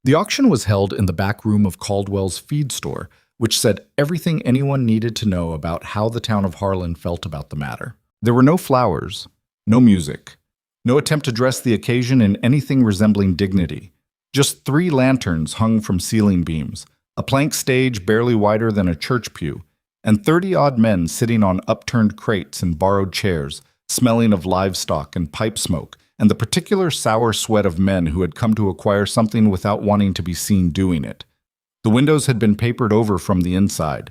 The auction was held in the back room of Caldwell's feed store, which said everything anyone needed to know about how the town of Harlan felt about the matter. There were no flowers, no music, no attempt to dress the occasion in anything resembling dignity. Just 3 lanterns hung from ceiling beams, a plank stage barely wider than a church pew, and 30-odd men sitting on upturned crates and borrowed chairs, smelling of livestock and pipe smoke, and the particular sour sweat of men who had come to acquire something without wanting to be seen doing it. The windows had been papered over from the inside.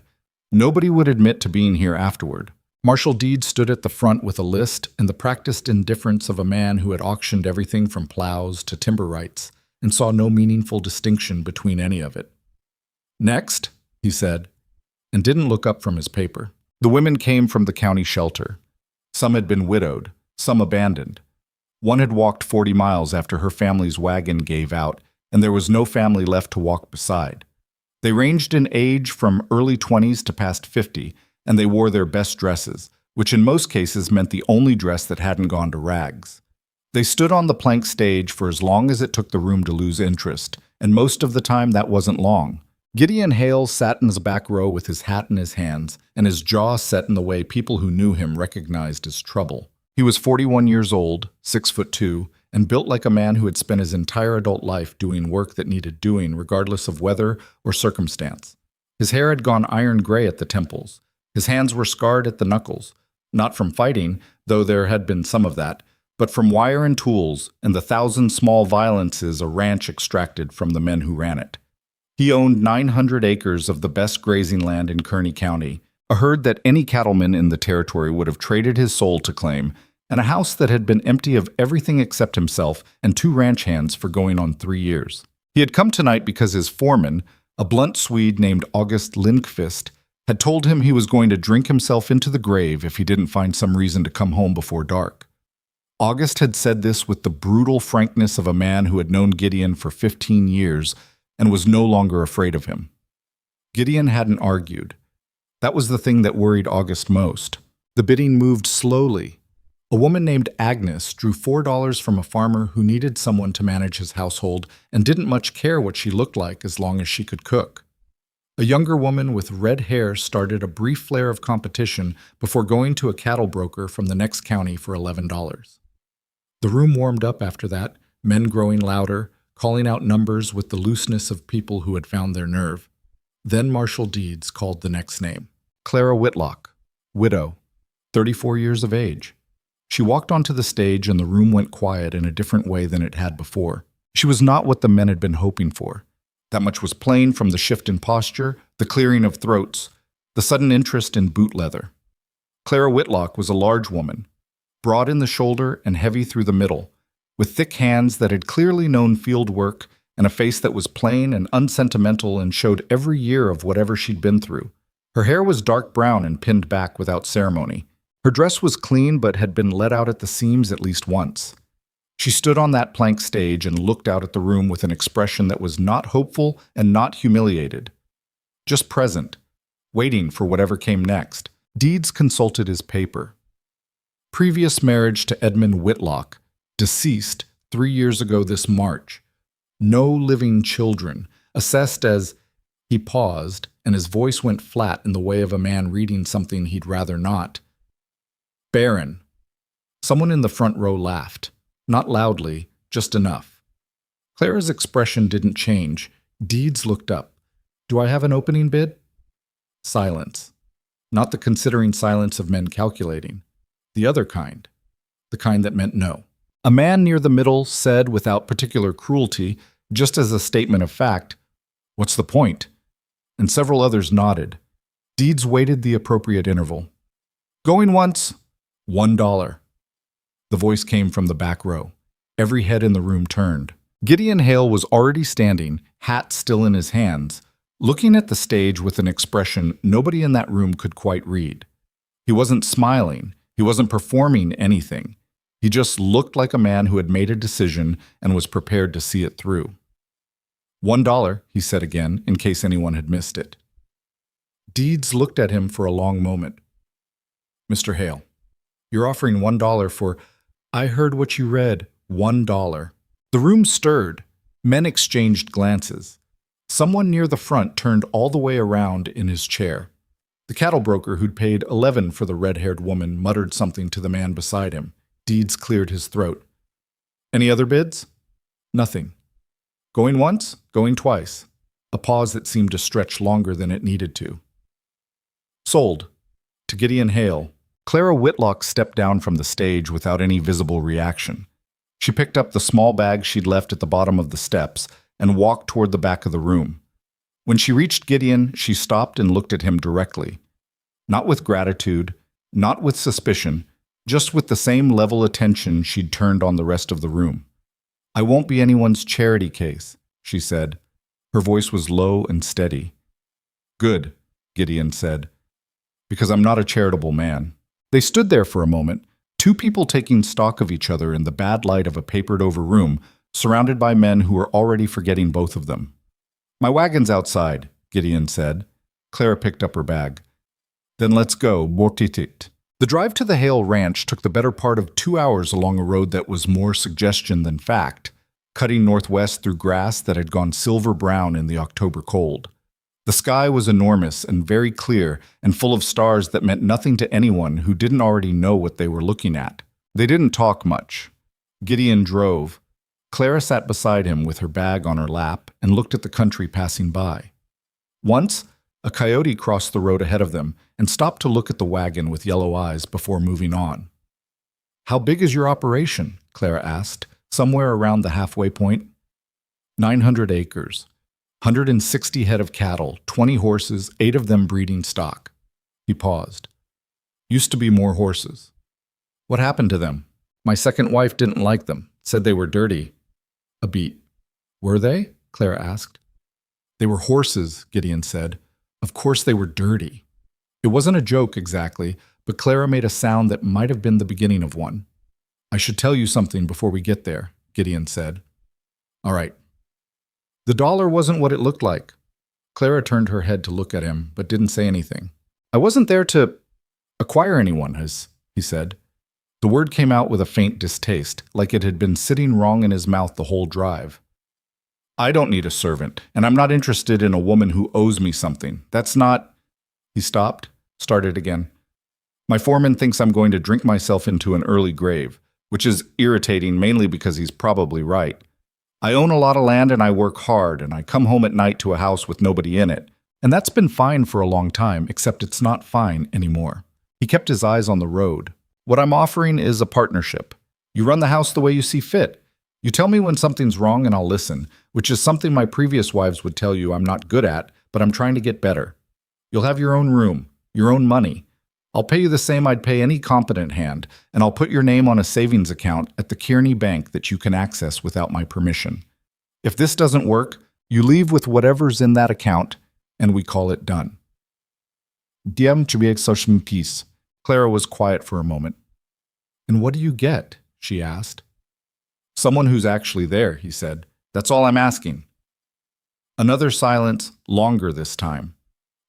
Nobody would admit to being here afterward. Marshal Deeds stood at the front with a list and the practiced indifference of a man who had auctioned everything from plows to timber rights and saw no meaningful distinction between any of it. "Next," he said, and didn't look up from his paper. The women came from the county shelter. Some had been widowed, some abandoned. One had walked 40 miles after her family's wagon gave out, and there was no family left to walk beside. They ranged in age from early 20s to past 50, and they wore their best dresses, which in most cases meant the only dress that hadn't gone to rags. They stood on the plank stage for as long as it took the room to lose interest, and most of the time that wasn't long. Gideon Hale sat in his back row with his hat in his hands, and his jaw set in the way people who knew him recognized as trouble. He was 41 years old, 6'2", and built like a man who had spent his entire adult life doing work that needed doing regardless of weather or circumstance. His hair had gone iron gray at the temples. His hands were scarred at the knuckles, not from fighting, though there had been some of that, but from wire and tools and the 1,000 small violences a ranch extracted from the men who ran it. He owned 900 acres of the best grazing land in Kearney County, a herd that any cattleman in the territory would have traded his soul to claim, and a house that had been empty of everything except himself and 2 ranch hands for going on 3 years. He had come tonight because his foreman, a blunt Swede named August Lindqvist, had told him he was going to drink himself into the grave if he didn't find some reason to come home before dark. August had said this with the brutal frankness of a man who had known Gideon for 15 years and was no longer afraid of him. Gideon hadn't argued. That was the thing that worried August most. The bidding moved slowly. A woman named Agnes drew $4 from a farmer who needed someone to manage his household and didn't much care what she looked like as long as she could cook. A younger woman with red hair started a brief flare of competition before going to a cattle broker from the next county for $11. The room warmed up after that, men growing louder, calling out numbers with the looseness of people who had found their nerve. Then Marshal Deeds called the next name. Clara Whitlock, widow, 34 years of age. She walked onto the stage and the room went quiet in a different way than it had before. She was not what the men had been hoping for. That much was plain from the shift in posture, the clearing of throats, the sudden interest in boot leather. Clara Whitlock was a large woman, broad in the shoulder and heavy through the middle, with thick hands that had clearly known field work and a face that was plain and unsentimental and showed every year of whatever she'd been through. Her hair was dark brown and pinned back without ceremony. Her dress was clean but had been let out at the seams at least once. She stood on that plank stage and looked out at the room with an expression that was not hopeful and not humiliated. Just present, waiting for whatever came next. Deeds consulted his paper. Previous marriage to Edmund Whitlock, deceased 3 years ago this March. No living children, assessed as... He paused, and his voice went flat in the way of a man reading something he'd rather not. Barren. Someone in the front row laughed. Not loudly, just enough. Clara's expression didn't change. Deeds looked up. "Do I have an opening bid?" Silence. Not the considering silence of men calculating. The other kind. The kind that meant no. A man near the middle said without particular cruelty, just as a statement of fact, "What's the point?" And several others nodded. Deeds waited the appropriate interval. "Going once, $1. The voice came from the back row. Every head in the room turned. Gideon Hale was already standing, hat still in his hands, looking at the stage with an expression nobody in that room could quite read. He wasn't smiling. He wasn't performing anything. He just looked like a man who had made a decision and was prepared to see it through. $1, he said again, in case anyone had missed it. Deeds looked at him for a long moment. "Mr. Hale, you're offering $1 for..." "I heard what you read, $1. The room stirred. Men exchanged glances. Someone near the front turned all the way around in his chair. The cattle broker who'd paid 11 for the red-haired woman muttered something to the man beside him. Deeds cleared his throat. Any other bids? Nothing. Going once, going twice. A pause that seemed to stretch longer than it needed to. Sold. To Gideon Hale. Clara Whitlock stepped down from the stage without any visible reaction. She picked up the small bag she'd left at the bottom of the steps and walked toward the back of the room. When she reached Gideon, she stopped and looked at him directly. Not with gratitude, not with suspicion, just with the same level attention she'd turned on the rest of the room. I won't be anyone's charity case, she said. Her voice was low and steady. Good, Gideon said, because I'm not a charitable man. They stood there for a moment, two people taking stock of each other in the bad light of a papered-over room, surrounded by men who were already forgetting both of them. My wagon's outside, Gideon said. Clara picked up her bag. Then let's go, mortitit. The drive to the Hale Ranch took the better part of 2 hours along a road that was more suggestion than fact, cutting northwest through grass that had gone silver-brown in the October cold. The sky was enormous and very clear and full of stars that meant nothing to anyone who didn't already know what they were looking at. They didn't talk much. Gideon drove. Clara sat beside him with her bag on her lap and looked at the country passing by. Once, a coyote crossed the road ahead of them and stopped to look at the wagon with yellow eyes before moving on. How big is your operation? Clara asked, somewhere around the halfway point. 900 acres. 160 head of cattle, 20 horses, 8 of them breeding stock. He paused. Used to be more horses. What happened to them? My second wife didn't like them, said they were dirty. A beat. Were they? Clara asked. They were horses, Gideon said. Of course they were dirty. It wasn't a joke exactly, but Clara made a sound that might have been the beginning of one. I should tell you something before we get there, Gideon said. All right. The dollar wasn't what it looked like. Clara turned her head to look at him, but didn't say anything. I wasn't there to acquire anyone, he said. The word came out with a faint distaste, like it had been sitting wrong in his mouth the whole drive. I don't need a servant, and I'm not interested in a woman who owes me something. That's not... He stopped, started again. My foreman thinks I'm going to drink myself into an early grave, which is irritating mainly because he's probably right. I own a lot of land and I work hard, and I come home at night to a house with nobody in it. And that's been fine for a long time, except it's not fine anymore. He kept his eyes on the road. What I'm offering is a partnership. You run the house the way you see fit. You tell me when something's wrong and I'll listen, which is something my previous wives would tell you I'm not good at, but I'm trying to get better. You'll have your own room, your own money. I'll pay you the same I'd pay any competent hand, and I'll put your name on a savings account at the Kearney Bank that you can access without my permission. If this doesn't work, you leave with whatever's in that account, and we call it done. Diem Chibiek Soshim Peace. Clara was quiet for a moment. And what do you get? She asked. Someone who's actually there, he said. That's all I'm asking. Another silence, longer this time.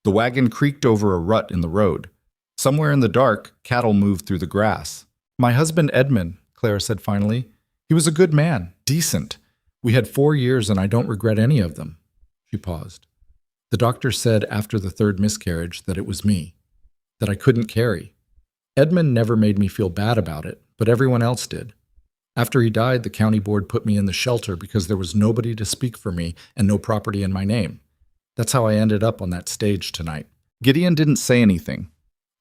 The wagon creaked over a rut in the road. Somewhere in the dark, cattle moved through the grass. My husband Edmund, Clara said finally. He was a good man, decent. We had 4 years and I don't regret any of them. She paused. The doctor said after the 3rd miscarriage that it was me, that I couldn't carry. Edmund never made me feel bad about it, but everyone else did. After he died, the county board put me in the shelter because there was nobody to speak for me and no property in my name. That's how I ended up on that stage tonight. Gideon didn't say anything.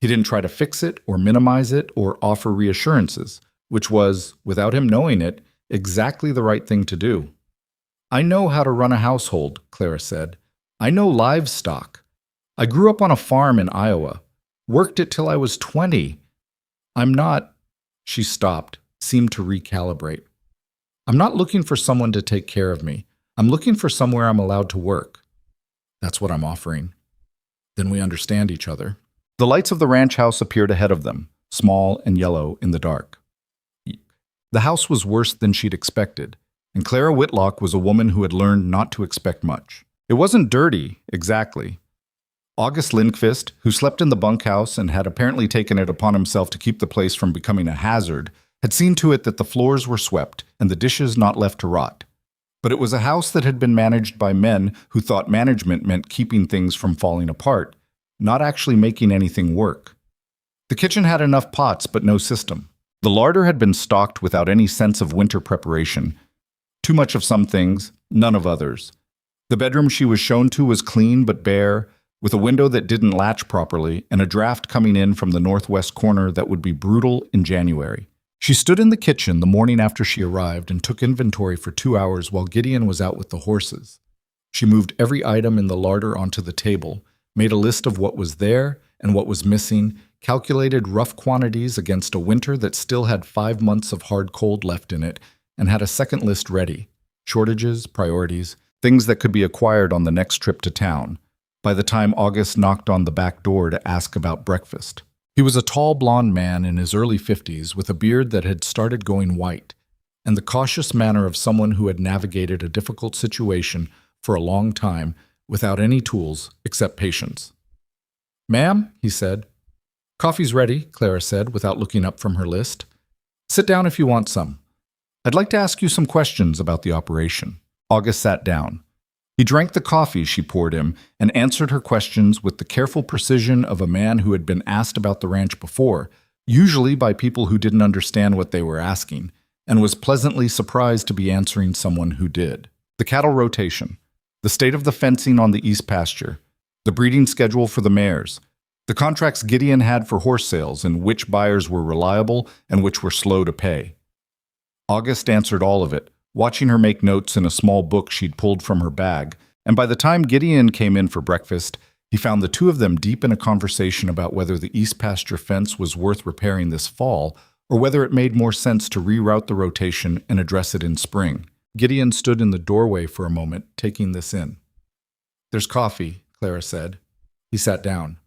He didn't try to fix it or minimize it or offer reassurances, which was, without him knowing it, exactly the right thing to do. I know how to run a household, Clara said. I know livestock. I grew up on a farm in Iowa. Worked it till I was 20. I'm not... She stopped, seemed to recalibrate. I'm not looking for someone to take care of me. I'm looking for somewhere I'm allowed to work. That's what I'm offering. Then we understand each other. The lights of the ranch house appeared ahead of them, small and yellow in the dark. The house was worse than she'd expected, and Clara Whitlock was a woman who had learned not to expect much. It wasn't dirty, exactly. August Lindqvist, who slept in the bunkhouse and had apparently taken it upon himself to keep the place from becoming a hazard, had seen to it that the floors were swept and the dishes not left to rot. But it was a house that had been managed by men who thought management meant keeping things from falling apart, not actually making anything work. The kitchen had enough pots, but no system. The larder had been stocked without any sense of winter preparation. Too much of some things, none of others. The bedroom she was shown to was clean but bare, with a window that didn't latch properly and a draft coming in from the northwest corner that would be brutal in January. She stood in the kitchen the morning after she arrived and took inventory for 2 hours while Gideon was out with the horses. She moved every item in the larder onto the table, made a list of what was there and what was missing, calculated rough quantities against a winter that still had 5 months of hard cold left in it, and had a second list ready. Shortages, priorities, things that could be acquired on the next trip to town, by the time August knocked on the back door to ask about breakfast. He was a tall, blond man in his early 50s with a beard that had started going white, and the cautious manner of someone who had navigated a difficult situation for a long time without any tools except patience. "Ma'am," he said. "Coffee's ready," Clara said without looking up from her list. "Sit down if you want some. I'd like to ask you some questions about the operation." August sat down. He drank the coffee she poured him and answered her questions with the careful precision of a man who had been asked about the ranch before, usually by people who didn't understand what they were asking, and was pleasantly surprised to be answering someone who did. The cattle rotation, the state of the fencing on the east pasture, the breeding schedule for the mares, the contracts Gideon had for horse sales and which buyers were reliable and which were slow to pay. August answered all of it, watching her make notes in a small book she'd pulled from her bag, and by the time Gideon came in for breakfast, he found the two of them deep in a conversation about whether the east pasture fence was worth repairing this fall, or whether it made more sense to reroute the rotation and address it in spring. Gideon stood in the doorway for a moment, taking this in. "There's coffee," Clara said. He sat down.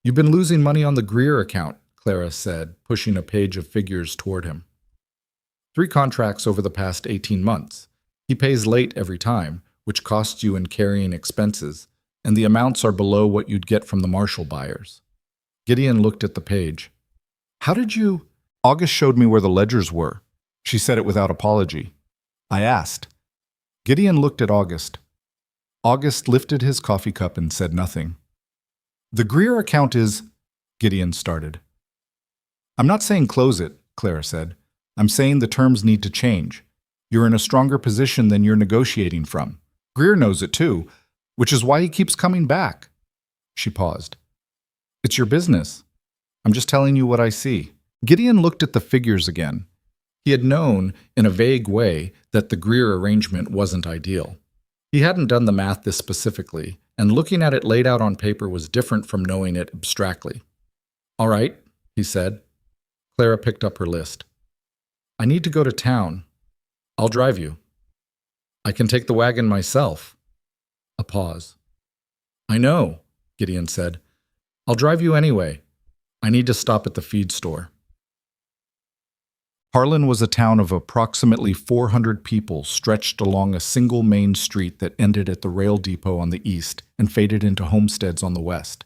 "You've been losing money on the Greer account," Clara said, pushing a page of figures toward him. 3 contracts over the past 18 months. He pays late every time, which costs you in carrying expenses, and the amounts are below what you'd get from the Marshall buyers. Gideon looked at the page. "How did you—" "August showed me where the ledgers were." She said it without apology. I asked. Gideon looked at August. August lifted his coffee cup and said nothing. "The Greer account is—" Gideon started. "I'm not saying close it," Clara said. "I'm saying the terms need to change. You're in a stronger position than you're negotiating from. Greer knows it too, which is why he keeps coming back." She paused. "It's your business. I'm just telling you what I see." Gideon looked at the figures again. He had known, in a vague way, that the Greer arrangement wasn't ideal. He hadn't done the math this specifically, and looking at it laid out on paper was different from knowing it abstractly. "All right," he said. Clara picked up her list. "I need to go to town. I'll drive you." "I can take the wagon myself." A pause. "I know," Gideon said. "I'll drive you anyway. I need to stop at the feed store." Harlan was a town of approximately 400 people stretched along a single main street that ended at the rail depot on the east and faded into homesteads on the west.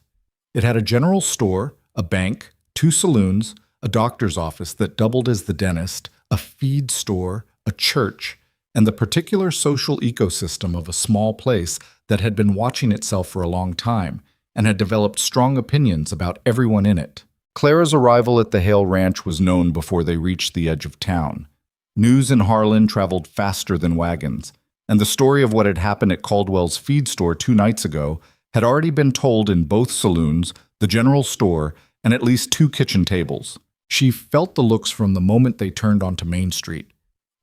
It had a general store, a bank, 2 saloons, a doctor's office that doubled as the dentist, a feed store, a church, and the particular social ecosystem of a small place that had been watching itself for a long time and had developed strong opinions about everyone in it. Clara's arrival at the Hale Ranch was known before they reached the edge of town. News in Harlan traveled faster than wagons, and the story of what had happened at Caldwell's feed store 2 nights ago had already been told in both saloons, the general store, and at least 2 kitchen tables. She felt the looks from the moment they turned onto Main Street.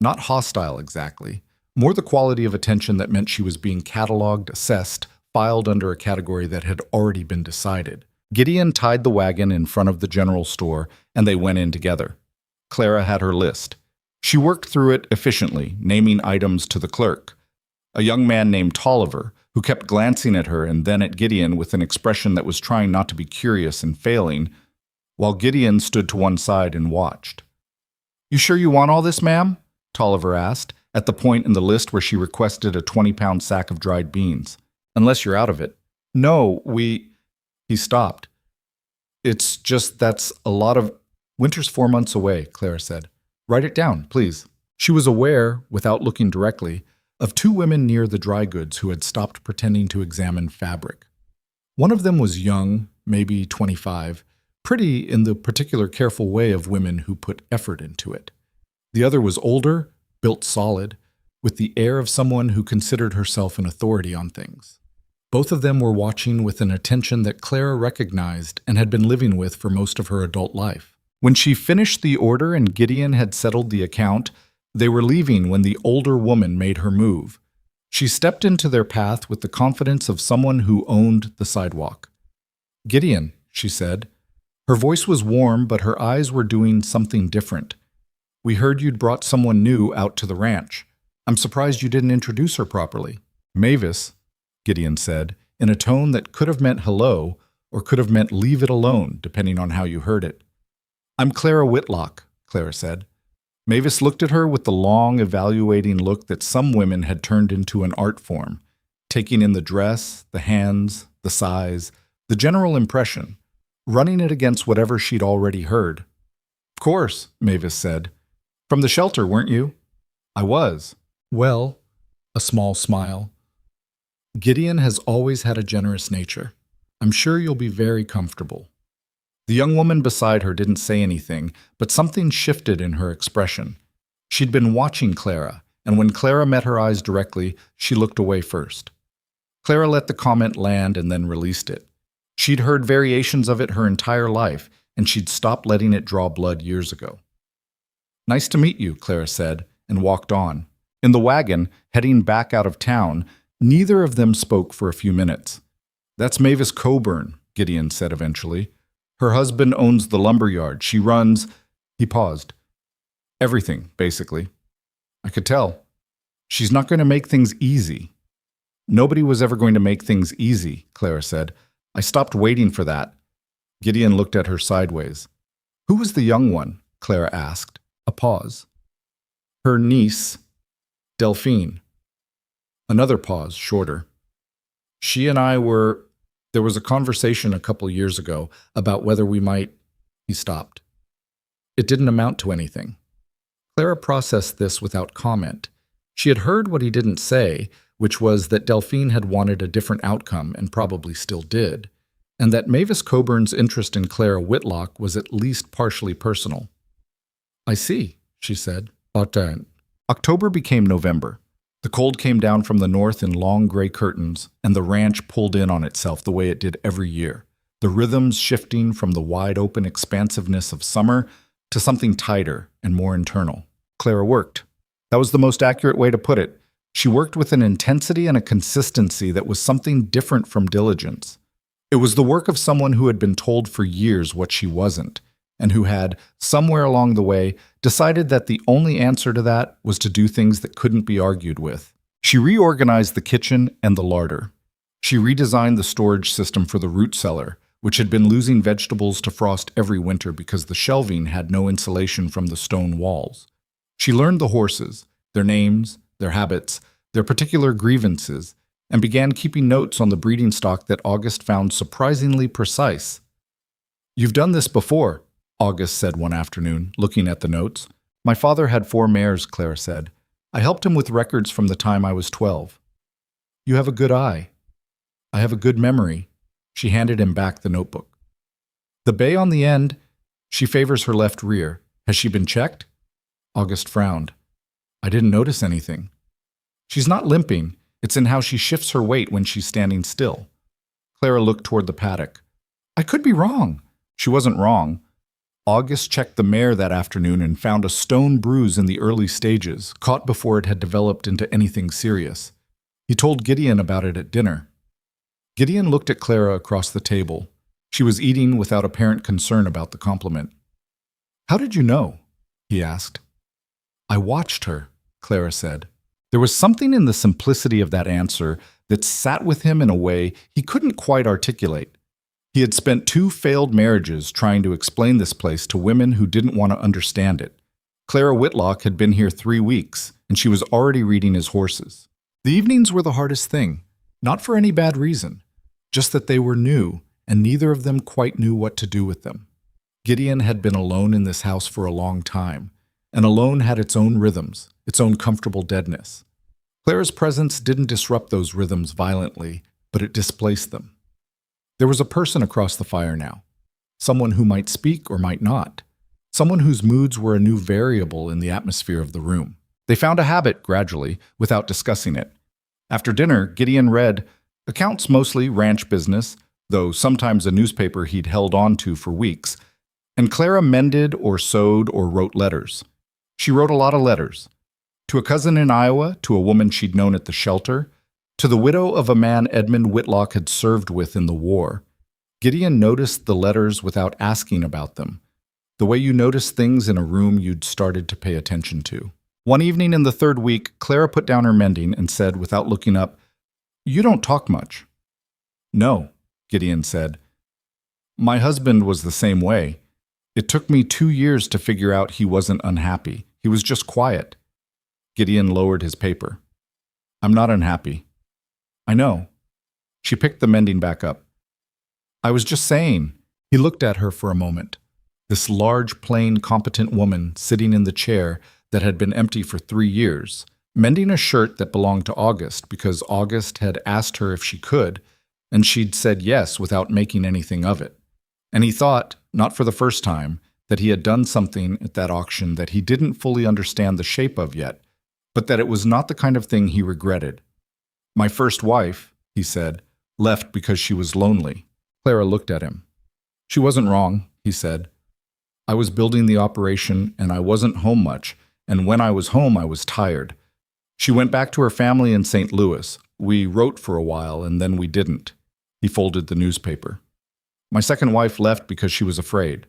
Not hostile exactly, more the quality of attention that meant she was being cataloged, assessed, filed under a category that had already been decided. Gideon tied the wagon in front of the general store, and they went in together. Clara had her list. She worked through it efficiently, naming items to the clerk. A young man named Tolliver, who kept glancing at her and then at Gideon with an expression that was trying not to be curious and failing, while Gideon stood to one side and watched. "You sure you want all this, ma'am?" Tolliver asked, at the point in the list where she requested a 20-pound sack of dried beans. "Unless you're out of it." "No, He stopped. "It's just that's a lot of—" "Winter's 4 months away," Clara said. "Write it down, please." She was aware, without looking directly, of two women near the dry goods who had stopped pretending to examine fabric. One of them was young, maybe 25, pretty in the particular careful way of women who put effort into it. The other was older, built solid, with the air of someone who considered herself an authority on things. Both of them were watching with an attention that Clara recognized and had been living with for most of her adult life. When she finished the order and Gideon had settled the account, they were leaving when the older woman made her move. She stepped into their path with the confidence of someone who owned the sidewalk. "Gideon," she said. Her voice was warm, but her eyes were doing something different. "We heard you'd brought someone new out to the ranch. I'm surprised you didn't introduce her properly." "Mavis," Gideon said, in a tone that could have meant hello or could have meant leave it alone, depending on how you heard it. "I'm Clara Whitlock," Clara said. Mavis looked at her with the long, evaluating look that some women had turned into an art form, taking in the dress, the hands, the size, the general impression, running it against whatever she'd already heard. "Of course," Mavis said. "From the shelter, weren't you?" "I was." "Well," a small smile. "Gideon has always had a generous nature. I'm sure you'll be very comfortable." The young woman beside her didn't say anything, but something shifted in her expression. She'd been watching Clara, and when Clara met her eyes directly, she looked away first. Clara let the comment land and then released it. She'd heard variations of it her entire life, and she'd stopped letting it draw blood years ago. "Nice to meet you," Clara said, and walked on. In the wagon, heading back out of town, neither of them spoke for a few minutes. "That's Mavis Coburn," Gideon said eventually. "Her husband owns the lumber yard. She runs—" He paused. "Everything, basically." "I could tell. She's not going to make things easy." "Nobody was ever going to make things easy," Clara said. "I stopped waiting for that." Gideon looked at her sideways. "Who was the young one?" Clara asked. A pause. "Her niece, Delphine." Another pause, shorter. "She and I were— There was a conversation a couple years ago about whether we might—" He stopped. It didn't amount to anything. Clara processed this without comment. She had heard what he didn't say, which was that Delphine had wanted a different outcome and probably still did, and that Mavis Coburn's interest in Clara Whitlock was at least partially personal. "I see," she said. But October became November. The cold came down from the north in long gray curtains, and the ranch pulled in on itself the way it did every year, the rhythms shifting from the wide-open expansiveness of summer to something tighter and more internal. Clara worked. That was the most accurate way to put it. She worked with an intensity and a consistency that was something different from diligence. It was the work of someone who had been told for years what she wasn't, and who had, somewhere along the way, decided that the only answer to that was to do things that couldn't be argued with. She reorganized the kitchen and the larder. She redesigned the storage system for the root cellar, which had been losing vegetables to frost every winter because the shelving had no insulation from the stone walls. She learned the horses, their names, their habits, their particular grievances, and began keeping notes on the breeding stock that August found surprisingly precise. "You've done this before," August said one afternoon, looking at the notes. "My father had 4 mares," Clara said. "I helped him with records from the time I was 12. "You have a good eye." "I have a good memory." She handed him back the notebook. "The bay on the end, she favors her left rear. Has she been checked?" August frowned. "I didn't notice anything." "She's not limping. It's in how she shifts her weight when she's standing still." Clara looked toward the paddock. "I could be wrong." She wasn't wrong. August checked the mare that afternoon and found a stone bruise in the early stages, caught before it had developed into anything serious. He told Gideon about it at dinner. Gideon looked at Clara across the table. She was eating without apparent concern about the compliment. "How did you know?" he asked. "I watched her," Clara said. There was something in the simplicity of that answer that sat with him in a way he couldn't quite articulate. He had spent 2 failed marriages trying to explain this place to women who didn't want to understand it. Clara Whitlock had been here 3 weeks, and she was already reading his horses. The evenings were the hardest thing, not for any bad reason, just that they were new, and neither of them quite knew what to do with them. Gideon had been alone in this house for a long time, and alone had its own rhythms, its own comfortable deadness. Clara's presence didn't disrupt those rhythms violently, but it displaced them. There was a person across the fire now, someone who might speak or might not, someone whose moods were a new variable in the atmosphere of the room. They found a habit gradually, without discussing it. After dinner, Gideon read accounts, mostly ranch business, though sometimes a newspaper he'd held on to for weeks, and Clara mended or sewed or wrote letters. She wrote a lot of letters. To a cousin in Iowa, to a woman she'd known at the shelter, to the widow of a man Edmund Whitlock had served with in the war. Gideon noticed the letters without asking about them, the way you notice things in a room you'd started to pay attention to. One evening in the third week, Clara put down her mending and said, without looking up, "You don't talk much." "No," Gideon said. "My husband was the same way. It took me 2 years to figure out he wasn't unhappy. He was just quiet." Gideon lowered his paper. "I'm not unhappy." "I know." She picked the mending back up. "I was just saying." He looked at her for a moment. This large, plain, competent woman sitting in the chair that had been empty for 3 years, mending a shirt that belonged to August because August had asked her if she could, and she'd said yes without making anything of it. And he thought, not for the first time, that he had done something at that auction that he didn't fully understand the shape of yet, but that it was not the kind of thing he regretted. "My first wife," he said, "left because she was lonely." Clara looked at him. "She wasn't wrong," he said. "I was building the operation, and I wasn't home much, and when I was home I was tired. She went back to her family in St. Louis. We wrote for a while, and then we didn't." He folded the newspaper. "My second wife left because she was afraid.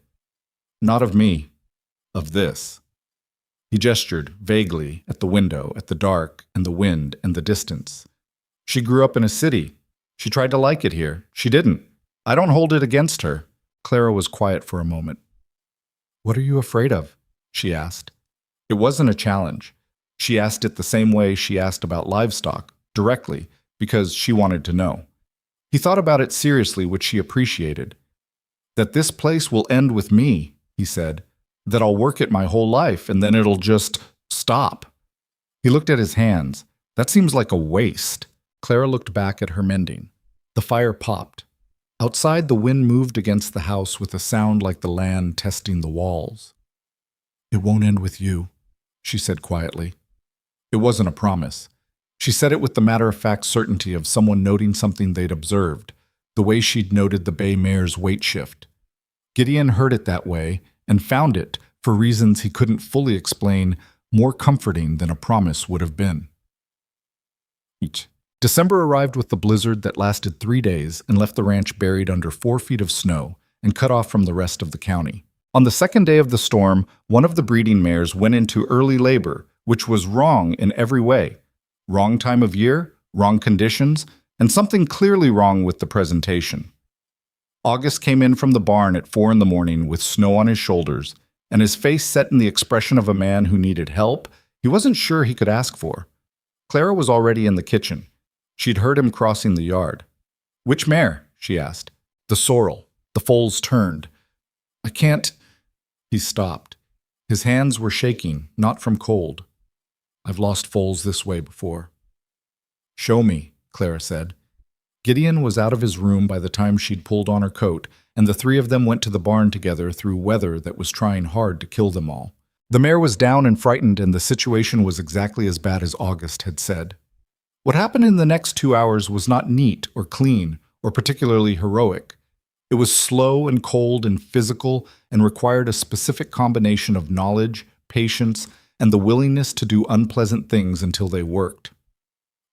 Not of me, of this." He gestured vaguely at the window, at the dark, and the wind, and the distance. "She grew up in a city. She tried to like it here. She didn't. I don't hold it against her." Clara was quiet for a moment. "What are you afraid of?" she asked. It wasn't a challenge. She asked it the same way she asked about livestock, directly, because she wanted to know. He thought about it seriously, which she appreciated. "That this place will end with me," he said. "That I'll work it my whole life, and then it'll just stop." He looked at his hands. "That seems like a waste." Clara looked back at her mending. The fire popped. Outside, the wind moved against the house with a sound like the land testing the walls. "It won't end with you," she said quietly. It wasn't a promise. She said it with the matter-of-fact certainty of someone noting something they'd observed, the way she'd noted the bay mare's weight shift. Gideon heard it that way and found it, for reasons he couldn't fully explain, more comforting than a promise would have been. December arrived with the blizzard that lasted 3 days and left the ranch buried under 4 feet of snow and cut off from the rest of the county. On the second day of the storm, one of the breeding mares went into early labor, which was wrong in every way. Wrong time of year, wrong conditions, and something clearly wrong with the presentation. August came in from the barn at 4 a.m. with snow on his shoulders, and his face set in the expression of a man who needed help he wasn't sure he could ask for. Clara was already in the kitchen. She'd heard him crossing the yard. "Which mare?" she asked. "The sorrel." The foals turned. "I can't—" He stopped. His hands were shaking, not from cold. "I've lost foals this way before." "Show me," Clara said. Gideon was out of his room by the time she'd pulled on her coat, and the 3 of them went to the barn together through weather that was trying hard to kill them all. The mare was down and frightened, and the situation was exactly as bad as August had said. What happened in the next 2 hours was not neat or clean or particularly heroic. It was slow and cold and physical and required a specific combination of knowledge, patience, and the willingness to do unpleasant things until they worked.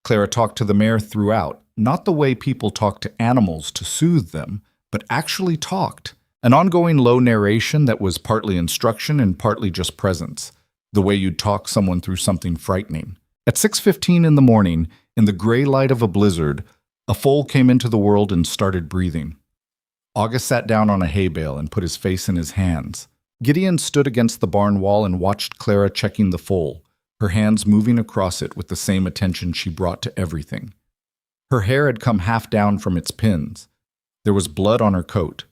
Clara talked to the mare throughout, not the way people talk to animals to soothe them, but actually talked. An ongoing low narration that was partly instruction and partly just presence, the way you'd talk someone through something frightening. At 6:15 in the morning, in the gray light of a blizzard, a foal came into the world and started breathing. August sat down on a hay bale and put his face in his hands. Gideon stood against the barn wall and watched Clara checking the foal, her hands moving across it with the same attention she brought to everything. Her hair had come half down from its pins. There was blood on her coat.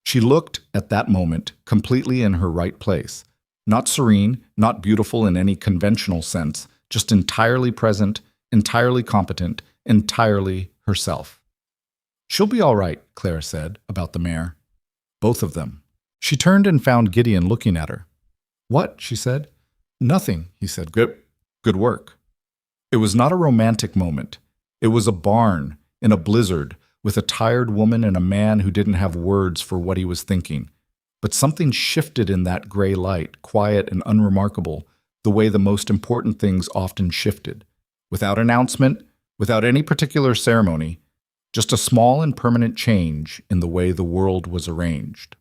She looked, at that moment, completely in her right place. Not serene, not beautiful in any conventional sense, just entirely present, entirely competent, entirely herself. "She'll be all right," Clara said about the mare. Both of them. She turned and found Gideon looking at her. "What?" she said. "Nothing," he said. Good work." It was not a romantic moment. It was a barn in a blizzard with a tired woman and a man who didn't have words for what he was thinking. But something shifted in that gray light, quiet and unremarkable, the way the most important things often shifted. Without announcement, without any particular ceremony, just a small and permanent change in the way the world was arranged.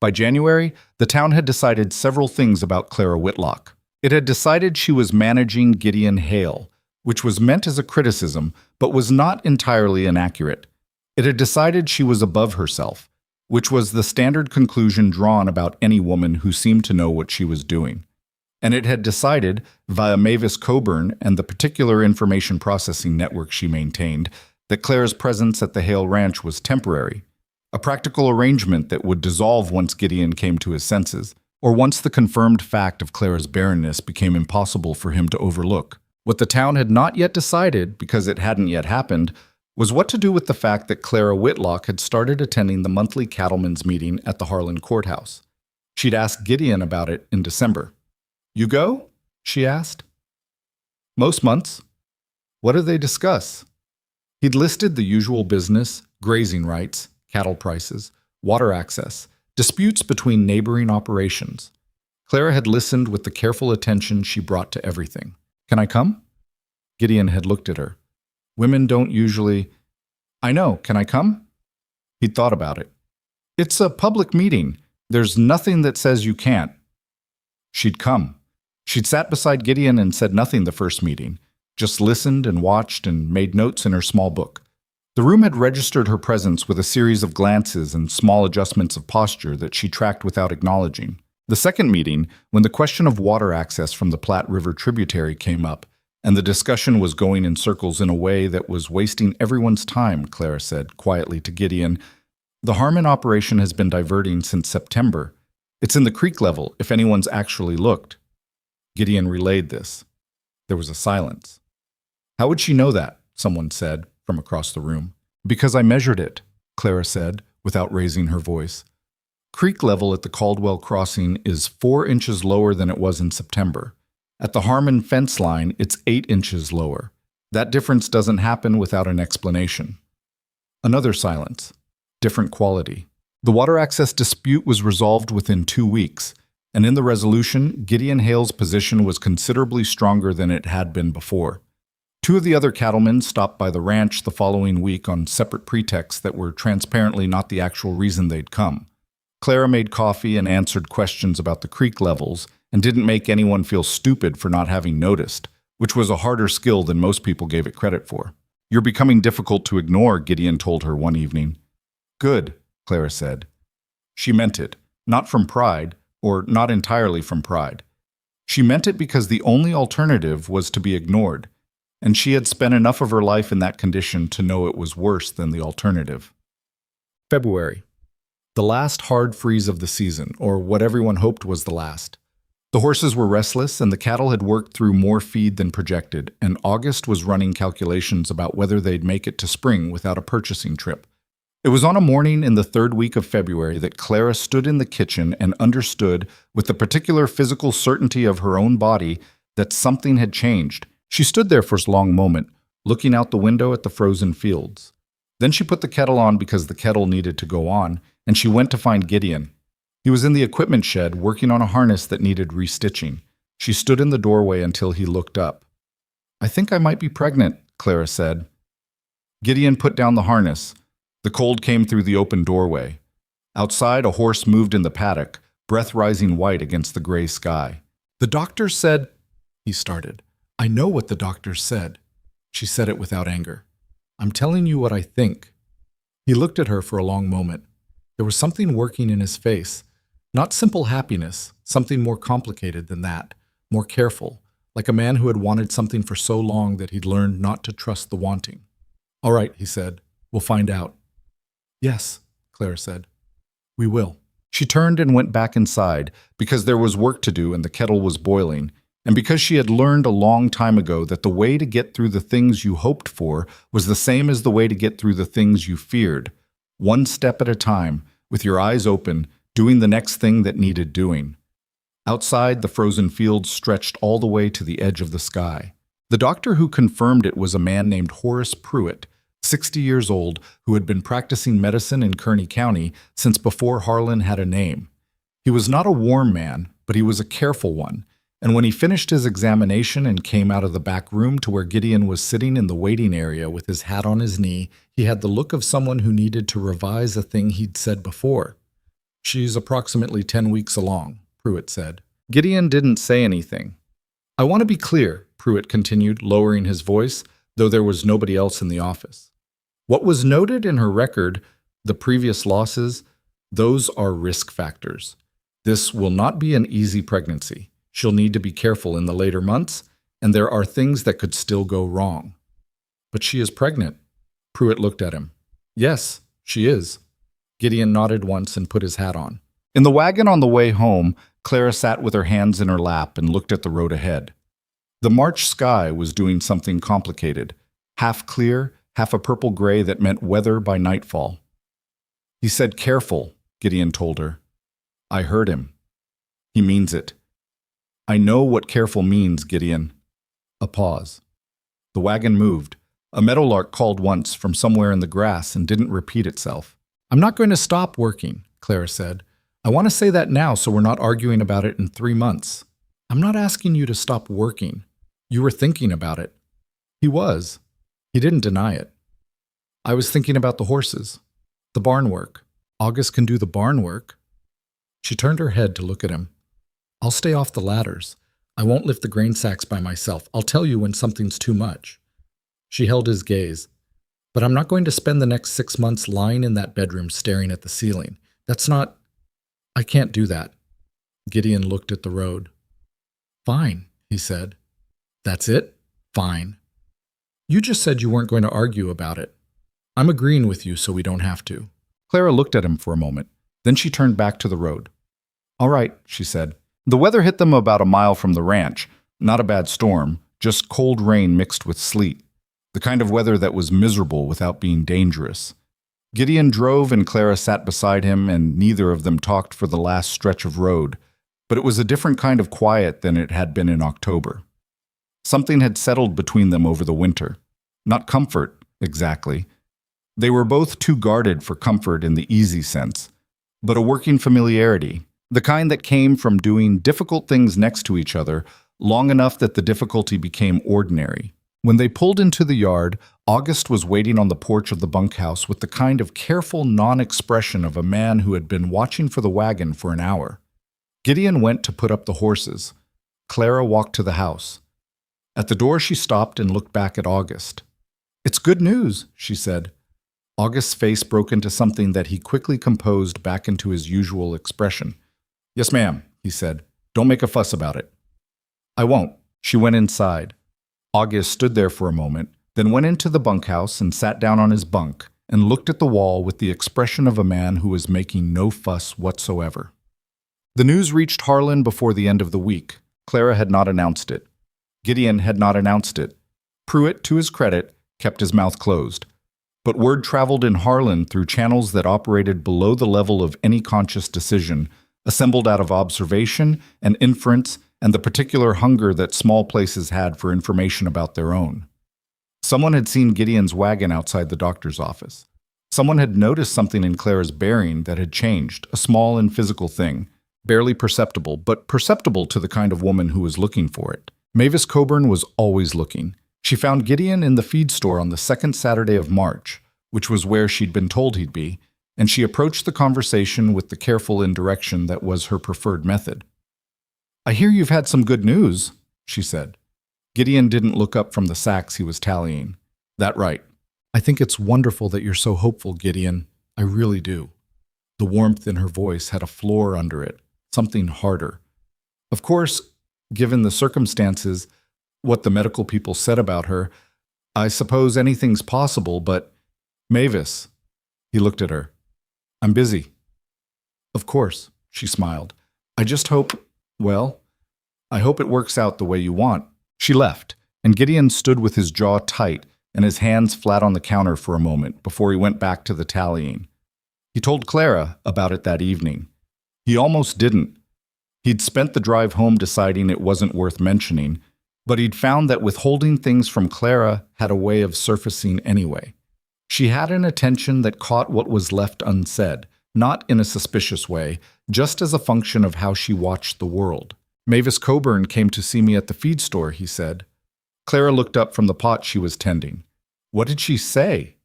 By January, the town had decided several things about Clara Whitlock. It had decided she was managing Gideon Hale, which was meant as a criticism, but was not entirely inaccurate. It had decided she was above herself, which was the standard conclusion drawn about any woman who seemed to know what she was doing. And it had decided, via Mavis Coburn and the particular information processing network she maintained, that Clara's presence at the Hale Ranch was temporary, a practical arrangement that would dissolve once Gideon came to his senses, or once the confirmed fact of Clara's barrenness became impossible for him to overlook. What the town had not yet decided, because it hadn't yet happened, was what to do with the fact that Clara Whitlock had started attending the monthly cattlemen's meeting at the Harlan courthouse. She'd asked Gideon about it in December. "You go?" she asked. "Most months." "What do they discuss?" He'd listed the usual business, grazing rights, cattle prices, water access, disputes between neighboring operations. Clara had listened with the careful attention she brought to everything. "Can I come?" Gideon had looked at her. "Women don't usually—" "I know. Can I come?" He'd thought about it. "It's a public meeting. There's nothing that says you can't." She'd come. She'd sat beside Gideon and said nothing the first meeting, just listened and watched and made notes in her small book. The room had registered her presence with a series of glances and small adjustments of posture that she tracked without acknowledging. The second meeting, when the question of water access from the Platte River tributary came up, and the discussion was going in circles in a way that was wasting everyone's time, Clara said quietly to Gideon, "The Harmon operation has been diverting since September. It's in the creek level, if anyone's actually looked." Gideon relayed this. There was a silence. "How would she know that?" someone said from across the room. "Because I measured it," Clara said, without raising her voice. Creek level at the Caldwell crossing is 4 inches lower than it was in September. At the Harmon fence line, it's 8 inches lower. That difference doesn't happen without an explanation. Another silence. Different quality. The water access dispute was resolved within 2 weeks, and in the resolution, Gideon Hale's position was considerably stronger than it had been before. 2 of the other cattlemen stopped by the ranch the following week on separate pretexts that were transparently not the actual reason they'd come. Clara made coffee and answered questions about the creek levels and didn't make anyone feel stupid for not having noticed, which was a harder skill than most people gave it credit for. "You're becoming difficult to ignore," Gideon told her one evening. "Good," Clara said. She meant it, not from pride, or not entirely from pride. She meant it because the only alternative was to be ignored, and she had spent enough of her life in that condition to know it was worse than the alternative. February. The last hard freeze of the season, or what everyone hoped was the last. The horses were restless, and the cattle had worked through more feed than projected, and August was running calculations about whether they'd make it to spring without a purchasing trip. It was on a morning in the 3rd week of February that Clara stood in the kitchen and understood, with the particular physical certainty of her own body, that something had changed. She stood there for a long moment, looking out the window at the frozen fields. Then she put the kettle on because the kettle needed to go on, and she went to find Gideon. He was in the equipment shed working on a harness that needed restitching. She stood in the doorway until he looked up. "I think I might be pregnant," Clara said. Gideon put down the harness. The cold came through the open doorway. Outside, a horse moved in the paddock, breath rising white against the gray sky. "The doctor said—" he started. "I know what the doctor said." She said it without anger. "I'm telling you what I think." He looked at her for a long moment. There was something working in his face. Not simple happiness, something more complicated than that, more careful, like a man who had wanted something for so long that he'd learned not to trust the wanting. "All right," he said. "We'll find out." "Yes," Clara said. "We will." She turned and went back inside, because there was work to do and the kettle was boiling, And because she had learned a long time ago that the way to get through the things you hoped for was the same as the way to get through the things you feared, one step at a time, with your eyes open, doing the next thing that needed doing. Outside, the frozen fields stretched all the way to the edge of the sky. The doctor who confirmed it was a man named Horace Pruitt, 60 years old, who had been practicing medicine in Kearney County since before Harlan had a name. He was not a warm man, but he was a careful one, and when he finished his examination and came out of the back room to where Gideon was sitting in the waiting area with his hat on his knee, he had the look of someone who needed to revise a thing he'd said before. "She's approximately 10 weeks along," Pruitt said. Gideon didn't say anything. "I want to be clear," Pruitt continued, lowering his voice, though there was nobody else in the office. "What was noted in her record, the previous losses, those are risk factors. This will not be an easy pregnancy. She'll need to be careful in the later months, and there are things that could still go wrong." "But she is pregnant." Pruitt looked at him. "Yes, she is." Gideon nodded once and put his hat on. In the wagon on the way home, Clara sat with her hands in her lap and looked at the road ahead. The March sky was doing something complicated, half clear, half a purple gray that meant weather by nightfall. "He said careful," Gideon told her. "I heard him. He means it." "I know what careful means, Gideon." A pause. The wagon moved. A meadowlark called once from somewhere in the grass and didn't repeat itself. "I'm not going to stop working," Clara said. "I want to say that now so we're not arguing about it in 3 months. I'm not asking you to stop working. You were thinking about it." He was. He didn't deny it. "I was thinking about the horses. The barn work. August can do the barn work." She turned her head to look at him. "I'll stay off the ladders. I won't lift the grain sacks by myself. I'll tell you when something's too much." She held his gaze. "But I'm not going to spend the next 6 months lying in that bedroom staring at the ceiling. That's not... I can't do that." Gideon looked at the road. "Fine," he said. "That's it? Fine. You just said you weren't going to argue about it. I'm agreeing with you so we don't have to." Clara looked at him for a moment. Then she turned back to the road. "All right," she said. The weather hit them about a mile from the ranch. Not a bad storm, just cold rain mixed with sleet. The kind of weather that was miserable without being dangerous. Gideon drove and Clara sat beside him, and neither of them talked for the last stretch of road. But it was a different kind of quiet than it had been in October. Something had settled between them over the winter. Not comfort, exactly. They were both too guarded for comfort in the easy sense, but a working familiarity, the kind that came from doing difficult things next to each other long enough that the difficulty became ordinary. When they pulled into the yard, August was waiting on the porch of the bunkhouse with the kind of careful non-expression of a man who had been watching for the wagon for an hour. Gideon went to put up the horses. Clara walked to the house. At the door she stopped and looked back at August. "It's good news," she said. August's face broke into something that he quickly composed back into his usual expression. "Yes, ma'am," he said. "Don't make a fuss about it." "I won't." She went inside. August stood there for a moment, then went into the bunkhouse and sat down on his bunk and looked at the wall with the expression of a man who was making no fuss whatsoever. The news reached Harlan before the end of the week. Clara had not announced it. Gideon had not announced it. Pruitt, to his credit, kept his mouth closed. But word traveled in Harlan through channels that operated below the level of any conscious decision, assembled out of observation and inference and the particular hunger that small places had for information about their own. Someone had seen Gideon's wagon outside the doctor's office. Someone had noticed something in Clara's bearing that had changed, a small and physical thing, barely perceptible, but perceptible to the kind of woman who was looking for it. Mavis Coburn was always looking. She found Gideon in the feed store on the second Saturday of March, which was where she'd been told he'd be, and she approached the conversation with the careful indirection that was her preferred method. "I hear you've had some good news," she said. Gideon didn't look up from the sacks he was tallying. "That right. I think it's wonderful that you're so hopeful, Gideon. I really do." The warmth in her voice had a floor under it, something harder. Of course, given the circumstances, what the medical people said about her, I suppose anything's possible, but Mavis, he looked at her. "I'm busy." "Of course," she smiled. "I just hope, well, I hope it works out the way you want." She left, and Gideon stood with his jaw tight and his hands flat on the counter for a moment before he went back to the tallying. He told Clara about it that evening. He almost didn't. He'd spent the drive home deciding it wasn't worth mentioning, but he'd found that withholding things from Clara had a way of surfacing anyway. She had an attention that caught what was left unsaid, not in a suspicious way, just as a function of how she watched the world. "Mavis Coburn came to see me at the feed store," he said. Clara looked up from the pot she was tending. "What did she say?"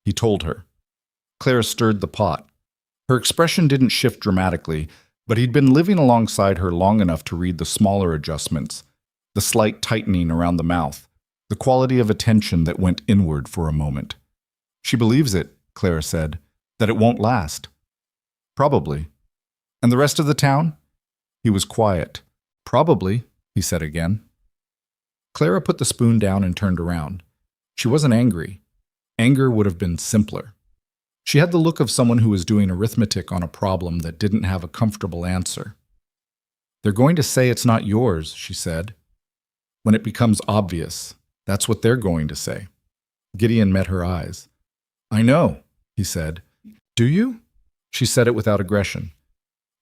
He told her. Clara stirred the pot. Her expression didn't shift dramatically, but he'd been living alongside her long enough to read the smaller adjustments, the slight tightening around the mouth, the quality of attention that went inward for a moment. "She believes it," Clara said, "that it won't last." "Probably." "And the rest of the town?" He was quiet. "Probably," he said again. Clara put the spoon down and turned around. She wasn't angry. Anger would have been simpler. She had the look of someone who was doing arithmetic on a problem that didn't have a comfortable answer. "They're going to say it's not yours," she said. "When it becomes obvious, that's what they're going to say." Gideon met her eyes. "I know," he said. "Do you?" She said it without aggression.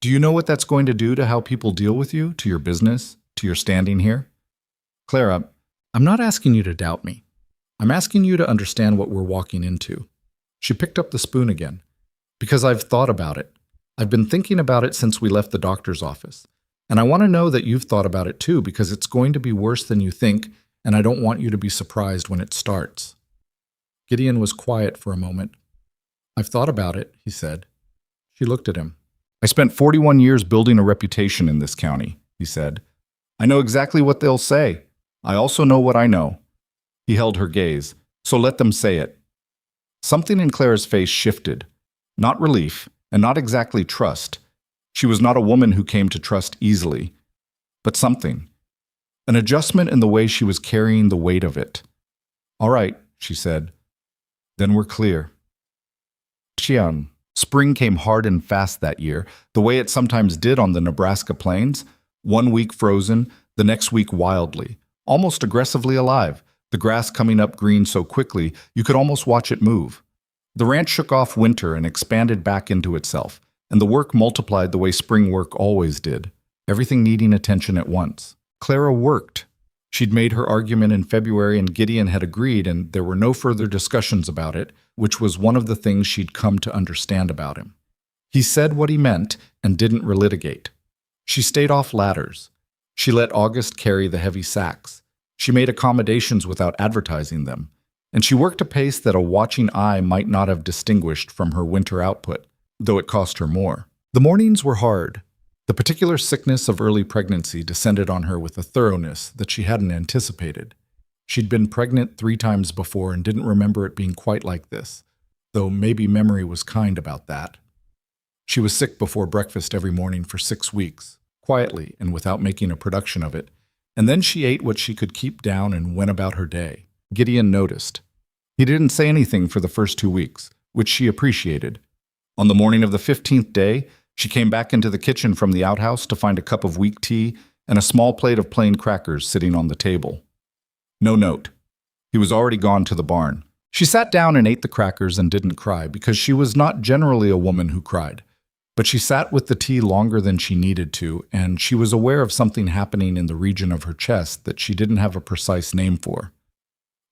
"Do you know what that's going to do to how people deal with you, to your business, to your standing here?" "Clara, I'm not asking you to doubt me. I'm asking you to understand what we're walking into." She picked up the spoon again. "Because I've thought about it. I've been thinking about it since we left the doctor's office. And I want to know that you've thought about it too, because it's going to be worse than you think, and I don't want you to be surprised when it starts." Gideon was quiet for a moment. "I've thought about it," he said. She looked at him. "I spent 41 years building a reputation in this county," he said. "I know exactly what they'll say. I also know what I know." He held her gaze. "So let them say it." Something in Clara's face shifted. Not relief, and not exactly trust. She was not a woman who came to trust easily. But something. An adjustment in the way she was carrying the weight of it. "All right," she said. "Then we're clear." Xian. Spring came hard and fast that year, the way it sometimes did on the Nebraska plains. One week frozen, the next week wildly, almost aggressively alive. The grass coming up green so quickly, you could almost watch it move. The ranch shook off winter and expanded back into itself, and the work multiplied the way spring work always did, everything needing attention at once. Clara worked. She'd made her argument in February and Gideon had agreed, and there were no further discussions about it, which was one of the things she'd come to understand about him. He said what he meant and didn't relitigate. She stayed off ladders. She let August carry the heavy sacks. She made accommodations without advertising them, and she worked a pace that a watching eye might not have distinguished from her winter output, though it cost her more. The mornings were hard. The particular sickness of early pregnancy descended on her with a thoroughness that she hadn't anticipated. She'd been pregnant 3 times before and didn't remember it being quite like this, though maybe memory was kind about that. She was sick before breakfast every morning for 6 weeks, quietly and without making a production of it, and then she ate what she could keep down and went about her day. Gideon noticed. He didn't say anything for the first 2 weeks, which she appreciated. On the morning of the 15th day, she came back into the kitchen from the outhouse to find a cup of weak tea and a small plate of plain crackers sitting on the table. No note. He was already gone to the barn. She sat down and ate the crackers and didn't cry because she was not generally a woman who cried. But she sat with the tea longer than she needed to, and she was aware of something happening in the region of her chest that she didn't have a precise name for.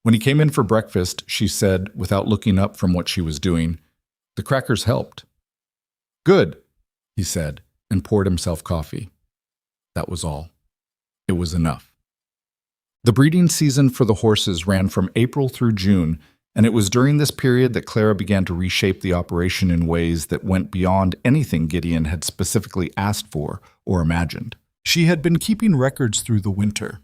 When he came in for breakfast, she said, without looking up from what she was doing, "The crackers helped." "Good," he said, and poured himself coffee. That was all. It was enough. The breeding season for the horses ran from April through June, and it was during this period that Clara began to reshape the operation in ways that went beyond anything Gideon had specifically asked for or imagined. She had been keeping records through the winter.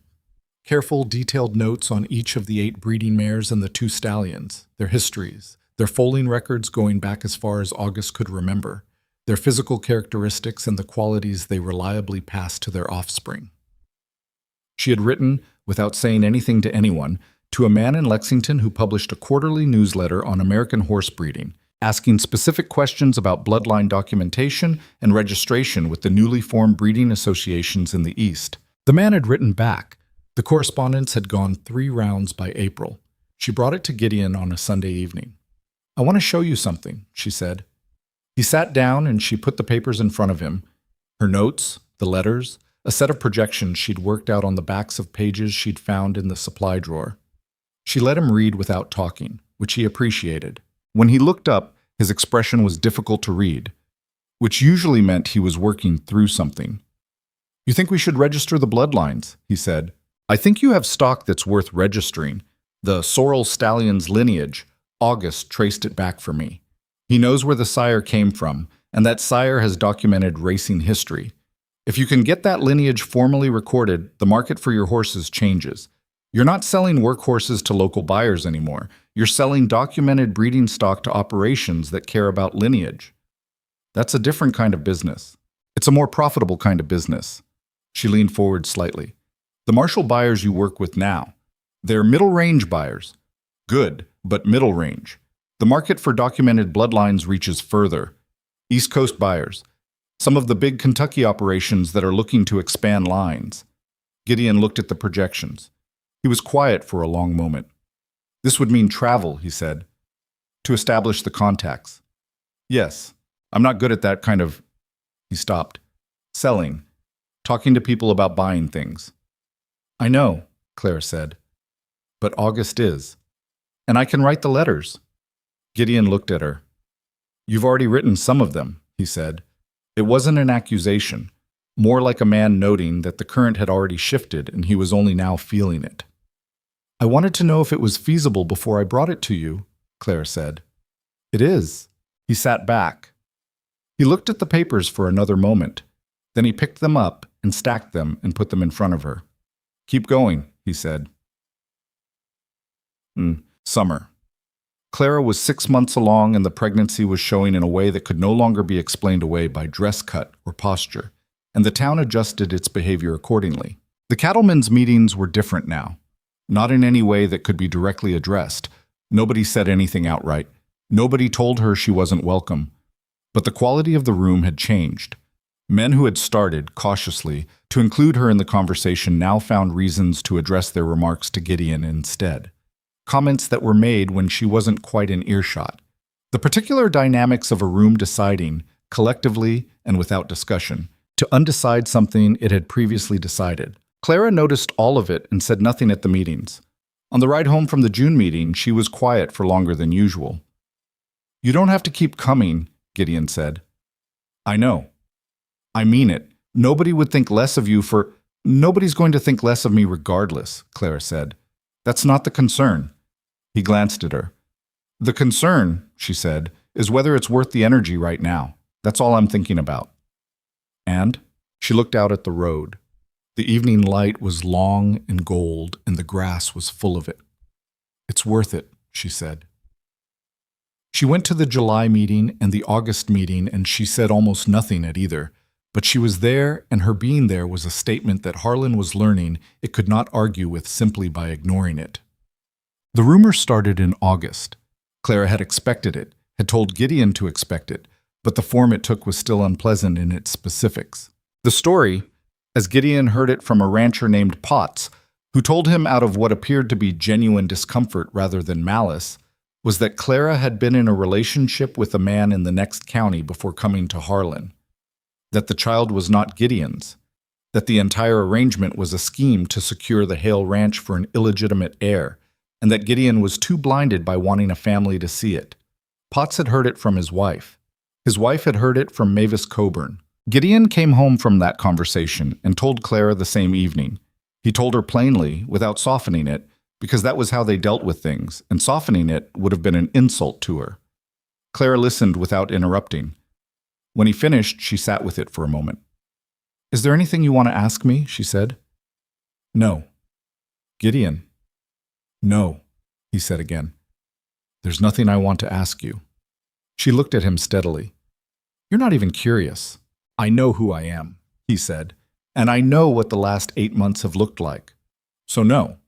Careful, detailed notes on each of the 8 breeding mares and the 2 stallions, their histories, their foaling records going back as far as August could remember, their physical characteristics and the qualities they reliably passed to their offspring. She had written, without saying anything to anyone, to a man in Lexington who published a quarterly newsletter on American horse breeding, asking specific questions about bloodline documentation and registration with the newly formed breeding associations in the East. The man had written back. The correspondence had gone 3 rounds by April. She brought it to Gideon on a Sunday evening. "I want to show you something," she said. He sat down and she put the papers in front of him. Her notes, the letters, a set of projections she'd worked out on the backs of pages she'd found in the supply drawer. She let him read without talking, which he appreciated. When he looked up, his expression was difficult to read, which usually meant he was working through something. "You think we should register the bloodlines?" he said. "I think you have stock that's worth registering. The Sorrel Stallion's lineage, August traced it back for me. He knows where the sire came from, and that sire has documented racing history. If you can get that lineage formally recorded, the market for your horses changes. You're not selling workhorses to local buyers anymore. You're selling documented breeding stock to operations that care about lineage. That's a different kind of business. It's a more profitable kind of business." She leaned forward slightly. "The Marshall buyers you work with now, they're middle-range buyers. Good, but middle-range. The market for documented bloodlines reaches further. East Coast buyers. Some of the big Kentucky operations that are looking to expand lines." Gideon looked at the projections. He was quiet for a long moment. "This would mean travel," he said, "to establish the contacts." "Yes, I'm not good at that kind of—" He stopped. "Selling. Talking to people about buying things." "I know," Clara said. "But August is. And I can write the letters." Gideon looked at her. "You've already written some of them," he said. It wasn't an accusation, more like a man noting that the current had already shifted and he was only now feeling it. "I wanted to know if it was feasible before I brought it to you," Clara said. "It is." He sat back. He looked at the papers for another moment. Then he picked them up and stacked them and put them in front of her. "Keep going," he said. Summer. Clara was 6 months along and the pregnancy was showing in a way that could no longer be explained away by dress cut or posture, and the town adjusted its behavior accordingly. The cattlemen's meetings were different now, not in any way that could be directly addressed. Nobody said anything outright. Nobody told her she wasn't welcome. But the quality of the room had changed. Men who had started, cautiously, to include her in the conversation now found reasons to address their remarks to Gideon instead. Comments that were made when she wasn't quite in earshot. The particular dynamics of a room deciding, collectively and without discussion, to undecide something it had previously decided. Clara noticed all of it and said nothing at the meetings. On the ride home from the June meeting, she was quiet for longer than usual. "You don't have to keep coming," Gideon said. "I know. I mean it. Nobody would think less of you for— Nobody's going to think less of me regardless," Clara said. "That's not the concern." He glanced at her. "The concern," she said, "is whether it's worth the energy right now. That's all I'm thinking about." And she looked out at the road. The evening light was long and gold, and the grass was full of it. "It's worth it," she said. She went to the July meeting and the August meeting, and she said almost nothing at either. But she was there, and her being there was a statement that Harlan was learning it could not argue with simply by ignoring it. The rumor started in August. Clara had expected it, had told Gideon to expect it, but the form it took was still unpleasant in its specifics. The story, as Gideon heard it from a rancher named Potts, who told him out of what appeared to be genuine discomfort rather than malice, was that Clara had been in a relationship with a man in the next county before coming to Harlan. That the child was not Gideon's, that the entire arrangement was a scheme to secure the Hale Ranch for an illegitimate heir, and that Gideon was too blinded by wanting a family to see it. Potts had heard it from his wife. His wife had heard it from Mavis Coburn. Gideon came home from that conversation and told Clara the same evening. He told her plainly, without softening it, because that was how they dealt with things, and softening it would have been an insult to her. Clara listened without interrupting. When he finished, she sat with it for a moment. "Is there anything you want to ask me?" she said. "No." "Gideon." "No," he said again. "There's nothing I want to ask you." She looked at him steadily. "You're not even curious." "I know who I am," he said, "and I know what the last 8 months have looked like. So no,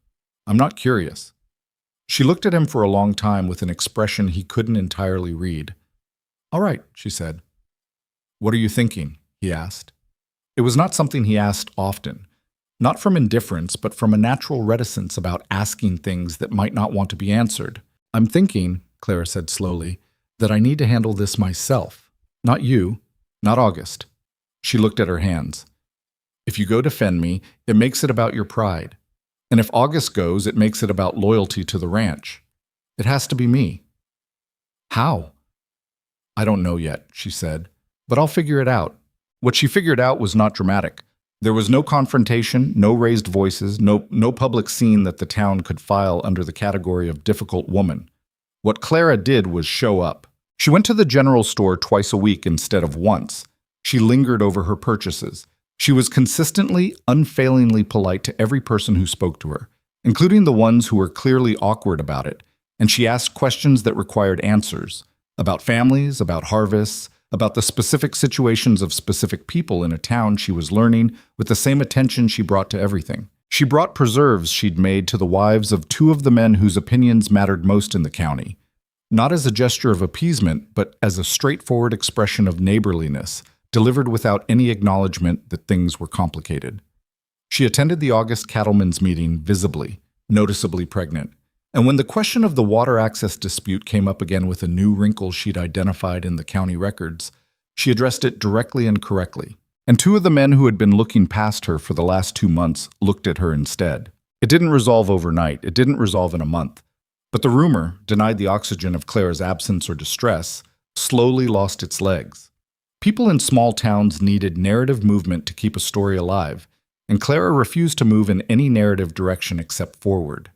I'm not curious." She looked at him for a long time with an expression he couldn't entirely read. "All right," she said. "What are you thinking?" he asked. It was not something he asked often. Not from indifference, but from a natural reticence about asking things that might not want to be answered. "I'm thinking," Clara said slowly, "that I need to handle this myself. Not you, not August." She looked at her hands. "If you go defend me, it makes it about your pride. And if August goes, it makes it about loyalty to the ranch. It has to be me." "How?" "I don't know yet," she said, "but I'll figure it out." What she figured out was not dramatic. There was no confrontation, no raised voices, no public scene that the town could file under the category of difficult woman. What Clara did was show up. She went to the general store twice a week instead of once. She lingered over her purchases. She was consistently, unfailingly polite to every person who spoke to her, including the ones who were clearly awkward about it, and she asked questions that required answers, about families, about harvests, about the specific situations of specific people in a town she was learning with the same attention she brought to everything. She brought preserves she'd made to the wives of two of the men whose opinions mattered most in the county, not as a gesture of appeasement, but as a straightforward expression of neighborliness, delivered without any acknowledgement that things were complicated. She attended the August cattlemen's meeting visibly, noticeably pregnant, and when the question of the water access dispute came up again with a new wrinkle she'd identified in the county records, she addressed it directly and correctly. And two of the men who had been looking past her for the last 2 months looked at her instead. It didn't resolve overnight, it didn't resolve in a month. But the rumor, denied the oxygen of Clara's absence or distress, slowly lost its legs. People in small towns needed narrative movement to keep a story alive, and Clara refused to move in any narrative direction except forward.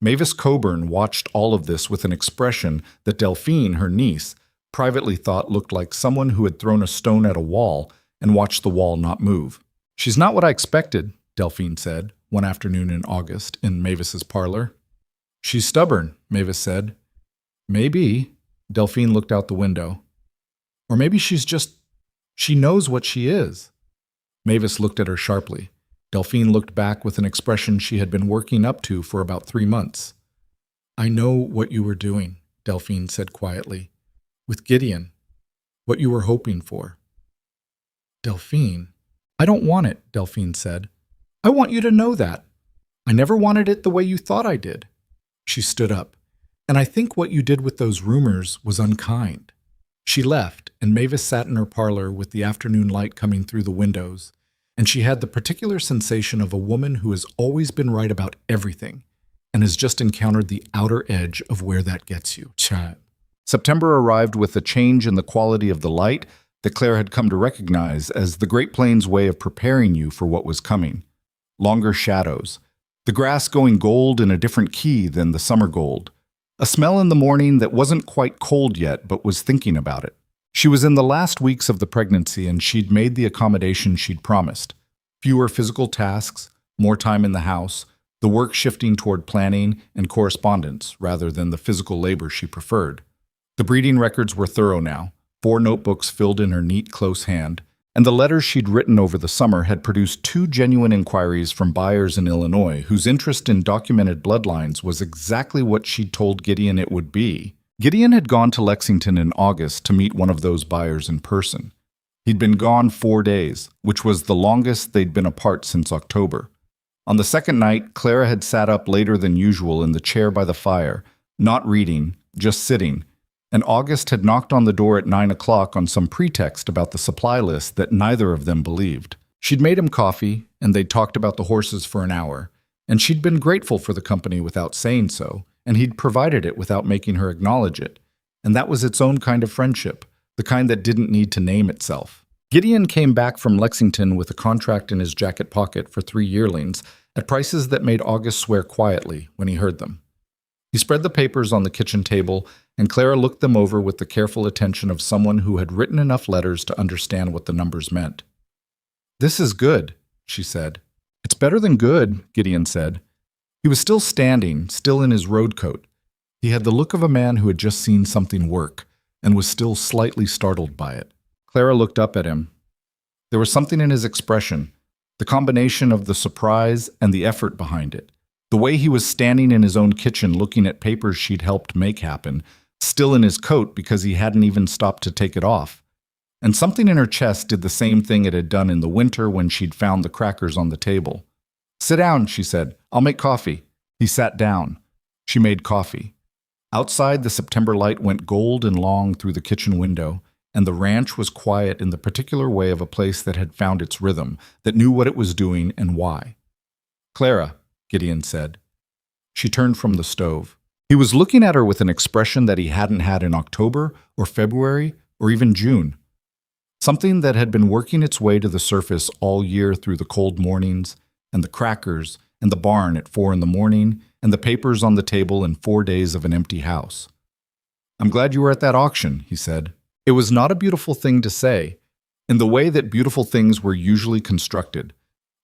Mavis Coburn watched all of this with an expression that Delphine, her niece, privately thought looked like someone who had thrown a stone at a wall and watched the wall not move. "She's not what I expected," Delphine said, one afternoon in August in Mavis's parlor. "She's stubborn," Mavis said. "Maybe," Delphine looked out the window. "Or maybe she knows what she is." Mavis looked at her sharply. Delphine looked back with an expression she had been working up to for about 3 months. "I know what you were doing," Delphine said quietly. "With Gideon. What you were hoping for." "Delphine, I don't want it," Delphine said. "I want you to know that. I never wanted it the way you thought I did." She stood up. "And I think what you did with those rumors was unkind." She left, and Mavis sat in her parlor with the afternoon light coming through the windows, and she had the particular sensation of a woman who has always been right about everything and has just encountered the outer edge of where that gets you. September arrived with a change in the quality of the light that Claire had come to recognize as the Great Plains' way of preparing you for what was coming. Longer shadows, the grass going gold in a different key than the summer gold, a smell in the morning that wasn't quite cold yet but was thinking about it. She was in the last weeks of the pregnancy and she'd made the accommodation she'd promised. Fewer physical tasks, more time in the house, the work shifting toward planning and correspondence rather than the physical labor she preferred. The breeding records were thorough now, 4 notebooks filled in her neat, close hand, and the letters she'd written over the summer had produced 2 genuine inquiries from buyers in Illinois whose interest in documented bloodlines was exactly what she'd told Gideon it would be. Gideon had gone to Lexington in August to meet one of those buyers in person. He'd been gone 4 days, which was the longest they'd been apart since October. On the second night, Clara had sat up later than usual in the chair by the fire, not reading, just sitting, and August had knocked on the door at 9 o'clock on some pretext about the supply list that neither of them believed. She'd made him coffee, and they'd talked about the horses for an hour, and she'd been grateful for the company without saying so, and he'd provided it without making her acknowledge it. And that was its own kind of friendship, the kind that didn't need to name itself. Gideon came back from Lexington with a contract in his jacket pocket for 3 yearlings at prices that made August swear quietly when he heard them. He spread the papers on the kitchen table, and Clara looked them over with the careful attention of someone who had written enough letters to understand what the numbers meant. "This is good," she said. "It's better than good," Gideon said. He was still standing, still in his road coat. He had the look of a man who had just seen something work, and was still slightly startled by it. Clara looked up at him. There was something in his expression, the combination of the surprise and the effort behind it. The way he was standing in his own kitchen looking at papers she'd helped make happen, still in his coat because he hadn't even stopped to take it off. And something in her chest did the same thing it had done in the winter when she'd found the crackers on the table. "Sit down," she said. "I'll make coffee." He sat down. She made coffee. Outside, the September light went gold and long through the kitchen window, and the ranch was quiet in the particular way of a place that had found its rhythm, that knew what it was doing and why. "Clara," Gideon said. She turned from the stove. He was looking at her with an expression that he hadn't had in October or February or even June. Something that had been working its way to the surface all year through the cold mornings, and the crackers, and the barn at 4 a.m, and the papers on the table and 4 days of an empty house. "I'm glad you were at that auction," he said. It was not a beautiful thing to say, in the way that beautiful things were usually constructed.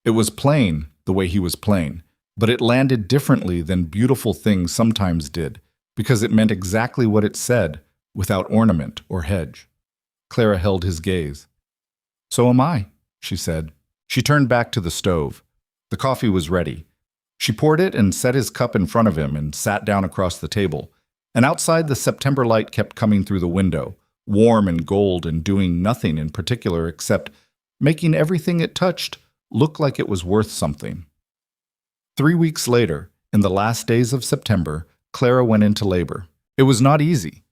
It was plain, the way he was plain, but it landed differently than beautiful things sometimes did, because it meant exactly what it said, without ornament or hedge. Clara held his gaze. "So am I," she said. She turned back to the stove. The coffee was ready. She poured it and set his cup in front of him and sat down across the table. And outside, the September light kept coming through the window, warm and gold and doing nothing in particular except making everything it touched look like it was worth something. 3 weeks later, in the last days of September, Clara went into labor. It was not easy.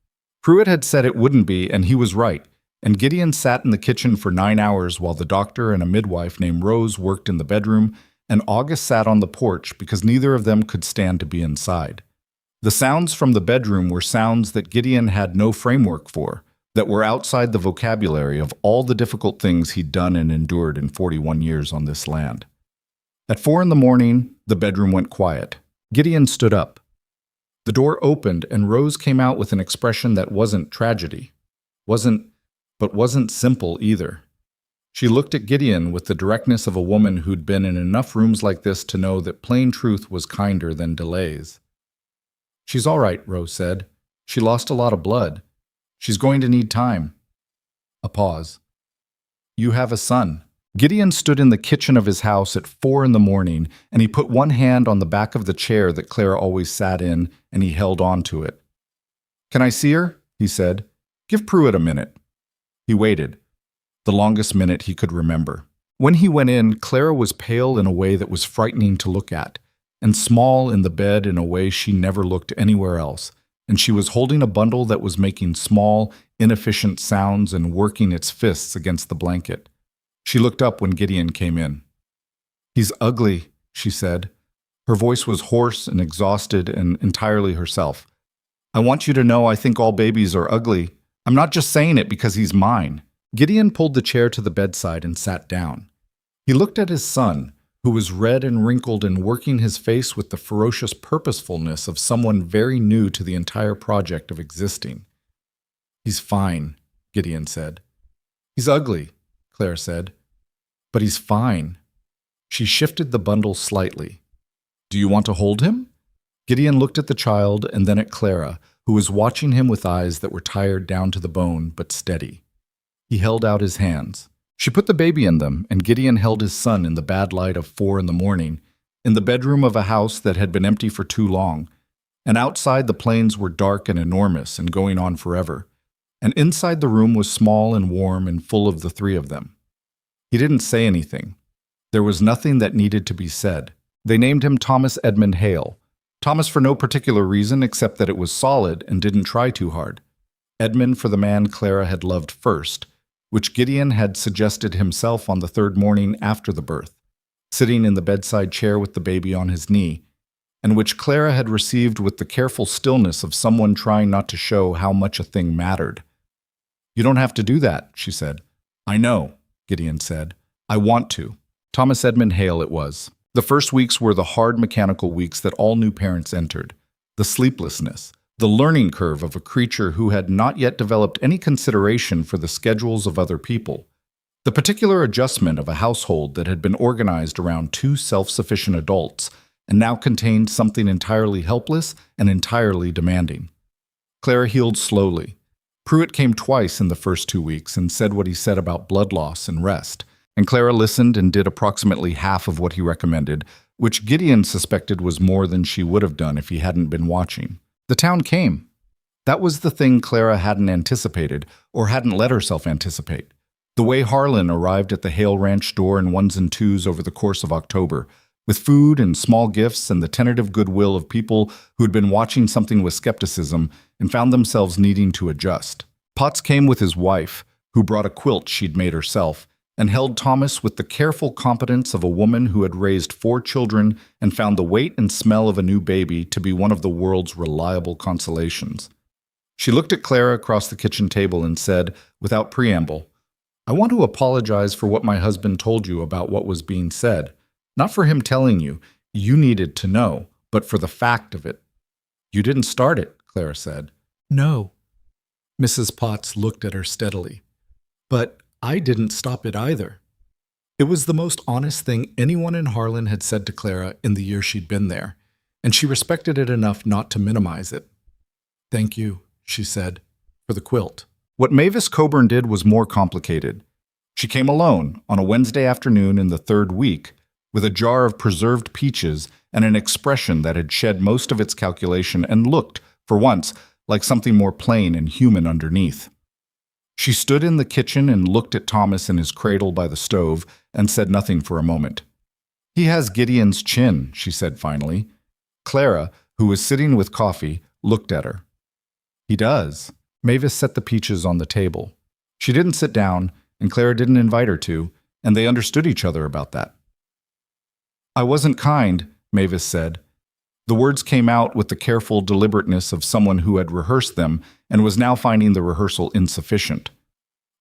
Pruitt had said it wouldn't be, and he was right, and Gideon sat in the kitchen for 9 hours while the doctor and a midwife named Rose worked in the bedroom, and August sat on the porch because neither of them could stand to be inside. The sounds from the bedroom were sounds that Gideon had no framework for, that were outside the vocabulary of all the difficult things he'd done and endured in 41 years on this land. At 4 a.m, the bedroom went quiet. Gideon stood up. The door opened and Rose came out with an expression that wasn't tragedy. But wasn't simple either. She looked at Gideon with the directness of a woman who'd been in enough rooms like this to know that plain truth was kinder than delays. "She's all right," Rose said. "She lost a lot of blood. She's going to need time." A pause. "You have a son." Gideon stood in the kitchen of his house at 4 a.m, and he put one hand on the back of the chair that Clara always sat in, and he held on to it. "Can I see her?" he said. "Give Pruitt a minute." He waited, the longest minute he could remember. When he went in, Clara was pale in a way that was frightening to look at, and small in the bed in a way she never looked anywhere else, and she was holding a bundle that was making small, inefficient sounds and working its fists against the blanket. She looked up when Gideon came in. "He's ugly," she said. Her voice was hoarse and exhausted and entirely herself. "I want you to know I think all babies are ugly. I'm not just saying it because he's mine." Gideon pulled the chair to the bedside and sat down. He looked at his son, who was red and wrinkled and working his face with the ferocious purposefulness of someone very new to the entire project of existing. "He's fine," Gideon said. "He's ugly," Claire said. "But he's fine." She shifted the bundle slightly. "Do you want to hold him?" Gideon looked at the child and then at Clara, who was watching him with eyes that were tired down to the bone but steady. He held out his hands. She put the baby in them, and Gideon held his son in the bad light of 4 a.m, in the bedroom of a house that had been empty for too long, and outside the plains were dark and enormous and going on forever, and inside the room was small and warm and full of the three of them. He didn't say anything. There was nothing that needed to be said. They named him Thomas Edmund Hale. Thomas for no particular reason except that it was solid and didn't try too hard. Edmund for the man Clara had loved first, which Gideon had suggested himself on the 3rd morning after the birth, sitting in the bedside chair with the baby on his knee, and which Clara had received with the careful stillness of someone trying not to show how much a thing mattered. "You don't have to do that," she said. "I know," Gideon said. "I want to." Thomas Edmund Hale it was. The first weeks were the hard mechanical weeks that all new parents entered. The sleeplessness, the learning curve of a creature who had not yet developed any consideration for the schedules of other people. The particular adjustment of a household that had been organized around 2 self-sufficient adults and now contained something entirely helpless and entirely demanding. Clara healed slowly. Pruitt came twice in the first 2 weeks and said what he said about blood loss and rest, and Clara listened and did approximately half of what he recommended, which Gideon suspected was more than she would have done if he hadn't been watching. The town came. That was the thing Clara hadn't anticipated, or hadn't let herself anticipate. The way Harlan arrived at the Hale Ranch door in 1s and 2s over the course of October, with food and small gifts and the tentative goodwill of people who had been watching something with skepticism and found themselves needing to adjust. Potts came with his wife, who brought a quilt she'd made herself, and held Thomas with the careful competence of a woman who had raised 4 children and found the weight and smell of a new baby to be one of the world's reliable consolations. She looked at Clara across the kitchen table and said, without preamble, "I want to apologize for what my husband told you about what was being said. Not for him telling you. You needed to know, but for the fact of it." "You didn't start it," Clara said. "No." Mrs. Potts looked at her steadily. "But I didn't stop it either." It was the most honest thing anyone in Harlan had said to Clara in the year she'd been there, and she respected it enough not to minimize it. "Thank you," she said, "for the quilt." What Mavis Coburn did was more complicated. She came alone on a Wednesday afternoon in the 3rd week with a jar of preserved peaches and an expression that had shed most of its calculation and looked, for once, like something more plain and human underneath. She stood in the kitchen and looked at Thomas in his cradle by the stove and said nothing for a moment. "He has Gideon's chin," she said finally. Clara, who was sitting with coffee, looked at her. "He does." Mavis set the peaches on the table. She didn't sit down, and Clara didn't invite her to, and they understood each other about that. "I wasn't kind," Mavis said. The words came out with the careful deliberateness of someone who had rehearsed them and was now finding the rehearsal insufficient.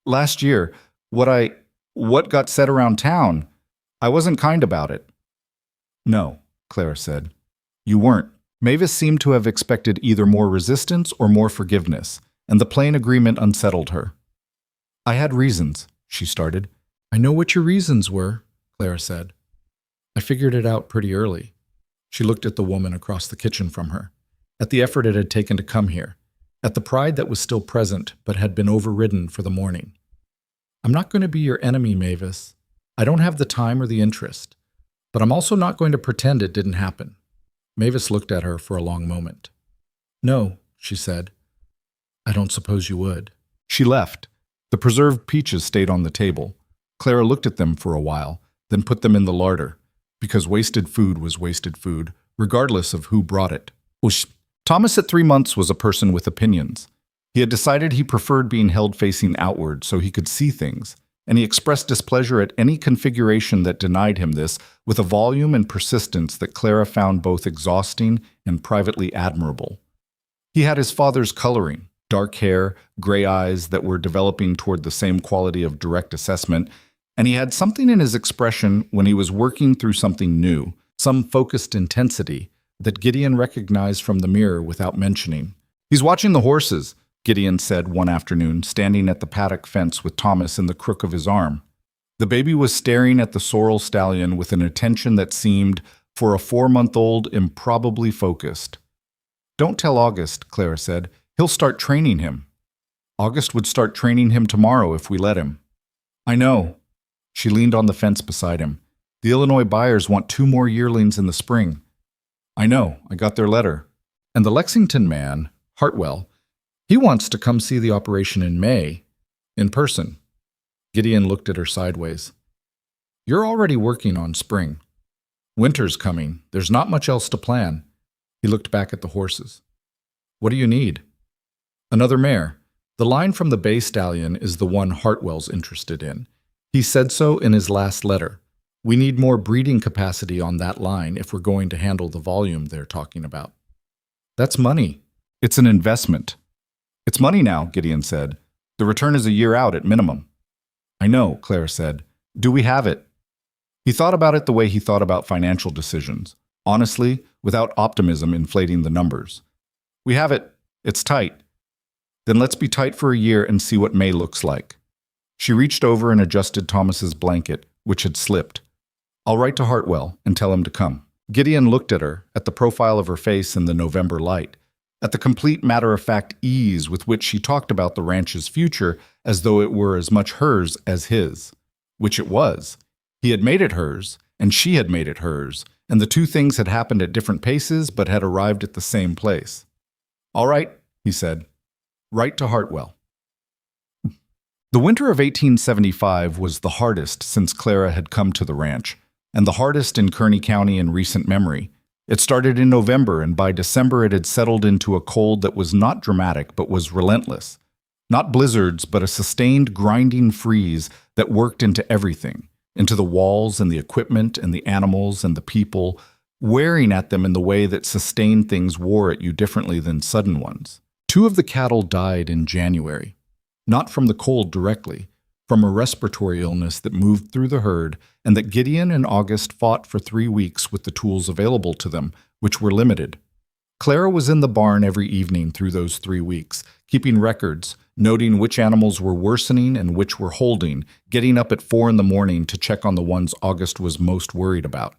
"Last year, what got said around town, I wasn't kind about it." "No," Clara said. "You weren't." Mavis seemed to have expected either more resistance or more forgiveness, and the plain agreement unsettled her. "I had reasons," she started. "I know what your reasons were," Clara said. "I figured it out pretty early." She looked at the woman across the kitchen from her, at the effort it had taken to come here, at the pride that was still present but had been overridden for the morning. "I'm not going to be your enemy, Mavis. I don't have the time or the interest, but I'm also not going to pretend it didn't happen." Mavis looked at her for a long moment. "No," she said. "I don't suppose you would." She left. The preserved peaches stayed on the table. Clara looked at them for a while, then put them in the larder, because wasted food was wasted food, regardless of who brought it. Thomas at 3 months was a person with opinions. He had decided he preferred being held facing outward so he could see things, and he expressed displeasure at any configuration that denied him this with a volume and persistence that Clara found both exhausting and privately admirable. He had his father's coloring, dark hair, gray eyes that were developing toward the same quality of direct assessment, and he had something in his expression when he was working through something new, some focused intensity that Gideon recognized from the mirror without mentioning. "He's watching the horses," Gideon said one afternoon, standing at the paddock fence with Thomas in the crook of his arm. The baby was staring at the sorrel stallion with an attention that seemed, for a 4-month-old, improbably focused. "Don't tell August," Clara said. "He'll start training him." "August would start training him tomorrow if we let him." "I know." She leaned on the fence beside him. "The Illinois buyers want 2 more yearlings in the spring." "I know. I got their letter." "And the Lexington man, Hartwell, he wants to come see the operation in May, in person." Gideon looked at her sideways. "You're already working on spring. Winter's coming. There's not much else to plan." He looked back at the horses. "What do you need?" "Another mare. The line from the Bay Stallion is the one Hartwell's interested in. He said so in his last letter. We need more breeding capacity on that line if we're going to handle the volume they're talking about." "That's money." "It's an investment." "It's money now," Gideon said. "The return is a year out at minimum." "I know," Clara said. "Do we have it?" He thought about it the way he thought about financial decisions, honestly, without optimism inflating the numbers. "We have it. It's tight." "Then let's be tight for a year and see what May looks like." She reached over and adjusted Thomas's blanket, which had slipped. "I'll write to Hartwell and tell him to come." Gideon looked at her, at the profile of her face in the November light, at the complete matter-of-fact ease with which she talked about the ranch's future as though it were as much hers as his, which it was. He had made it hers, and she had made it hers, and the 2 things had happened at different paces but had arrived at the same place. "All right," he said. "Write to Hartwell." The winter of 1875 was the hardest since Clara had come to the ranch. and the hardest in Kearney County in recent memory. It started in November, and by December it had settled into a cold that was not dramatic but was relentless. Not blizzards, but a sustained grinding freeze that worked into everything, into the walls and the equipment and the animals and the people, wearing at them in the way that sustained things wore at you differently than sudden ones. 2 of the cattle died in January, not from the cold directly, from a respiratory illness that moved through the herd, and that Gideon and August fought for 3 weeks with the tools available to them, which were limited. Clara was in the barn every evening through those 3 weeks, keeping records, noting which animals were worsening and which were holding, getting up at 4 in the morning to check on the ones August was most worried about.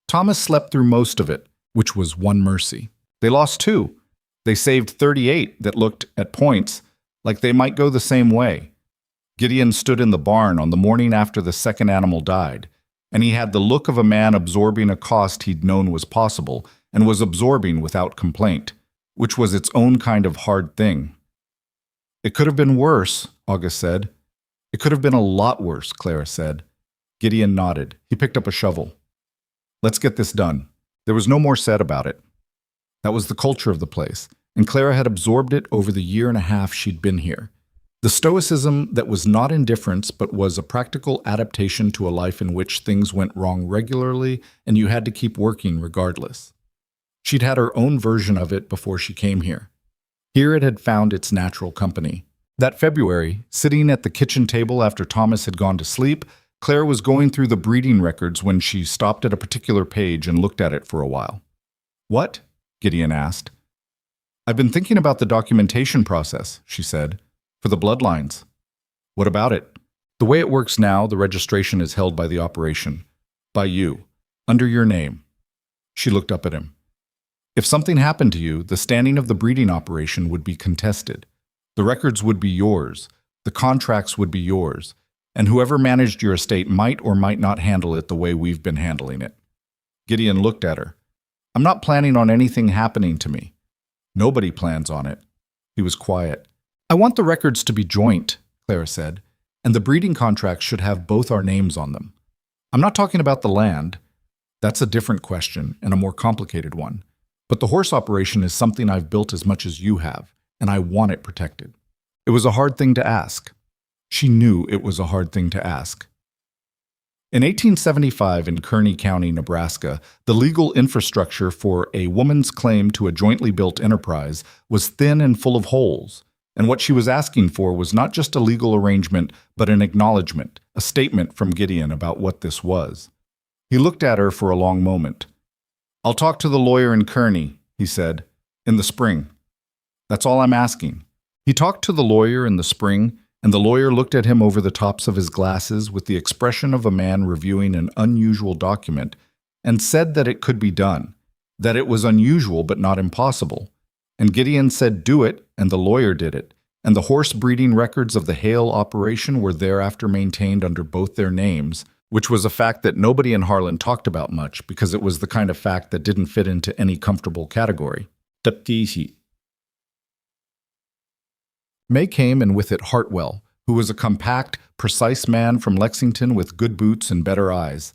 Thomas slept through most of it, which was one mercy. They lost 2. They saved 38 that looked, at points, like they might go the same way. Gideon stood in the barn on the morning after the second animal died, and he had the look of a man absorbing a cost he'd known was possible, and was absorbing without complaint, which was its own kind of hard thing. It could have been worse, August said. It could have been a lot worse, Clara said. Gideon nodded. He picked up a shovel. Let's get this done. There was no more said about it. That was the culture of the place, and Clara had absorbed it over the 1.5 years she'd been here. The stoicism that was not indifference but was a practical adaptation to a life in which things went wrong regularly and you had to keep working regardless. She'd had her own version of it before she came here. Here it had found its natural company. That February, sitting at the kitchen table after Thomas had gone to sleep, Clara was going through the breeding records when she stopped at a particular page and looked at it for a while. What? Gideon asked. I've been thinking about the documentation process, she said. For the bloodlines. What about it? The way it works now, the registration is held by the operation. By you. Under your name. She looked up at him. If something happened to you, the standing of the breeding operation would be contested. The records would be yours. The contracts would be yours. And whoever managed your estate might or might not handle it the way we've been handling it. Gideon looked at her. I'm not planning on anything happening to me. Nobody plans on it. He was quiet. I want the records to be joint, Clara said, and the breeding contracts should have both our names on them. I'm not talking about the land. That's a different question and a more complicated one. But the horse operation is something I've built as much as you have, and I want it protected. It was a hard thing to ask. She knew it was a hard thing to ask. In 1875 in Kearney County, Nebraska, the legal infrastructure for a woman's claim to a jointly built enterprise was thin and full of holes. And what she was asking for was not just a legal arrangement, but an acknowledgement, a statement from Gideon about what this was. He looked at her for a long moment. I'll talk to the lawyer in Kearney, he said, in the spring. That's all I'm asking. He talked to the lawyer in the spring, and the lawyer looked at him over the tops of his glasses with the expression of a man reviewing an unusual document, and said that it could be done, that it was unusual but not impossible. And Gideon said do it, and the lawyer did it, and the horse breeding records of the Hale operation were thereafter maintained under both their names, which was a fact that nobody in Harlan talked about much because it was the kind of fact that didn't fit into any comfortable category. May came, and with it Hartwell, who was a compact, precise man from Lexington with good boots and better eyes,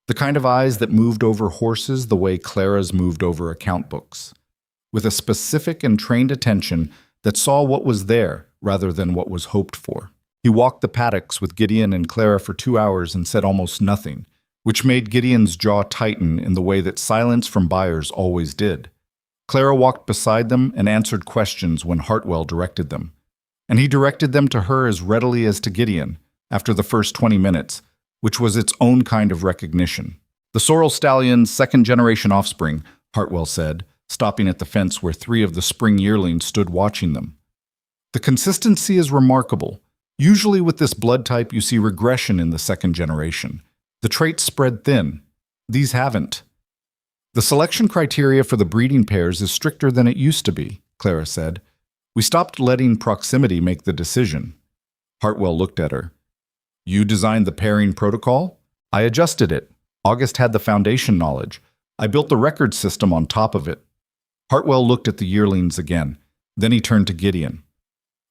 the kind of eyes that moved over horses the way Clara's moved over account books, with a specific and trained attention that saw what was there rather than what was hoped for. He walked the paddocks with Gideon and Clara for 2 hours and said almost nothing, which made Gideon's jaw tighten in the way that silence from buyers always did. Clara walked beside them and answered questions when Hartwell directed them. And he directed them to her as readily as to Gideon after the first 20 minutes, which was its own kind of recognition. The sorrel stallion's second-generation offspring, Hartwell said, stopping at the fence where 3 of the spring yearlings stood watching them. The consistency is remarkable. Usually with this blood type you see regression in the second generation. The traits spread thin. These haven't. The selection criteria for the breeding pairs is stricter than it used to be, Clara said. We stopped letting proximity make the decision. Hartwell looked at her. You designed the pairing protocol? I adjusted it. August had the foundation knowledge. I built the record system on top of it. Hartwell looked at the yearlings again. Then he turned to Gideon.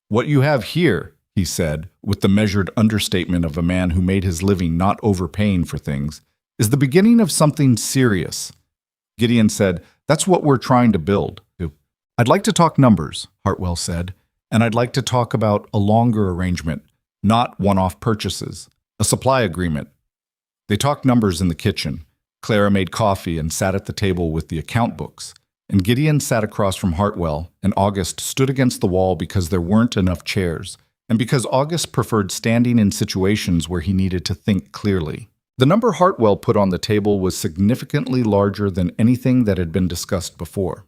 What you have here, he said, with the measured understatement of a man who made his living not overpaying for things, is the beginning of something serious. Gideon said, "That's what we're trying to build." "I'd like to talk numbers," Hartwell said, "and I'd like to talk about a longer arrangement, not one-off purchases, a supply agreement." They talked numbers in the kitchen. Clara made coffee and sat at the table with the account books, and Gideon sat across from Hartwell, and August stood against the wall because there weren't enough chairs, and because August preferred standing in situations where he needed to think clearly. The number Hartwell put on the table was significantly larger than anything that had been discussed before.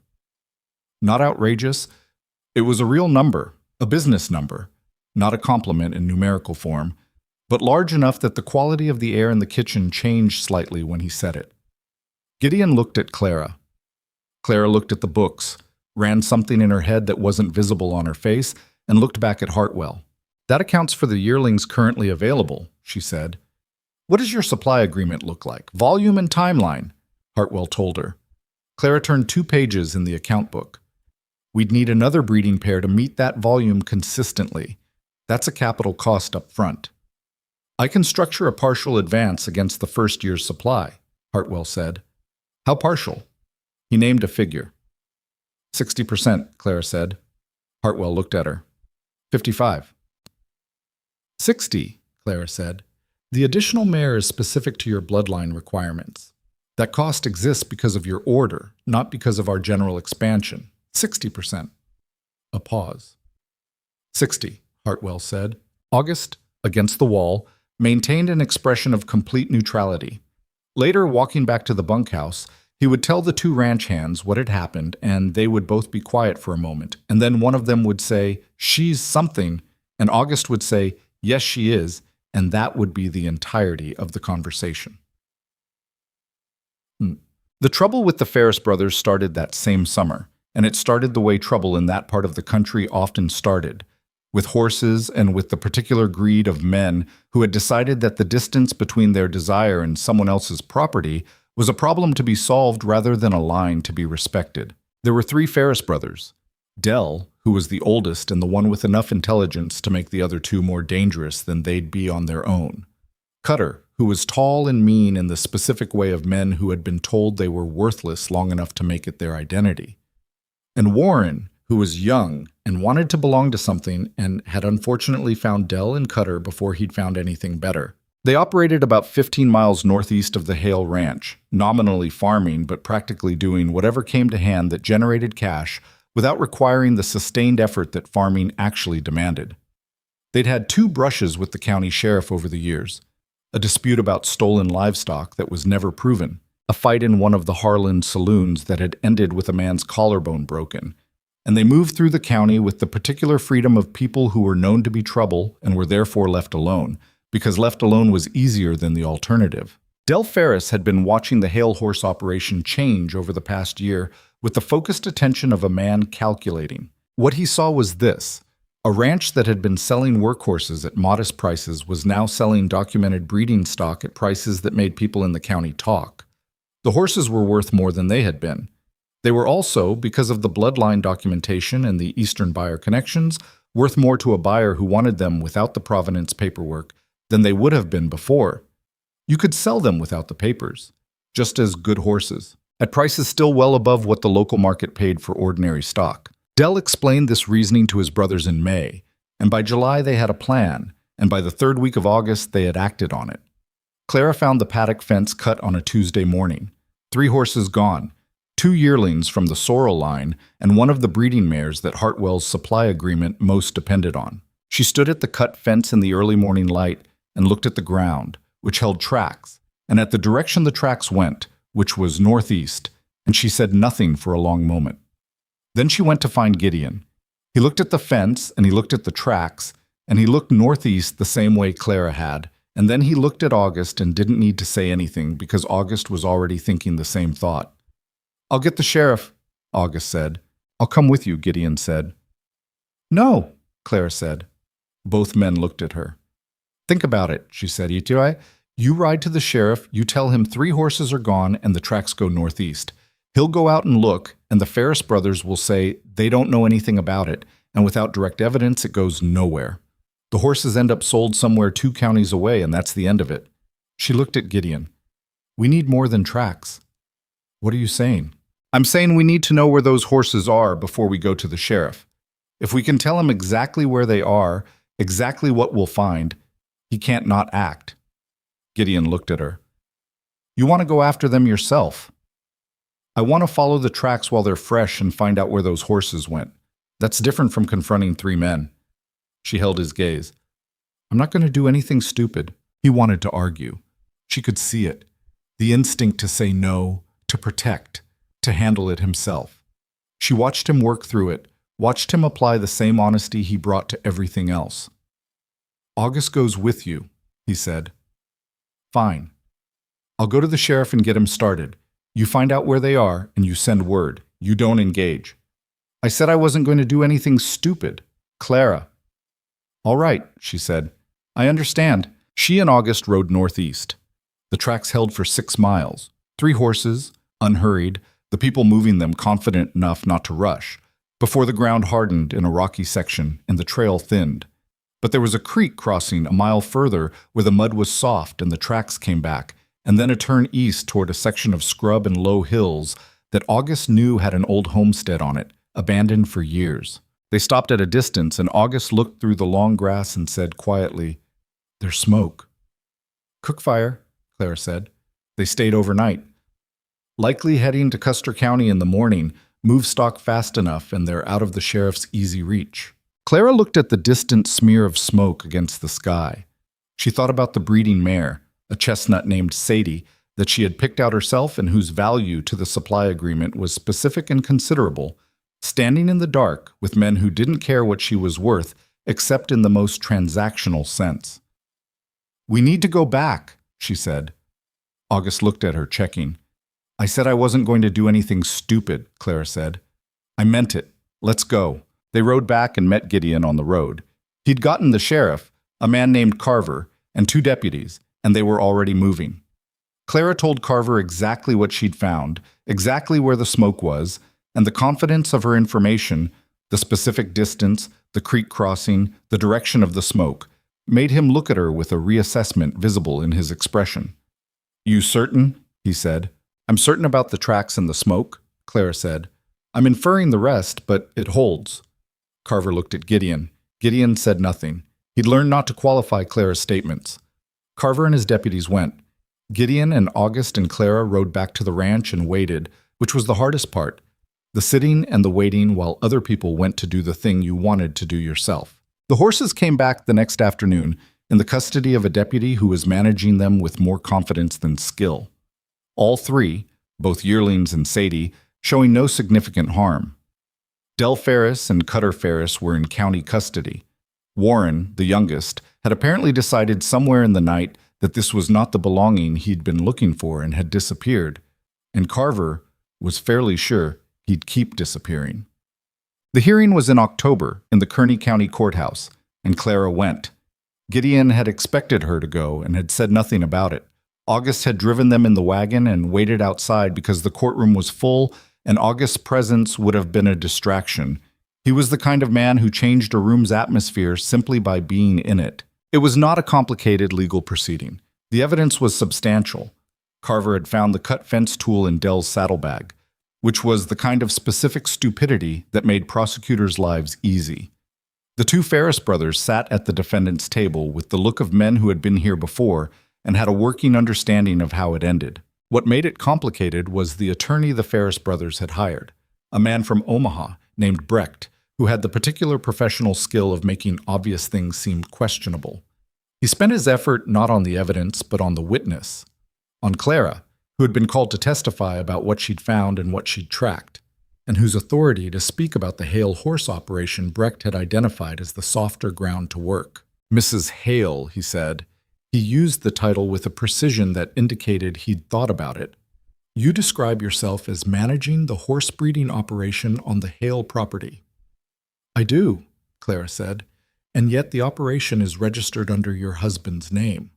Not outrageous, it was a real number, a business number, not a compliment in numerical form, but large enough that the quality of the air in the kitchen changed slightly when he said it. Gideon looked at Clara. Clara looked at the books, ran something in her head that wasn't visible on her face, and looked back at Hartwell. "That accounts for the yearlings currently available," she said. "What does your supply agreement look like? Volume and timeline?" Hartwell told her. Clara turned 2 pages in the account book. "We'd need another breeding pair to meet that volume consistently. That's a capital cost up front." "I can structure a partial advance against the first year's supply," Hartwell said. "How partial?" He named a figure. 60%, Clara said. Hartwell looked at her. 55. 60, Clara said. "The additional mare is specific to your bloodline requirements. That cost exists because of your order, not because of our general expansion. 60%. A pause. 60, Hartwell said. August, against the wall, maintained an expression of complete neutrality. Later, walking back to the bunkhouse, he would tell the 2 ranch hands what had happened, and they would both be quiet for a moment, and then one of them would say, "She's something," and August would say, "Yes, she is," and that would be the entirety of the conversation. The trouble with the Ferris brothers started that same summer, and it started the way trouble in that part of the country often started, with horses and with the particular greed of men who had decided that the distance between their desire and someone else's property was a problem to be solved rather than a line to be respected. There were 3 Ferris brothers. Dell, who was the oldest and the one with enough intelligence to make the other 2 more dangerous than they'd be on their own. Cutter, who was tall and mean in the specific way of men who had been told they were worthless long enough to make it their identity. And Warren, who was young and wanted to belong to something and had unfortunately found Dell and Cutter before he'd found anything better. They operated about 15 miles northeast of the Hale Ranch, nominally farming but practically doing whatever came to hand that generated cash without requiring the sustained effort that farming actually demanded. They'd had 2 brushes with the county sheriff over the years, a dispute about stolen livestock that was never proven, a fight in one of the Harlan saloons that had ended with a man's collarbone broken, and they moved through the county with the particular freedom of people who were known to be trouble and were therefore left alone, because left alone was easier than the alternative. Del Ferris had been watching the Hale horse operation change over the past year with the focused attention of a man calculating. What he saw was this. A ranch that had been selling workhorses at modest prices was now selling documented breeding stock at prices that made people in the county talk. The horses were worth more than they had been. They were also, because of the bloodline documentation and the Eastern buyer connections, worth more to a buyer who wanted them without the provenance paperwork than they would have been before. You could sell them without the papers, just as good horses, at prices still well above what the local market paid for ordinary stock. Dell explained this reasoning to his brothers in May, and by July they had a plan, and by the 3rd week of August they had acted on it. Clara found the paddock fence cut on a Tuesday morning. 3 horses gone, 2 yearlings from the sorrel line, and one of the breeding mares that Hartwell's supply agreement most depended on. She stood at the cut fence in the early morning light and looked at the ground, which held tracks, and at the direction the tracks went, which was northeast, and she said nothing for a long moment. Then she went to find Gideon. He looked at the fence, and he looked at the tracks, and he looked northeast the same way Clara had, and then he looked at August and didn't need to say anything because August was already thinking the same thought. "I'll get the sheriff," August said. "I'll come with you," Gideon said. "No," Clara said. Both men looked at her. "Think about it," she said. You ride to the sheriff, you tell him 3 horses are gone and the tracks go northeast. He'll go out and look, and the Ferris brothers will say they don't know anything about it, and without direct evidence it goes nowhere. The horses end up sold somewhere 2 counties away, and that's the end of it." She looked at Gideon. We need more than tracks. What are you saying? I'm saying we need to know where those horses are before we go to the sheriff. If we can tell him exactly where they are, exactly what we'll find, he can't not act. Gideon looked at her. You want to go after them yourself. I want to follow the tracks while they're fresh and find out where those horses went. That's different from confronting 3 men. She held his gaze. I'm not going to do anything stupid. He wanted to argue. She could see it. The instinct to say no, to protect, to handle it himself. She watched him work through it, watched him apply the same honesty he brought to everything else. August goes with you, he said. Fine. I'll go to the sheriff and get him started. You find out where they are and you send word. You don't engage. I said I wasn't going to do anything stupid. Clara. All right, she said. I understand. She and August rode northeast. The tracks held for 6 miles. 3 horses, unhurried, the people moving them confident enough not to rush, before the ground hardened in a rocky section and the trail thinned. But there was a creek crossing a mile further where the mud was soft and the tracks came back, and then a turn east toward a section of scrub and low hills that August knew had an old homestead on it, abandoned for years. They stopped at a distance, and August looked through the long grass and said quietly, There's smoke. Cook fire, Clara said. They stayed overnight. Likely heading to Custer County in the morning, move stock fast enough and they're out of the sheriff's easy reach. Clara looked at the distant smear of smoke against the sky. She thought about the breeding mare, a chestnut named Sadie, that she had picked out herself and whose value to the supply agreement was specific and considerable, standing in the dark with men who didn't care what she was worth except in the most transactional sense. We need to go back, she said. August looked at her, checking. I said I wasn't going to do anything stupid, Clara said. I meant it. Let's go. They rode back and met Gideon on the road. He'd gotten the sheriff, a man named Carver, and 2 deputies, and they were already moving. Clara told Carver exactly what she'd found, exactly where the smoke was, and the confidence of her information, the specific distance, the creek crossing, the direction of the smoke, made him look at her with a reassessment visible in his expression. You certain? He said. I'm certain about the tracks and the smoke, Clara said. I'm inferring the rest, but it holds. Carver looked at Gideon. Gideon said nothing. He'd learned not to qualify Clara's statements. Carver and his deputies went. Gideon and August and Clara rode back to the ranch and waited, which was the hardest part, the sitting and the waiting while other people went to do the thing you wanted to do yourself. The horses came back the next afternoon in the custody of a deputy who was managing them with more confidence than skill. All 3, both yearlings and Sadie, showing no significant harm. Del Ferris and Cutter Ferris were in county custody. Warren, the youngest, had apparently decided somewhere in the night that this was not the belonging he'd been looking for and had disappeared, and Carver was fairly sure he'd keep disappearing. The hearing was in October in the Kearney County Courthouse, and Clara went. Gideon had expected her to go and had said nothing about it. August had driven them in the wagon and waited outside because the courtroom was full and August's presence would have been a distraction. He was the kind of man who changed a room's atmosphere simply by being in it. It was not a complicated legal proceeding. The evidence was substantial. Carver had found the cut fence tool in Dell's saddlebag, which was the kind of specific stupidity that made prosecutors' lives easy. The 2 Ferris brothers sat at the defendant's table with the look of men who had been here before and had a working understanding of how it ended. What made it complicated was the attorney the Ferris brothers had hired, a man from Omaha named Brecht, who had the particular professional skill of making obvious things seem questionable. He spent his effort not on the evidence, but on the witness, on Clara, who had been called to testify about what she'd found and what she'd tracked, and whose authority to speak about the Hale horse operation Brecht had identified as the softer ground to work. Mrs. Hale, he said. He used the title with a precision that indicated he'd thought about it. You describe yourself as managing the horse breeding operation on the Hale property. I do, Clara said, and yet the operation is registered under your husband's name.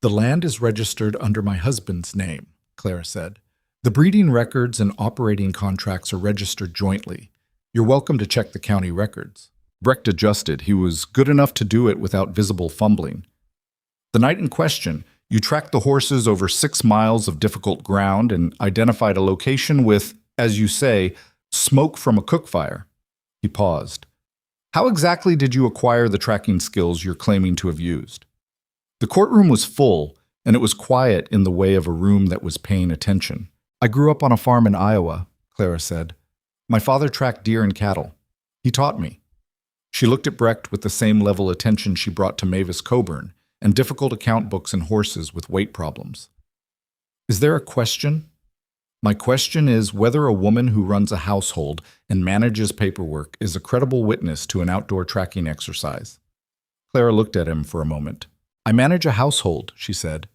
The land is registered under my husband's name, Clara said. The breeding records and operating contracts are registered jointly. You're welcome to check the county records. Brecht adjusted. He was good enough to do it without visible fumbling. The night in question, You tracked the horses over 6 miles of difficult ground and identified a location with, as you say, smoke from a cook fire. He paused. How exactly did you acquire the tracking skills you're claiming to have used? The courtroom was full, and it was quiet in the way of a room that was paying attention. I grew up on a farm in Iowa, Clara said. My father tracked deer and cattle. He taught me. She looked at Brecht with the same level of attention she brought to Mavis Coburn and difficult account books and horses with weight problems. Is there a question? My question is whether a woman who runs a household and manages paperwork is a credible witness to an outdoor tracking exercise. Clara looked at him for a moment. I manage a household, she said.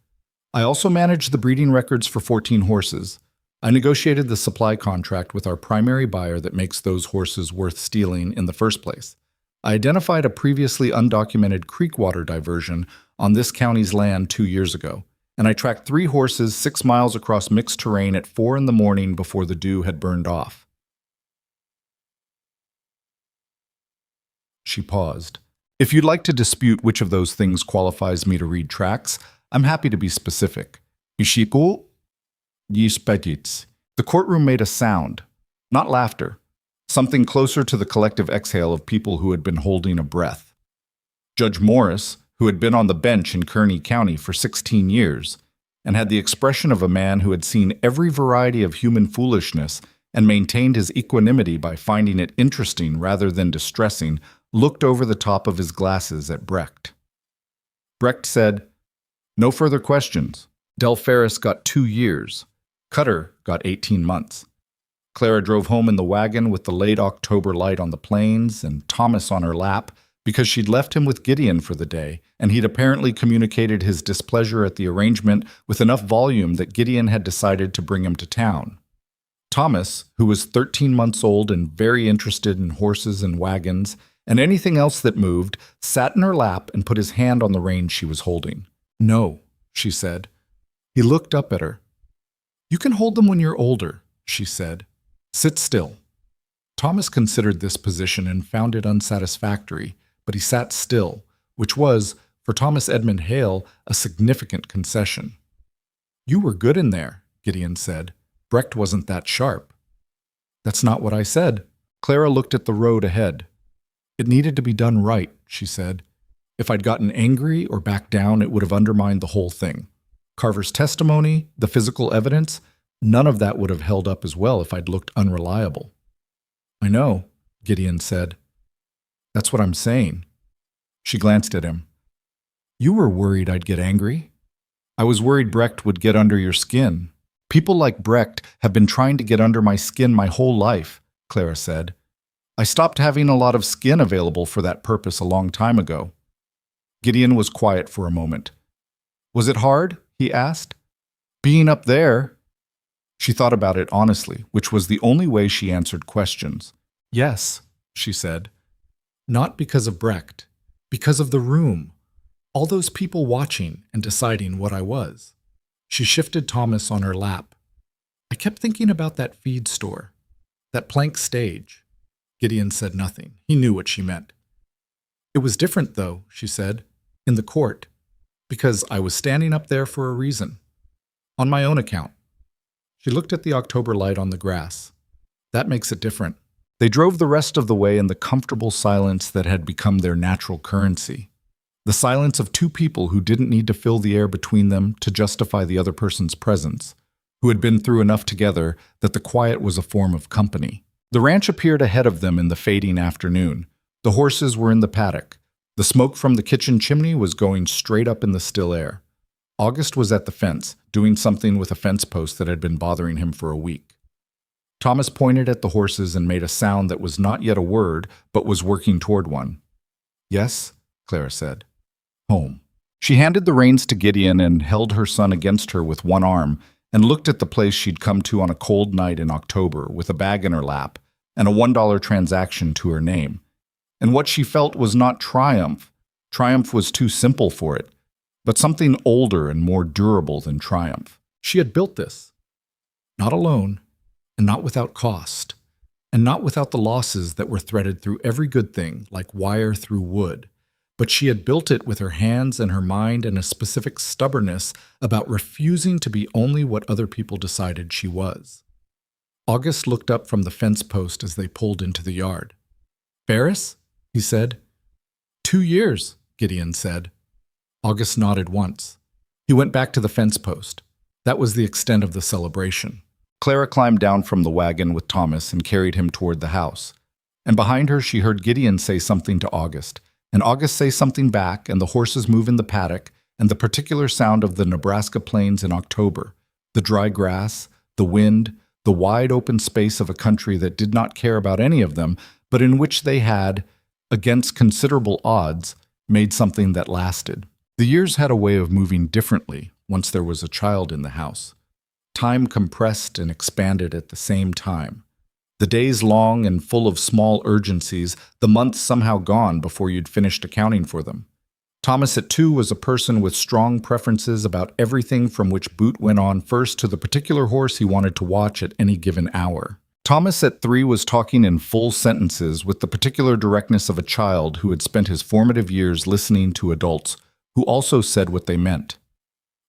I also manage the breeding records for 14 horses. I negotiated the supply contract with our primary buyer that makes those horses worth stealing in the first place. I identified a previously undocumented creek water diversion on this county's land 2 years ago, and I tracked 3 horses 6 miles across mixed terrain at 4 in the morning before the dew had burned off. She paused. If you'd like to dispute which of those things qualifies me to read tracks, I'm happy to be specific. Ishiku? Yispedits. The courtroom made a sound, not laughter, something closer to the collective exhale of people who had been holding a breath. Judge Morris, who had been on the bench in Kearney County for 16 years, and had the expression of a man who had seen every variety of human foolishness and maintained his equanimity by finding it interesting rather than distressing, looked over the top of his glasses at Brecht. Brecht said, No further questions. Del Ferris got 2 years. Cutter got 18 months. Clara drove home in the wagon with the late October light on the plains and Thomas on her lap because she'd left him with Gideon for the day, and he'd apparently communicated his displeasure at the arrangement with enough volume that Gideon had decided to bring him to town. Thomas, who was 13 months old and very interested in horses and wagons and anything else that moved, sat in her lap and put his hand on the reins she was holding. No, she said. He looked up at her. You can hold them when you're older, she said. Sit still. Thomas considered this position and found it unsatisfactory, but he sat still, which was, for Thomas Edmund Hale, a significant concession. You were good in there, Gideon said. Brecht wasn't that sharp. That's not what I said. Clara looked at the road ahead. It needed to be done right, she said. If I'd gotten angry or backed down, it would have undermined the whole thing. Carver's testimony, the physical evidence, none of that would have held up as well if I'd looked unreliable. I know, Gideon said. That's what I'm saying. She glanced at him. You were worried I'd get angry. I was worried Brecht would get under your skin. People like Brecht have been trying to get under my skin my whole life, Clara said. I stopped having a lot of skin available for that purpose a long time ago. Gideon was quiet for a moment. Was it hard? He asked. Being up there. She thought about it honestly, which was the only way she answered questions. Yes, she said. Not because of Brecht, because of the room. All those people watching and deciding what I was. She shifted Thomas on her lap. I kept thinking about that feed store, that plank stage. Gideon said nothing. He knew what she meant. It was different, though, she said, in the court, because I was standing up there for a reason, on my own account. She looked at the October light on the grass. That makes it different. They drove the rest of the way in the comfortable silence that had become their natural currency. The silence of 2 people who didn't need to fill the air between them to justify the other person's presence, who had been through enough together that the quiet was a form of company. The ranch appeared ahead of them in the fading afternoon. The horses were in the paddock. The smoke from the kitchen chimney was going straight up in the still air. August was at the fence, doing something with a fence post that had been bothering him for a week. Thomas pointed at the horses and made a sound that was not yet a word, but was working toward one. Yes, Clara said. Home. She handed the reins to Gideon and held her son against her with one arm and looked at the place she'd come to on a cold night in October with a bag in her lap and a $1 transaction to her name. And what she felt was not triumph. Triumph was too simple for it, but something older and more durable than triumph. She had built this. Not alone, and not without cost, and not without the losses that were threaded through every good thing like wire through wood. but she had built it with her hands and her mind and a specific stubbornness about refusing to be only what other people decided she was. August looked up from the fence post as they pulled into the yard. "Ferris?" he said. 2 years, Gideon said. August nodded once. He went back to the fence post. That was the extent of the celebration. Clara climbed down from the wagon with Thomas and carried him toward the house. And behind her she heard Gideon say something to August, and August say something back, and the horses move in the paddock, and the particular sound of the Nebraska plains in October, the dry grass, the wind, the wide open space of a country that did not care about any of them, but in which they had, against considerable odds, made something that lasted. The years had a way of moving differently once there was a child in the house. Time compressed and expanded at the same time. The days long and full of small urgencies, the months somehow gone before you'd finished accounting for them. Thomas at 2 was a person with strong preferences about everything from which boot went on first to the particular horse he wanted to watch at any given hour. Thomas at 3 was talking in full sentences with the particular directness of a child who had spent his formative years listening to adults who also said what they meant.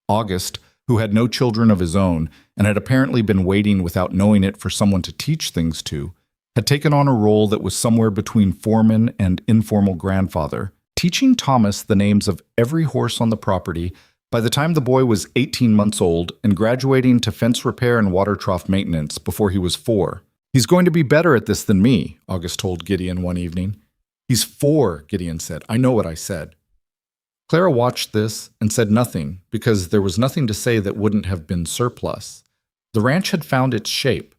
August, who had no children of his own and had apparently been waiting without knowing it for someone to teach things to, had taken on a role that was somewhere between foreman and informal grandfather, teaching Thomas the names of every horse on the property by the time the boy was 18 months old and graduating to fence repair and water trough maintenance before he was 4. "He's going to be better at this than me," August told Gideon one evening. "He's 4, Gideon said. "I know what I said." Clara watched this and said nothing because there was nothing to say that wouldn't have been surplus. The ranch had found its shape,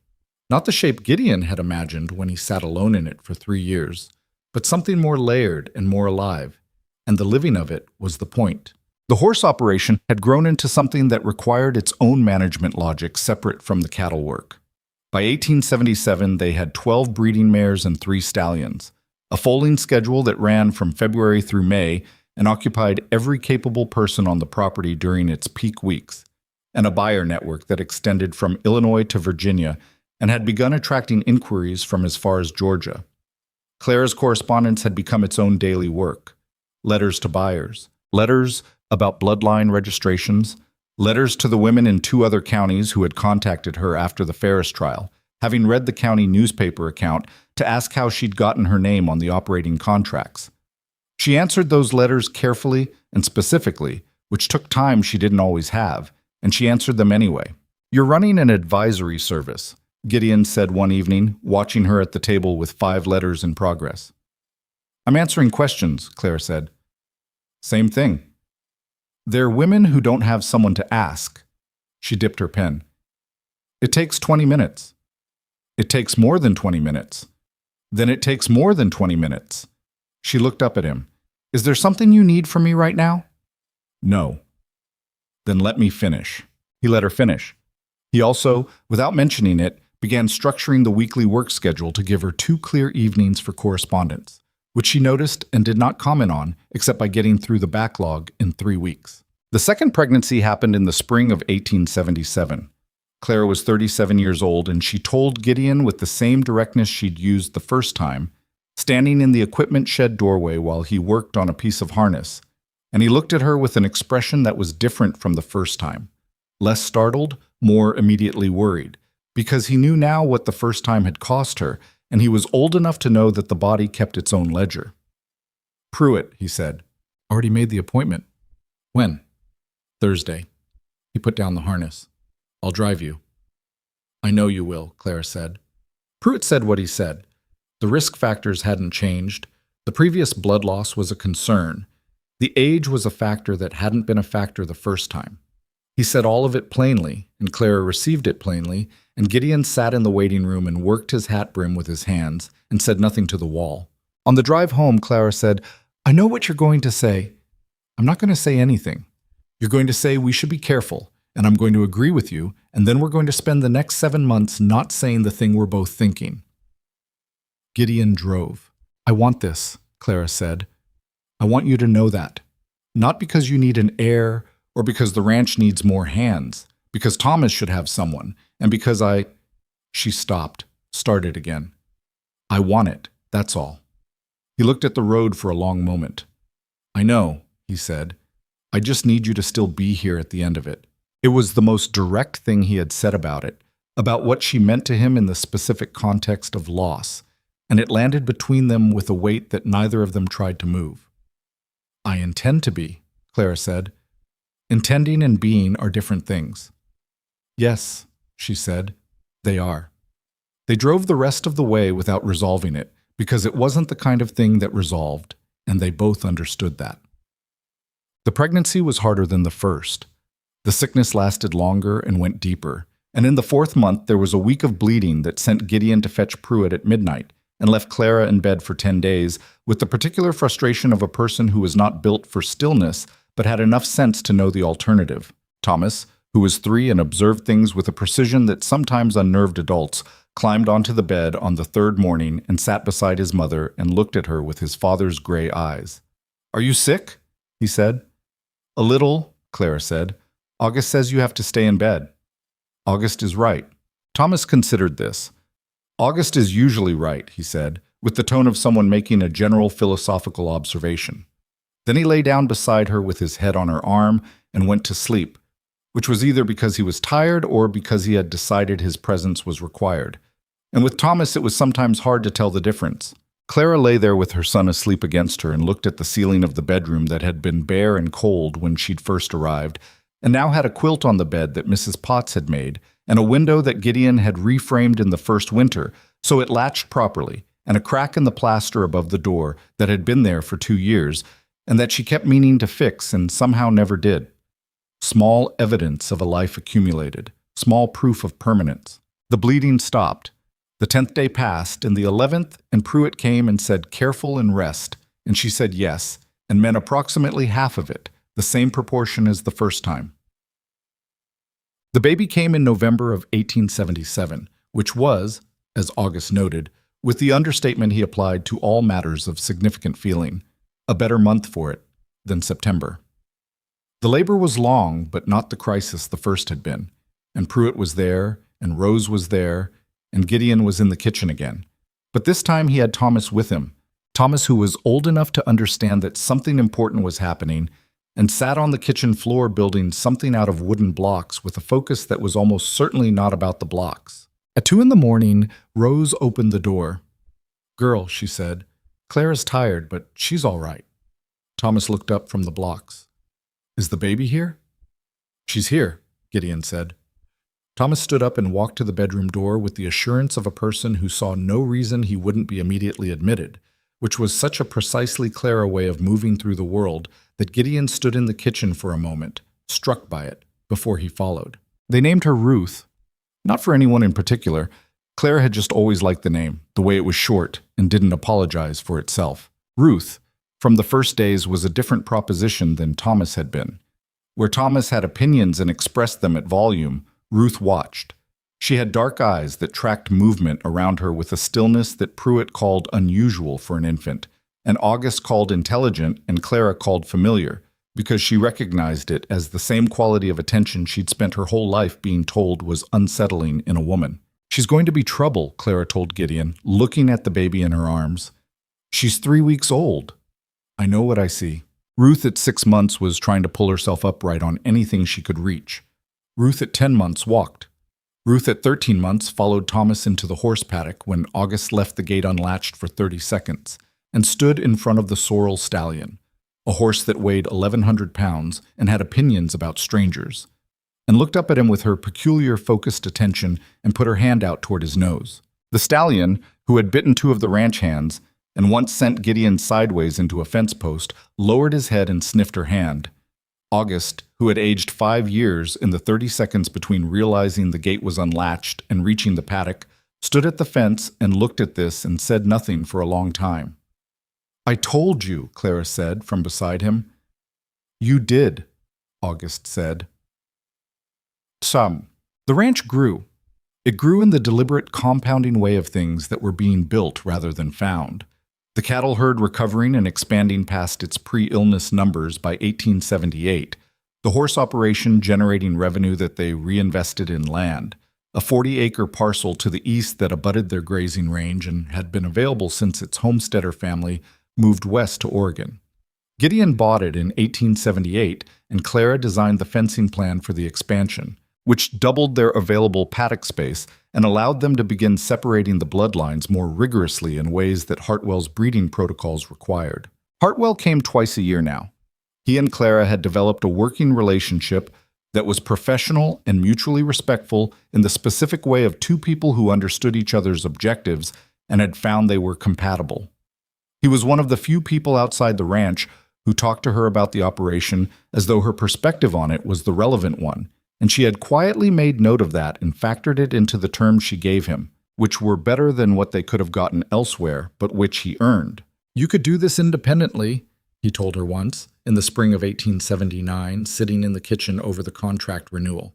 not the shape Gideon had imagined when he sat alone in it for 3 years, but something more layered and more alive, and the living of it was the point. The horse operation had grown into something that required its own management logic separate from the cattle work. By 1877, they had 12 breeding mares and 3 stallions, a foaling schedule that ran from February through May and occupied every capable person on the property during its peak weeks, and a buyer network that extended from Illinois to Virginia and had begun attracting inquiries from as far as Georgia. Clara's correspondence had become its own daily work. Letters to buyers, letters about bloodline registrations, letters to the women in 2 other counties who had contacted her after the Ferris trial, having read the county newspaper account to ask how she'd gotten her name on the operating contracts. She answered those letters carefully and specifically, which took time she didn't always have, and she answered them anyway. "You're running an advisory service," Gideon said one evening, watching her at the table with 5 letters in progress. "I'm answering questions," Clara said. "Same thing." "They're women who don't have someone to ask." She dipped her pen. "It takes 20 minutes. It takes more than 20 minutes. Then it takes more than 20 minutes. She looked up at him. "Is there something you need from me right now?" "No." "Then let me finish." He let her finish. He also, without mentioning it, began structuring the weekly work schedule to give her 2 clear evenings for correspondence, which she noticed and did not comment on except by getting through the backlog in 3 weeks. The second pregnancy happened in the spring of 1877. Clara was 37 years old, and she told Gideon with the same directness she'd used the first time, standing in the equipment shed doorway while he worked on a piece of harness, and he looked at her with an expression that was different from the first time, less startled, more immediately worried, because he knew now what the first time had cost her, and he was old enough to know that the body kept its own ledger. "Pruitt," he said. "Already made the appointment." "When?" "Thursday." He put down the harness. "I'll drive you." "I know you will," Clara said. Pruitt said what he said. The risk factors hadn't changed. The previous blood loss was a concern. The age was a factor that hadn't been a factor the first time. He said all of it plainly, and Clara received it plainly, and Gideon sat in the waiting room and worked his hat brim with his hands and said nothing to the wall. On the drive home, Clara said, "I know what you're going to say." "I'm not going to say anything. You're going to say we should be careful, and I'm going to agree with you, and then we're going to spend the next 7 months not saying the thing we're both thinking." Gideon drove. "I want this," Clara said. "I want you to know that. Not because you need an heir or because the ranch needs more hands, because Thomas should have someone, and because I—" She stopped, started again. "I want it, that's all." He looked at the road for a long moment. I know, he said. I just need you to still be here at the end of it. It was the most direct thing he had said about it, about what she meant to him in the specific context of loss, and it landed between them with a weight that neither of them tried to move. I intend to be, Clara said. Intending and being are different things. Yes, she said, they are. They drove the rest of the way without resolving it, because it wasn't the kind of thing that resolved, and they both understood that. The pregnancy was harder than the first. The sickness lasted longer and went deeper, and in the 4th month there was a week of bleeding that sent Gideon to fetch Pruitt at midnight and left Clara in bed for 10 days with the particular frustration of a person who was not built for stillness but had enough sense to know the alternative. Thomas, who was 3 and observed things with a precision that sometimes unnerved adults, climbed onto the bed on the 3rd morning and sat beside his mother and looked at her with his father's gray eyes. "Are you sick?" he said. "A little," Clara said. "August says you have to stay in bed." August is right. Thomas considered this. August is usually right, he said, with the tone of someone making a general philosophical observation. Then he lay down beside her with his head on her arm and went to sleep, which was either because he was tired or because he had decided his presence was required. And with Thomas it was sometimes hard to tell the difference. Clara lay there with her son asleep against her and looked at the ceiling of the bedroom that had been bare and cold when she'd first arrived, and now had a quilt on the bed that Mrs. Potts had made, and a window that Gideon had reframed in the first winter, so it latched properly, and a crack in the plaster above the door that had been there for 2 years, and that she kept meaning to fix and somehow never did. Small evidence of a life accumulated, small proof of permanence. The bleeding stopped. The 10th day passed, and the 11th, and Pruitt came and said, "Careful and rest," and she said yes, and meant approximately half of it, the same proportion as the first time. The baby came in November of 1877, which was, as August noted, with the understatement he applied to all matters of significant feeling, a better month for it than September. The labor was long, but not the crisis the first had been, and Pruitt was there, and Rose was there, and Gideon was in the kitchen again. But this time he had Thomas with him, Thomas who was old enough to understand that something important was happening, and sat on the kitchen floor building something out of wooden blocks with a focus that was almost certainly not about the blocks. At 2 a.m, Rose opened the door. "Girl," she said, "Clara's tired, but she's all right." Thomas looked up from the blocks. "Is the baby here?" "She's here," Gideon said. Thomas stood up and walked to the bedroom door with the assurance of a person who saw no reason he wouldn't be immediately admitted, which was such a precisely Clara way of moving through the world that Gideon stood in the kitchen for a moment, struck by it, before he followed. They named her Ruth. Not for anyone in particular. Clara had just always liked the name, the way it was short, and didn't apologize for itself. Ruth, from the first days, was a different proposition than Thomas had been. Where Thomas had opinions and expressed them at volume, Ruth watched. She had dark eyes that tracked movement around her with a stillness that Pruitt called unusual for an infant, and August called intelligent and Clara called familiar, because she recognized it as the same quality of attention she'd spent her whole life being told was unsettling in a woman. "She's going to be trouble," Clara told Gideon, looking at the baby in her arms. "She's 3 weeks old." "I know what I see." Ruth at 6 months was trying to pull herself upright on anything she could reach. Ruth at 10 months walked. Ruth at 13 months followed Thomas into the horse paddock when August left the gate unlatched for 30 seconds and stood in front of the sorrel stallion, a horse that weighed 1,100 pounds and had opinions about strangers, and looked up at him with her peculiar focused attention and put her hand out toward his nose. The stallion, who had bitten 2 of the ranch hands and once sent Gideon sideways into a fence post, lowered his head and sniffed her hand. August, who had aged 5 years in the 30 seconds between realizing the gate was unlatched and reaching the paddock, stood at the fence and looked at this and said nothing for a long time. "I told you," Clara said from beside him. "You did," August said. Some. The ranch grew. It grew in the deliberate compounding way of things that were being built rather than found. The cattle herd recovering and expanding past its pre-illness numbers by 1878, the horse operation generating revenue that they reinvested in land, a 40-acre parcel to the east that abutted their grazing range and had been available since its homesteader family moved west to Oregon. Gideon bought it in 1878, and Clara designed the fencing plan for the expansion, which doubled their available paddock space and allowed them to begin separating the bloodlines more rigorously in ways that Hartwell's breeding protocols required. Hartwell came twice a year now. He and Clara had developed a working relationship that was professional and mutually respectful in the specific way of two people who understood each other's objectives and had found they were compatible. He was one of the few people outside the ranch who talked to her about the operation as though her perspective on it was the relevant one, and she had quietly made note of that and factored it into the terms she gave him, which were better than what they could have gotten elsewhere, but which he earned. "You could do this independently," he told her once, in the spring of 1879, sitting in the kitchen over the contract renewal.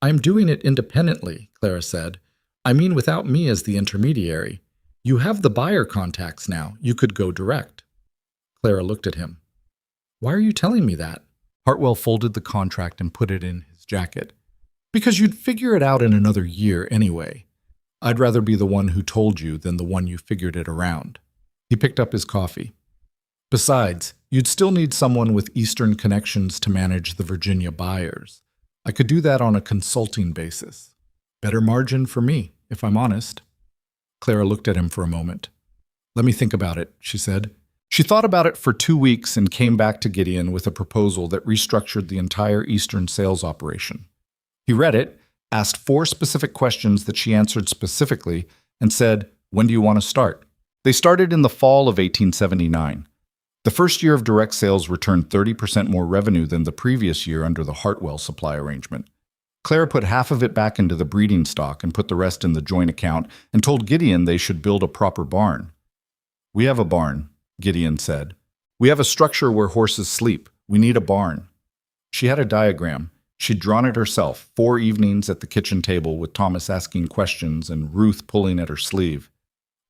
"I am doing it independently," Clara said. "I mean without me as the intermediary. You have the buyer contacts now. You could go direct." Clara looked at him. "Why are you telling me that?" Hartwell folded the contract and put it in his jacket. "Because you'd figure it out in another year anyway. I'd rather be the one who told you than the one you figured it around." He picked up his coffee. "Besides, you'd still need someone with Eastern connections to manage the Virginia buyers. I could do that on a consulting basis. Better margin for me, if I'm honest." Clara looked at him for a moment. "Let me think about it," she said. She thought about it for 2 weeks and came back to Gideon with a proposal that restructured the entire Eastern sales operation. He read it, asked 4 specific questions that she answered specifically, and said, "When do you want to start?" They started in the fall of 1879. The first year of direct sales returned 30% more revenue than the previous year under the Hartwell supply arrangement. Clara put half of it back into the breeding stock and put the rest in the joint account and told Gideon they should build a proper barn. "We have a barn," Gideon said. "We have a structure where horses sleep. We need a barn." She had a diagram. She'd drawn it herself, 4 evenings at the kitchen table with Thomas asking questions and Ruth pulling at her sleeve.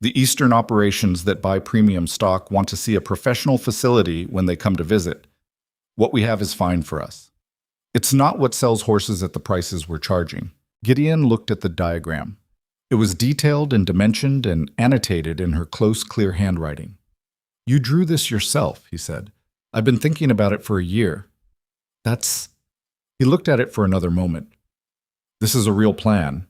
The Eastern operations that buy premium stock want to see a professional facility when they come to visit. What we have is fine for us. It's not what sells horses at the prices we're charging. Gideon looked at the diagram. It was detailed and dimensioned and annotated in her close, clear handwriting. "You drew this yourself," he said. "I've been thinking about it for a year." "That's—" He looked at it for another moment. "This is a real plan."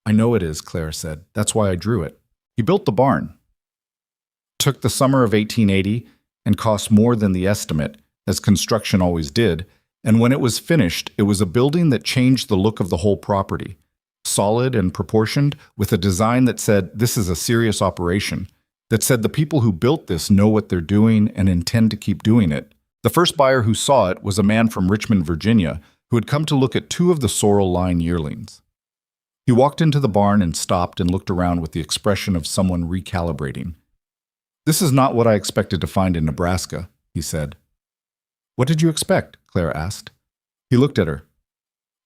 "I know it is," Clara said. "That's why I drew it." He built the barn. Took the summer of 1880 and cost more than the estimate, as construction always did, and when it was finished, it was a building that changed the look of the whole property. Solid and proportioned, with a design that said, "This is a serious operation," that said the people who built this know what they're doing and intend to keep doing it. The first buyer who saw it was a man from Richmond, Virginia, who had come to look at 2 of the sorrel line yearlings. He walked into the barn and stopped and looked around with the expression of someone recalibrating. "This is not what I expected to find in Nebraska," he said. "What did you expect?" Clara asked. He looked at her.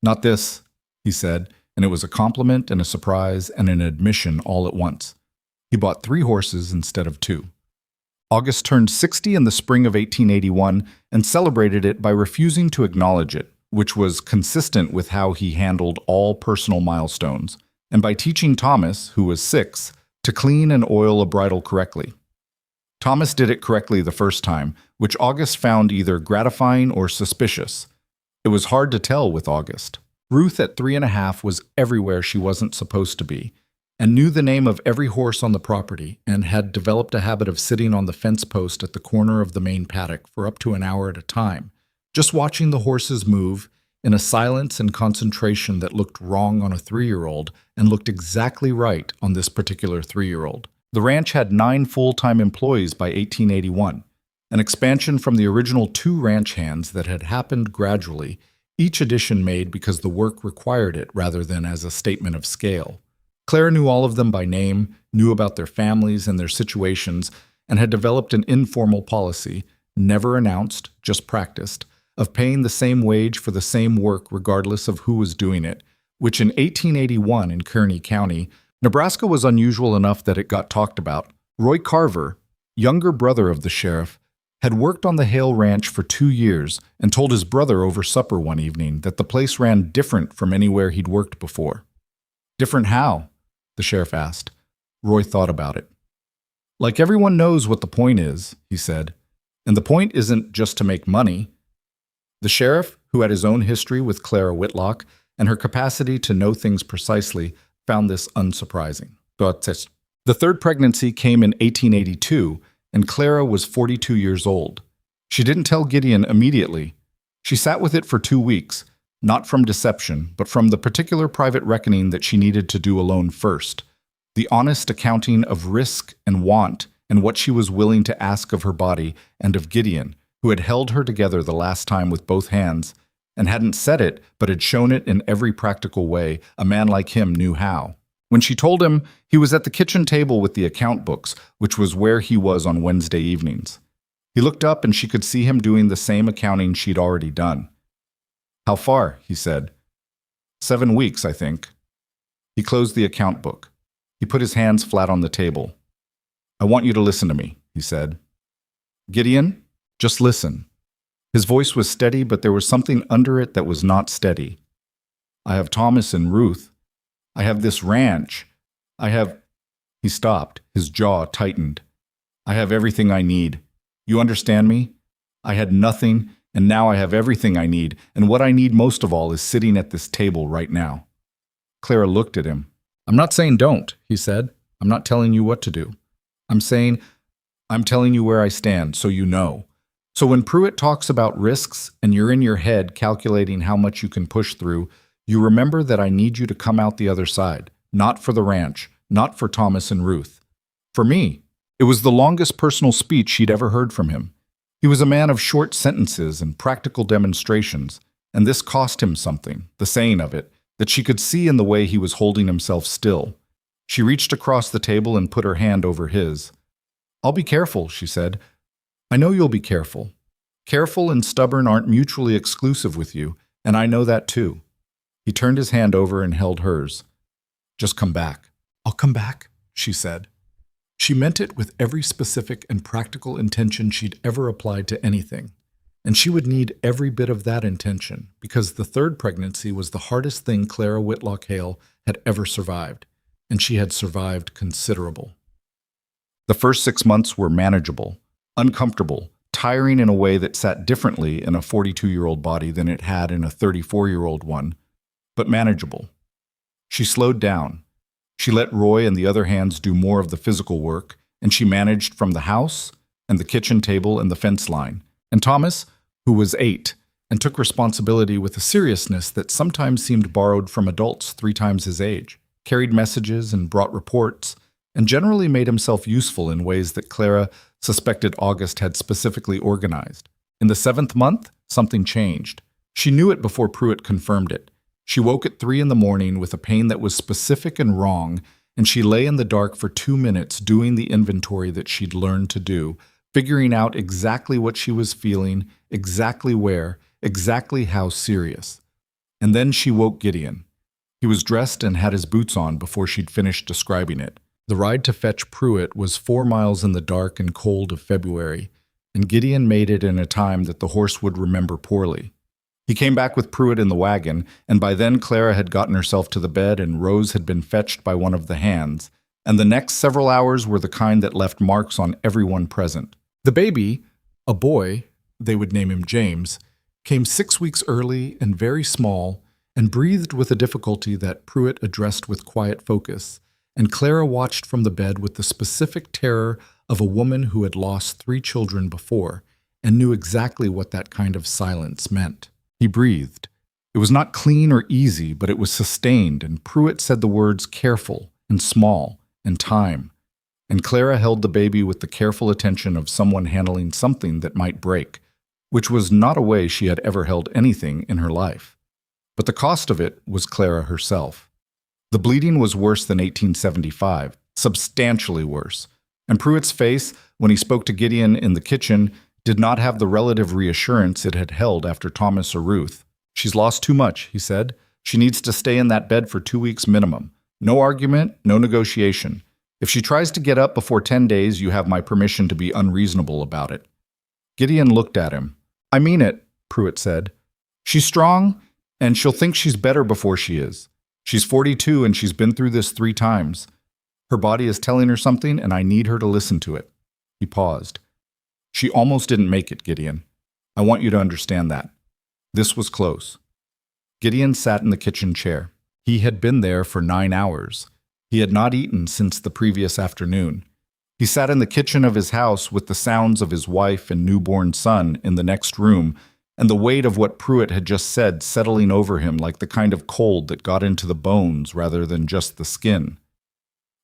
"Not this," he said, and it was a compliment and a surprise and an admission all at once. He bought 3 horses instead of 2. August turned 60 in the spring of 1881 and celebrated it by refusing to acknowledge it, which was consistent with how he handled all personal milestones, and by teaching Thomas, who was 6, to clean and oil a bridle correctly. Thomas did it correctly the first time, which August found either gratifying or suspicious. It was hard to tell with August. Ruth at 3.5 was everywhere she wasn't supposed to be, and knew the name of every horse on the property, and had developed a habit of sitting on the fence post at the corner of the main paddock for up to an hour at a time, just watching the horses move in a silence and concentration that looked wrong on a 3-year-old and looked exactly right on this particular 3-year-old. The ranch had 9 full-time employees by 1881, an expansion from the original 2 ranch hands that had happened gradually, each addition made because the work required it rather than as a statement of scale. Clara knew all of them by name, knew about their families and their situations, and had developed an informal policy, never announced, just practiced, of paying the same wage for the same work regardless of who was doing it, which in 1881 in Kearney County, Nebraska was unusual enough that it got talked about. Roy Carver, younger brother of the sheriff, had worked on the Hale Ranch for 2 years and told his brother over supper one evening that the place ran different from anywhere he'd worked before. "Different how?" the sheriff asked. Roy thought about it. "Like everyone knows what the point is," he said, And the point isn't just to make money. The sheriff, who had his own history with Clara Whitlock and her capacity to know things precisely, found this unsurprising. The third pregnancy came in 1882, and Clara was 42 years old. She didn't tell Gideon immediately. She sat with it for 2 weeks, not from deception, but from the particular private reckoning that she needed to do alone first. The honest accounting of risk and want and what she was willing to ask of her body and of Gideon, who had held her together the last time with both hands, and hadn't said it, but had shown it in every practical way a man like him knew how. When she told him, he was at the kitchen table with the account books, which was where he was on Wednesday evenings. He looked up and she could see him doing the same accounting she'd already done. "How far?" he said. 7 weeks, I think." He closed the account book. He put his hands flat on the table. "I want you to listen to me," he said. "Gideon, just listen." His voice was steady, but there was something under it that was not steady. "I have Thomas and Ruth. I have this ranch. I have—" He stopped, his jaw tightened. "I have everything I need. You understand me? I had nothing, and now I have everything I need, and what I need most of all is sitting at this table right now." Clara looked at him. "I'm not saying don't," he said. "I'm not telling you what to do. I'm telling you where I stand, so you know. So when Pruitt talks about risks and you're in your head calculating how much you can push through, you remember that I need you to come out the other side, not for the ranch, not for Thomas and Ruth. For me." It was the longest personal speech she'd ever heard from him. He was a man of short sentences and practical demonstrations, and this cost him something, the saying of it, that she could see in the way he was holding himself still. She reached across the table and put her hand over his. "I'll be careful," she said. "I know you'll be careful. Careful and stubborn aren't mutually exclusive with you, and I know that too." He turned his hand over and held hers. "Just come back." "I'll come back," she said. She meant it with every specific and practical intention she'd ever applied to anything. And she would need every bit of that intention, because the third pregnancy was the hardest thing Clara Whitlock Hale had ever survived, and she had survived considerable. The first 6 months were manageable, uncomfortable, tiring in a way that sat differently in a 42-year-old body than it had in a 34-year-old one, but manageable. She slowed down. She let Roy and the other hands do more of the physical work, and she managed from the house and the kitchen table and the fence line. And Thomas, who was 8, and took responsibility with a seriousness that sometimes seemed borrowed from adults 3 times his age, carried messages and brought reports, and generally made himself useful in ways that Clara suspected August had specifically organized. In the 7th month, something changed. She knew it before Pruitt confirmed it. She woke at 3 in the morning with a pain that was specific and wrong, and she lay in the dark for 2 minutes doing the inventory that she'd learned to do, figuring out exactly what she was feeling, exactly where, exactly how serious. And then she woke Gideon. He was dressed and had his boots on before she'd finished describing it. The ride to fetch Pruitt was 4 miles in the dark and cold of February, and Gideon made it in a time that the horse would remember poorly. He came back with Pruitt in the wagon, and by then Clara had gotten herself to the bed and Rose had been fetched by one of the hands, and the next several hours were the kind that left marks on everyone present. The baby, a boy, they would name him James, came 6 weeks early and very small, and breathed with a difficulty that Pruitt addressed with quiet focus, and Clara watched from the bed with the specific terror of a woman who had lost 3 children before, and knew exactly what that kind of silence meant. He breathed. It was not clean or easy, but it was sustained, and Pruitt said the words careful and small and time. And Clara held the baby with the careful attention of someone handling something that might break, which was not a way she had ever held anything in her life. But the cost of it was Clara herself. The bleeding was worse than 1875, substantially worse, and Pruitt's face, when he spoke to Gideon in the kitchen, did not have the relative reassurance it had held after Thomas or Ruth. "She's lost too much," he said. "She needs to stay in that bed for 2 weeks minimum. No argument, no negotiation. If she tries to get up before 10 days, you have my permission to be unreasonable about it." Gideon looked at him. "I mean it," Pruitt said. "She's strong, and she'll think she's better before she is. She's 42, and she's been through this 3 times. Her body is telling her something, and I need her to listen to it." He paused. She almost didn't make it, Gideon. I want you to understand that. This was close. Gideon sat in the kitchen chair. He had been there for 9 hours. He had not eaten since the previous afternoon. He sat in the kitchen of his house with the sounds of his wife and newborn son in the next room, and the weight of what Pruitt had just said settling over him like the kind of cold that got into the bones rather than just the skin.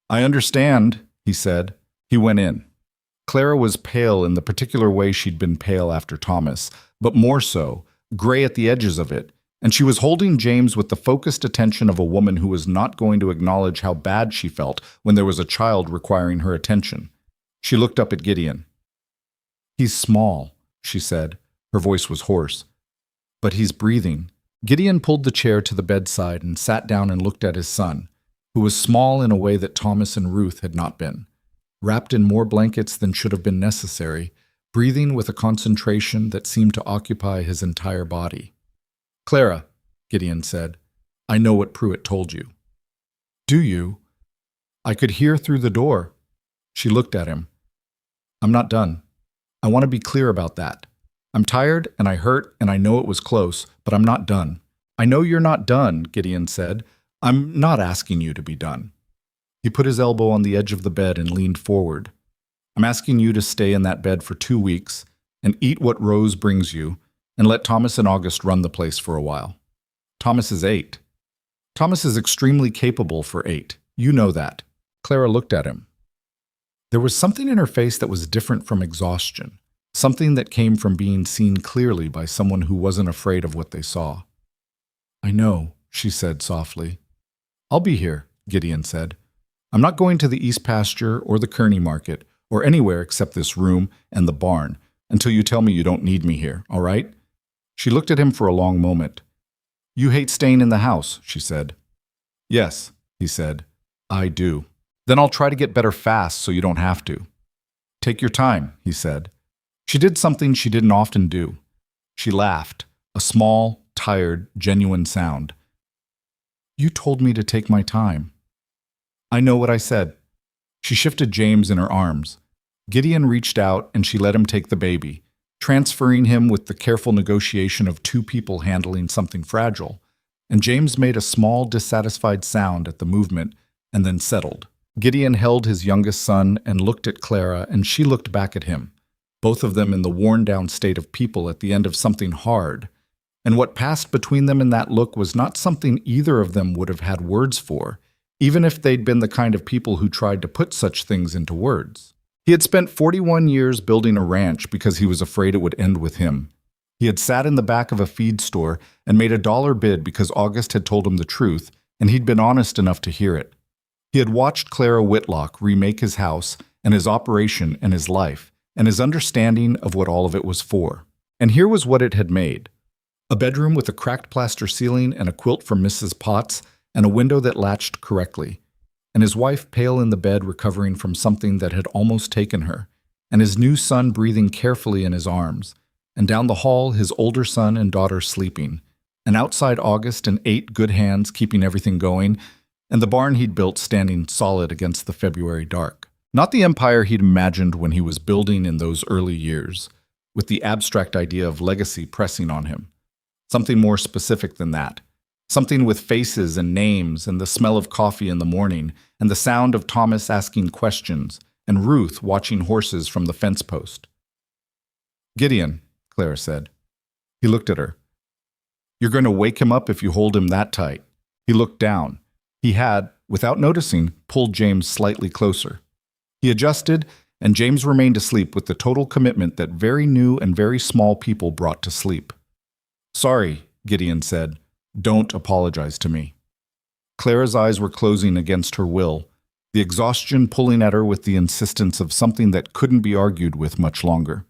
I understand, he said. He went in. Clara was pale in the particular way she'd been pale after Thomas, but more so, gray at the edges of it, and she was holding James with the focused attention of a woman who was not going to acknowledge how bad she felt when there was a child requiring her attention. She looked up at Gideon. He's small, she said. Her voice was hoarse. But he's breathing. Gideon pulled the chair to the bedside and sat down and looked at his son, who was small in a way that Thomas and Ruth had not been, wrapped in more blankets than should have been necessary, breathing with a concentration that seemed to occupy his entire body. Clara, Gideon said, I know what Pruitt told you. Do you? I could hear through the door. She looked at him. I'm not done. I want to be clear about that. I'm tired and I hurt and I know it was close, but I'm not done. I know you're not done, Gideon said. I'm not asking you to be done. He put his elbow on the edge of the bed and leaned forward. I'm asking you to stay in that bed for 2 weeks and eat what Rose brings you and let Thomas and August run the place for a while. Thomas is 8. Thomas is extremely capable for 8. You know that. Clara looked at him. There was something in her face that was different from exhaustion, something that came from being seen clearly by someone who wasn't afraid of what they saw. I know, she said softly. I'll be here, Gideon said. I'm not going to the East Pasture or the Kearney Market or anywhere except this room and the barn until you tell me you don't need me here, all right? She looked at him for a long moment. You hate staying in the house, she said. Yes, he said. I do. Then I'll try to get better fast so you don't have to. Take your time, he said. She did something she didn't often do. She laughed, a small, tired, genuine sound. You told me to take my time. I know what I said. She shifted James in her arms. Gideon reached out and she let him take the baby, transferring him with the careful negotiation of 2 people handling something fragile, and James made a small, dissatisfied sound at the movement and then settled. Gideon held his youngest son and looked at Clara, and she looked back at him, both of them in the worn-down state of people at the end of something hard, and what passed between them in that look was not something either of them would have had words for, even if they'd been the kind of people who tried to put such things into words. He had spent 41 years building a ranch because he was afraid it would end with him. He had sat in the back of a feed store and made a dollar bid because August had told him the truth, and he'd been honest enough to hear it. He had watched Clara Whitlock remake his house and his operation and his life, and his understanding of what all of it was for. And here was what it had made. A bedroom with a cracked plaster ceiling and a quilt from Mrs. Potts and a window that latched correctly, and his wife pale in the bed recovering from something that had almost taken her, and his new son breathing carefully in his arms, and down the hall his older son and daughter sleeping, and outside August and 8 good hands keeping everything going, and the barn he'd built standing solid against the February dark. Not the empire he'd imagined when he was building in those early years, with the abstract idea of legacy pressing on him. Something more specific than that. Something with faces and names and the smell of coffee in the morning and the sound of Thomas asking questions and Ruth watching horses from the fence post. Gideon, Clara said. He looked at her. You're going to wake him up if you hold him that tight. He looked down. He had, without noticing, pulled James slightly closer. He adjusted, and James remained asleep with the total commitment that very new and very small people brought to sleep. Sorry, Gideon said. Don't apologize to me. Clara's eyes were closing against her will, the exhaustion pulling at her with the insistence of something that couldn't be argued with much longer.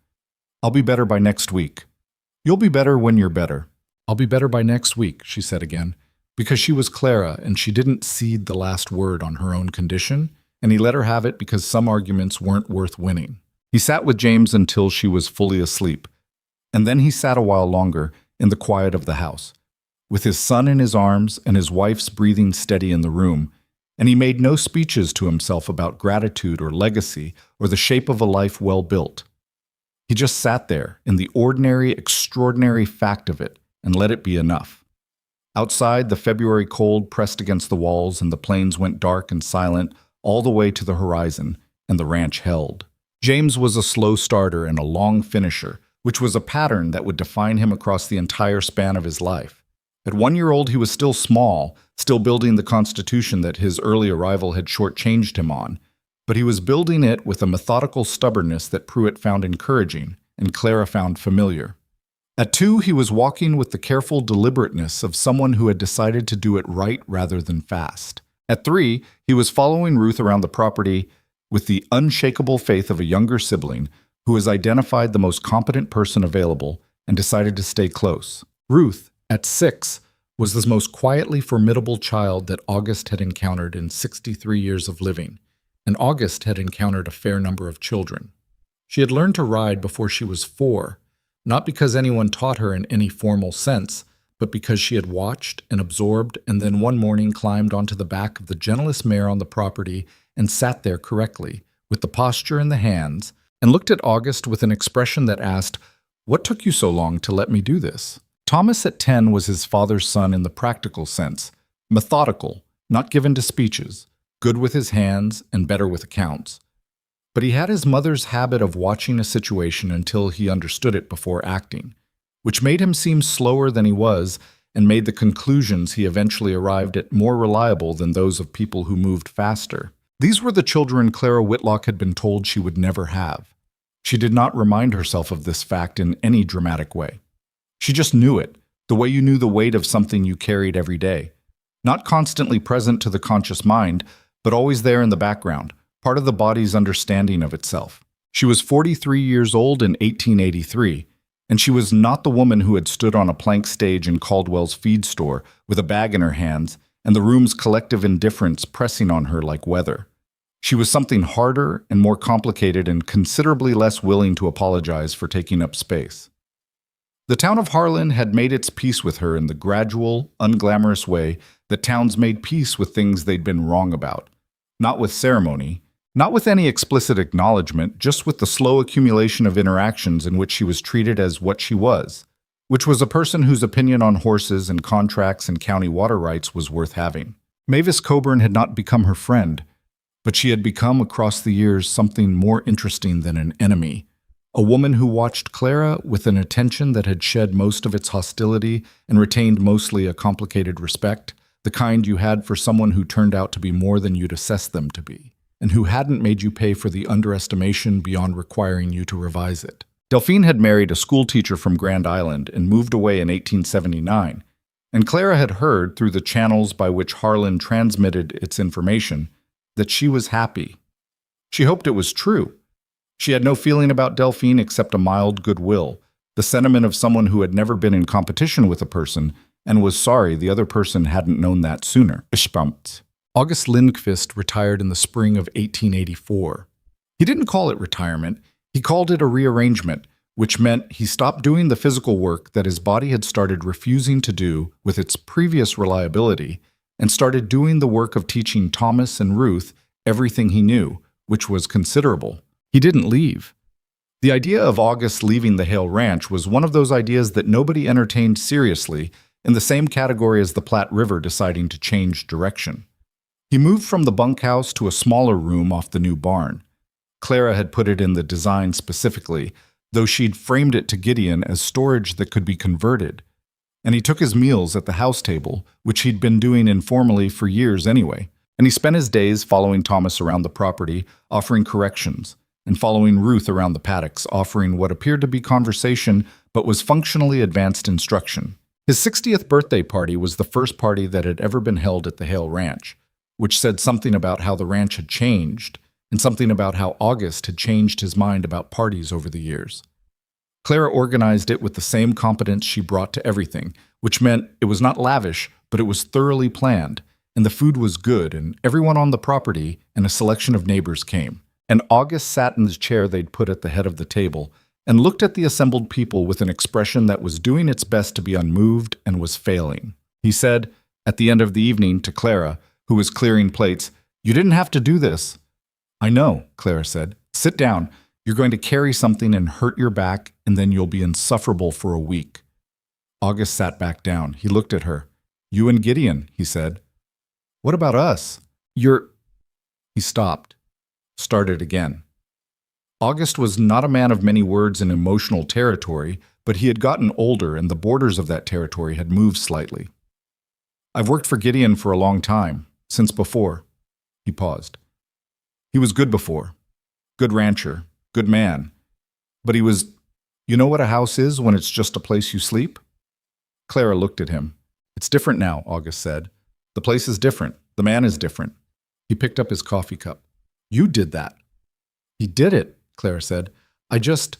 I'll be better by next week. You'll be better when you're better. I'll be better by next week, she said again, because she was Clara and she didn't cede the last word on her own condition, and he let her have it because some arguments weren't worth winning. He sat with James until she was fully asleep, and then he sat a while longer in the quiet of the house, with his son in his arms and his wife's breathing steady in the room, and he made no speeches to himself about gratitude or legacy or the shape of a life well built. He just sat there in the ordinary, extraordinary fact of it and let it be enough. Outside, the February cold pressed against the walls and the plains went dark and silent all the way to the horizon, and the ranch held. James was a slow starter and a long finisher, which was a pattern that would define him across the entire span of his life. At 1 year old, he was still small, still building the constitution that his early arrival had shortchanged him on, but he was building it with a methodical stubbornness that Pruitt found encouraging and Clara found familiar. At 2, he was walking with the careful deliberateness of someone who had decided to do it right rather than fast. At 3, he was following Ruth around the property with the unshakable faith of a younger sibling who has identified the most competent person available and decided to stay close. Ruth, at 6, was the most quietly formidable child that August had encountered in 63 years of living, and August had encountered a fair number of children. She had learned to ride before she was 4, not because anyone taught her in any formal sense, but because she had watched and absorbed and then one morning climbed onto the back of the gentlest mare on the property and sat there correctly, with the posture and the hands, and looked at August with an expression that asked, "What took you so long to let me do this?" Thomas at 10 was his father's son in the practical sense, methodical, not given to speeches, good with his hands and better with accounts. But he had his mother's habit of watching a situation until he understood it before acting, which made him seem slower than he was and made the conclusions he eventually arrived at more reliable than those of people who moved faster. These were the children Clara Whitlock had been told she would never have. She did not remind herself of this fact in any dramatic way. She just knew it, the way you knew the weight of something you carried every day. Not constantly present to the conscious mind, but always there in the background, part of the body's understanding of itself. She was 43 years old in 1883, and she was not the woman who had stood on a plank stage in Caldwell's feed store with a bag in her hands and the room's collective indifference pressing on her like weather. She was something harder and more complicated and considerably less willing to apologize for taking up space. The town of Harlan had made its peace with her in the gradual, unglamorous way that towns made peace with things they'd been wrong about. Not with ceremony, not with any explicit acknowledgement, just with the slow accumulation of interactions in which she was treated as what she was, which was a person whose opinion on horses and contracts and county water rights was worth having. Mavis Coburn had not become her friend, but she had become across the years something more interesting than an enemy. A woman who watched Clara with an attention that had shed most of its hostility and retained mostly a complicated respect, the kind you had for someone who turned out to be more than you'd assessed them to be, and who hadn't made you pay for the underestimation beyond requiring you to revise it. Delphine had married a schoolteacher from Grand Island and moved away in 1879, and Clara had heard, through the channels by which Harlan transmitted its information, that she was happy. She hoped it was true. She had no feeling about Delphine except a mild goodwill, the sentiment of someone who had never been in competition with a person and was sorry the other person hadn't known that sooner. August Lindqvist retired in the spring of 1884. He didn't call it retirement, he called it a rearrangement, which meant he stopped doing the physical work that his body had started refusing to do with its previous reliability and started doing the work of teaching Thomas and Ruth everything he knew, which was considerable. He didn't leave. The idea of August leaving the Hale Ranch was one of those ideas that nobody entertained seriously, in the same category as the Platte River deciding to change direction. He moved from the bunkhouse to a smaller room off the new barn. Clara had put it in the design specifically, though she'd framed it to Gideon as storage that could be converted. And he took his meals at the house table, which he'd been doing informally for years anyway. And he spent his days following Thomas around the property, offering corrections, and following Ruth around the paddocks, offering what appeared to be conversation but was functionally advanced instruction. His 60th birthday party was the first party that had ever been held at the Hale Ranch, which said something about how the ranch had changed and something about how August had changed his mind about parties over the years. Clara organized it with the same competence she brought to everything, which meant it was not lavish, but it was thoroughly planned, and the food was good, and everyone on the property and a selection of neighbors came. And August sat in the chair they'd put at the head of the table and looked at the assembled people with an expression that was doing its best to be unmoved and was failing. He said, at the end of the evening, to Clara, who was clearing plates, "You didn't have to do this." "I know," Clara said. "Sit down. You're going to carry something and hurt your back, and then you'll be insufferable for a week. August sat back down. He looked at her. You and Gideon, he said. What about us? You're... He stopped. Started again. August was not a man of many words in emotional territory, but he had gotten older and the borders of that territory had moved slightly. I've worked for Gideon for a long time, since before. He paused. He was good before. Good rancher. Good man. But he was... You know what a house is when it's just a place you sleep? Clara looked at him. It's different now, August said. The place is different. The man is different. He picked up his coffee cup. You did that. He did it, Clara said. I just...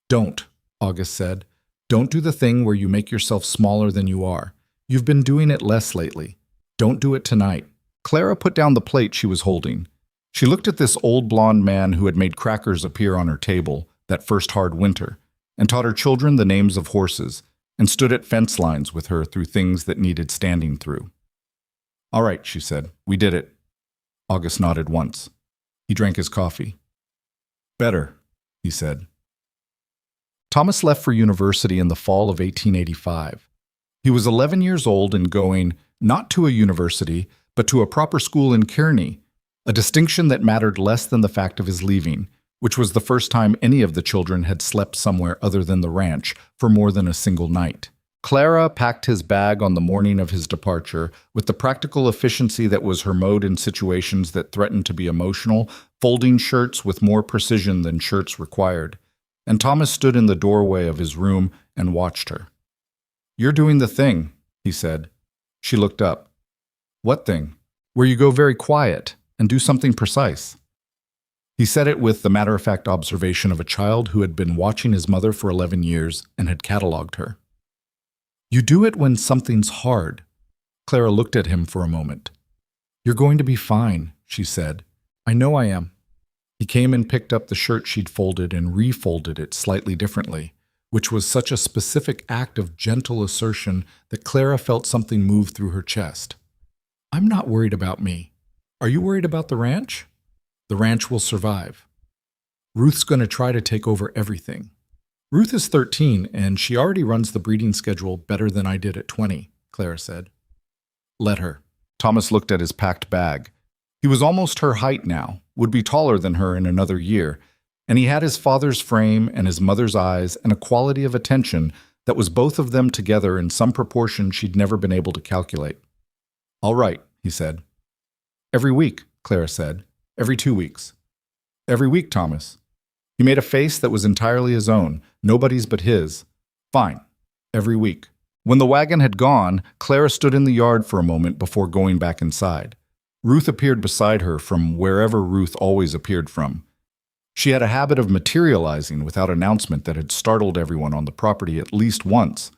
Don't, August said. Don't do the thing where you make yourself smaller than you are. You've been doing it less lately. Don't do it tonight. Clara put down the plate she was holding. She looked at this old blonde man who had made crackers appear on her table that first hard winter, and taught her children the names of horses, and stood at fence lines with her through things that needed standing through. All right, she said. We did it. August nodded once. He drank his coffee. Better, he said. Thomas left for university in the fall of 1885. He was 11 years old and going, not to a university, but to a proper school in Kearney, a distinction that mattered less than the fact of his leaving, which was the first time any of the children had slept somewhere other than the ranch for more than a single night. Clara packed his bag on the morning of his departure with the practical efficiency that was her mode in situations that threatened to be emotional, folding shirts with more precision than shirts required. And Thomas stood in the doorway of his room and watched her. You're doing the thing, he said. She looked up. What thing? Where you go very quiet and do something precise. He said it with the matter-of-fact observation of a child who had been watching his mother for 11 years and had catalogued her. You do it when something's hard. Clara looked at him for a moment. You're going to be fine, she said. I know I am. He came and picked up the shirt she'd folded and refolded it slightly differently, which was such a specific act of gentle assertion that Clara felt something move through her chest. I'm not worried about me. Are you worried about the ranch? The ranch will survive. Ruth's going to try to take over everything. Ruth is 13, and she already runs the breeding schedule better than I did at 20, Clara said. Let her. Thomas looked at his packed bag. He was almost her height now, would be taller than her in another year, and he had his father's frame and his mother's eyes and a quality of attention that was both of them together in some proportion she'd never been able to calculate. All right, he said. Every week, Clara said. Every 2 weeks. Every week, Thomas. He made a face that was entirely his own, nobody's but his. Fine. Every week. When the wagon had gone, Clara stood in the yard for a moment before going back inside. Ruth appeared beside her from wherever Ruth always appeared from. She had a habit of materializing without announcement that had startled everyone on the property at least once.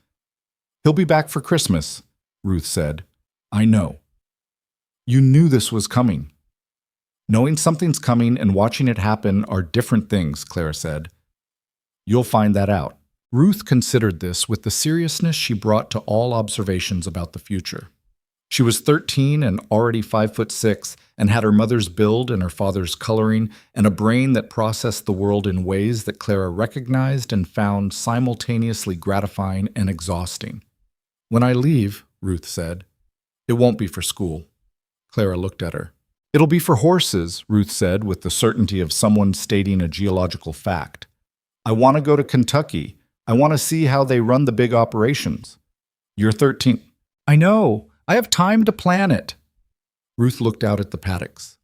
He'll be back for Christmas, Ruth said. I know. You knew this was coming. Knowing something's coming and watching it happen are different things, Clara said. You'll find that out. Ruth considered this with the seriousness she brought to all observations about the future. She was 13 and already 5'6" and had her mother's build and her father's coloring and a brain that processed the world in ways that Clara recognized and found simultaneously gratifying and exhausting. When I leave, Ruth said, it won't be for school. Clara looked at her. It'll be for horses, Ruth said with the certainty of someone stating a geological fact. I want to go to Kentucky. I want to see how they run the big operations. You're 13. I know. I have time to plan it. Ruth looked out at the paddocks.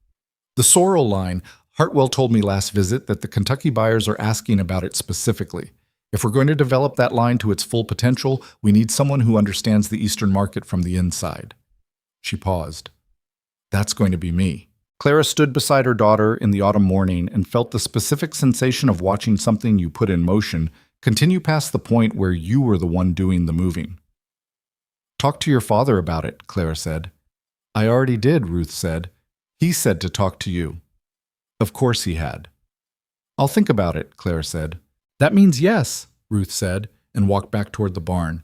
The sorrel line, Hartwell told me last visit that the Kentucky buyers are asking about it specifically. If we're going to develop that line to its full potential, we need someone who understands the Eastern market from the inside. She paused. That's going to be me. Clara stood beside her daughter in the autumn morning and felt the specific sensation of watching something you put in motion continue past the point where you were the one doing the moving. Talk to your father about it, Clara said. I already did, Ruth said. He said to talk to you. Of course he had. I'll think about it, Clara said. That means yes, Ruth said, and walked back toward the barn.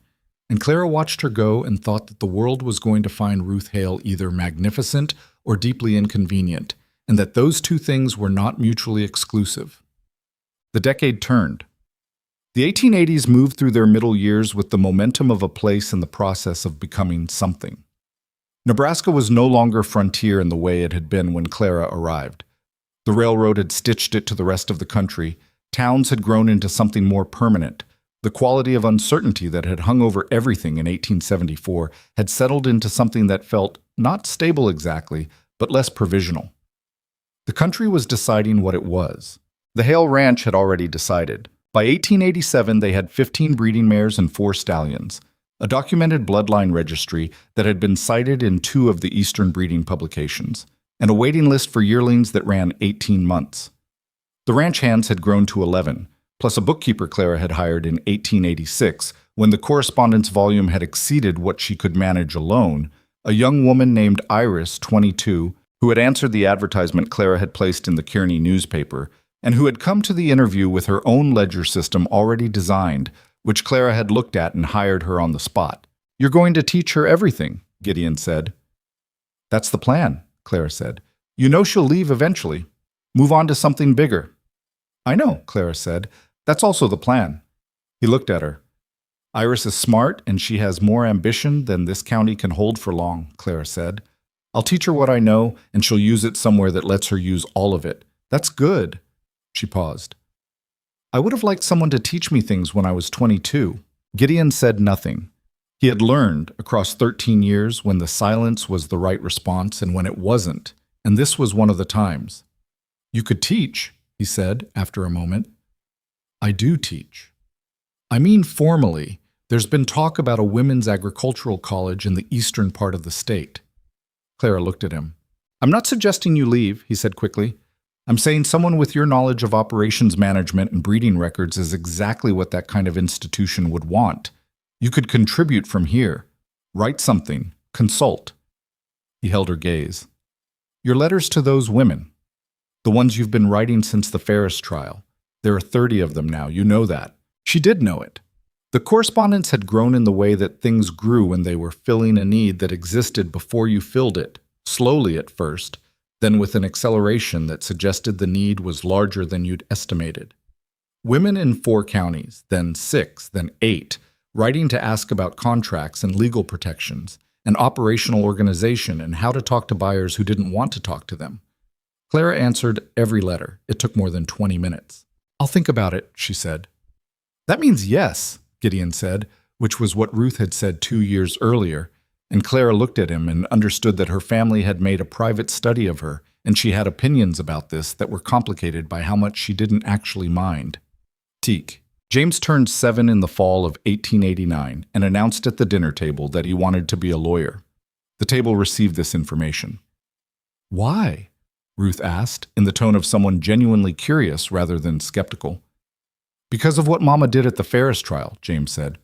And Clara watched her go and thought that the world was going to find Ruth Hale either magnificent or deeply inconvenient, and that those two things were not mutually exclusive. The decade turned. The 1880s moved through their middle years with the momentum of a place in the process of becoming something. Nebraska was no longer a frontier in the way it had been when Clara arrived. The railroad had stitched it to the rest of the country. Towns had grown into something more permanent. The quality of uncertainty that had hung over everything in 1874 had settled into something that felt not stable exactly, but less provisional. The country was deciding what it was. The Hale Ranch had already decided. By 1887, they had 15 breeding mares and 4 stallions, a documented bloodline registry that had been cited in 2 of the Eastern breeding publications, and a waiting list for yearlings that ran 18 months. The ranch hands had grown to 11, plus a bookkeeper Clara had hired in 1886, when the correspondence volume had exceeded what she could manage alone. A young woman named Iris, 22, who had answered the advertisement Clara had placed in the Kearney newspaper, and who had come to the interview with her own ledger system already designed, which Clara had looked at and hired her on the spot. "You're going to teach her everything," Gideon said. "That's the plan," Clara said. "You know she'll leave eventually. Move on to something bigger." "I know," Clara said. "That's also the plan." He looked at her. "Iris is smart, and she has more ambition than this county can hold for long," Clara said. "I'll teach her what I know, and she'll use it somewhere that lets her use all of it. That's good." She paused. "I would have liked someone to teach me things when I was 22. Gideon said nothing. He had learned, across 13 years, when the silence was the right response and when it wasn't, and this was one of the times. "You could teach," he said, after a moment. "I do teach. I mean formally. There's been talk about a women's agricultural college in the eastern part of the state." Clara looked at him. "I'm not suggesting you leave," he said quickly. "I'm saying someone with your knowledge of operations management and breeding records is exactly what that kind of institution would want. You could contribute from here. Write something. Consult." He held her gaze. "Your letters to those women. The ones you've been writing since the Ferris trial. There are 30 of them now, you know that." She did know it. The correspondence had grown in the way that things grew when they were filling a need that existed before you filled it, slowly at first, then with an acceleration that suggested the need was larger than you'd estimated. Women in 4 counties, then 6, then 8, writing to ask about contracts and legal protections, and operational organization and how to talk to buyers who didn't want to talk to them. Clara answered every letter. It took more than 20 minutes. "I'll think about it," she said. "That means yes," Gideon said, which was what Ruth had said 2 years earlier, and Clara looked at him and understood that her family had made a private study of her, and she had opinions about this that were complicated by how much she didn't actually mind. Teak. James turned 7 in the fall of 1889 and announced at the dinner table that he wanted to be a lawyer. The table received this information. "Why?" Ruth asked, in the tone of someone genuinely curious rather than skeptical. "Because of what Mama did at the Ferris trial," James said.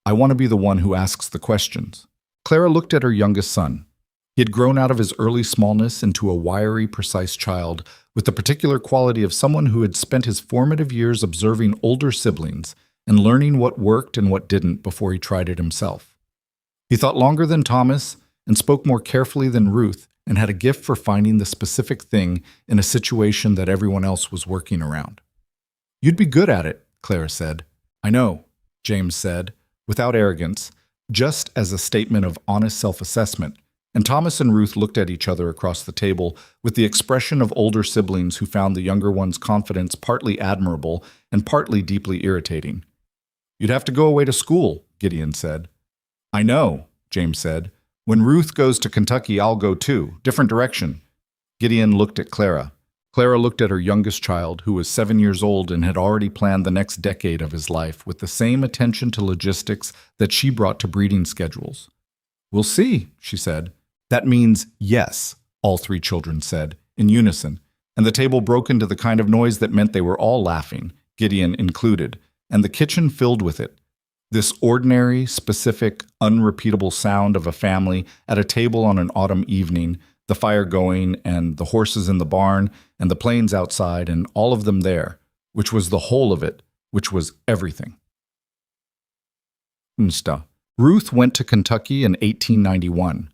"I want to be the one who asks the questions." Clara looked at her youngest son. He had grown out of his early smallness into a wiry, precise child, with the particular quality of someone who had spent his formative years observing older siblings and learning what worked and what didn't before he tried it himself. He thought longer than Thomas and spoke more carefully than Ruth, and had a gift for finding the specific thing in a situation that everyone else was working around. "You'd be good at it," Clara said. "I know," James said, without arrogance, just as a statement of honest self-assessment, and Thomas and Ruth looked at each other across the table with the expression of older siblings who found the younger one's confidence partly admirable and partly deeply irritating. "You'd have to go away to school," Gideon said. "I know," James said. "When Ruth goes to Kentucky, I'll go too. Different direction." Gideon looked at Clara. Clara looked at her youngest child, who was 7 years old and had already planned the next decade of his life with the same attention to logistics that she brought to breeding schedules. "We'll see," she said. "That means yes," all 3 children said, in unison, and the table broke into the kind of noise that meant they were all laughing, Gideon included, and the kitchen filled with it. This ordinary, specific, unrepeatable sound of a family at a table on an autumn evening, the fire going, and the horses in the barn, and the planes outside, and all of them there, which was the whole of it, which was everything. Ruth went to Kentucky in 1891.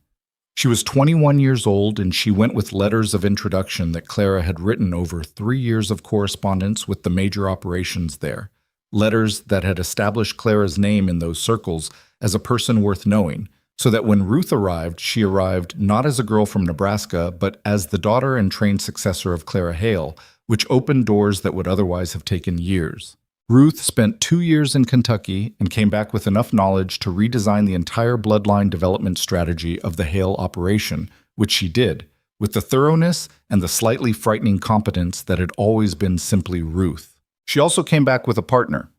She was 21 years old, and she went with letters of introduction that Clara had written over 3 years of correspondence with the major operations there. Letters that had established Clara's name in those circles as a person worth knowing, so that when Ruth arrived, she arrived not as a girl from Nebraska, but as the daughter and trained successor of Clara Hale, which opened doors that would otherwise have taken years. Ruth spent 2 years in Kentucky and came back with enough knowledge to redesign the entire bloodline development strategy of the Hale operation, which she did, with the thoroughness and the slightly frightening competence that had always been simply Ruth. She also came back with a partner,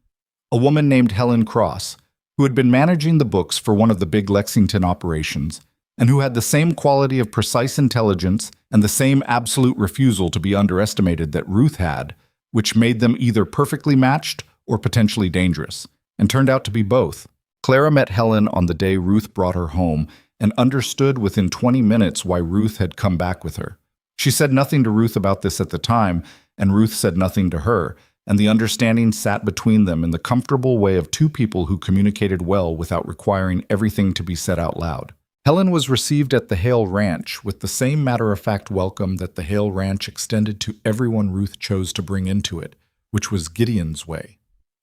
a woman named Helen Cross, who had been managing the books for one of the big Lexington operations, and who had the same quality of precise intelligence and the same absolute refusal to be underestimated that Ruth had, which made them either perfectly matched or potentially dangerous, and turned out to be both. Clara met Helen on the day Ruth brought her home and understood within 20 minutes why Ruth had come back with her. She said nothing to Ruth about this at the time, and Ruth said nothing to her, and the understanding sat between them in the comfortable way of two people who communicated well without requiring everything to be said out loud. Helen was received at the Hale Ranch with the same matter-of-fact welcome that the Hale Ranch extended to everyone Ruth chose to bring into it, which was Gideon's way,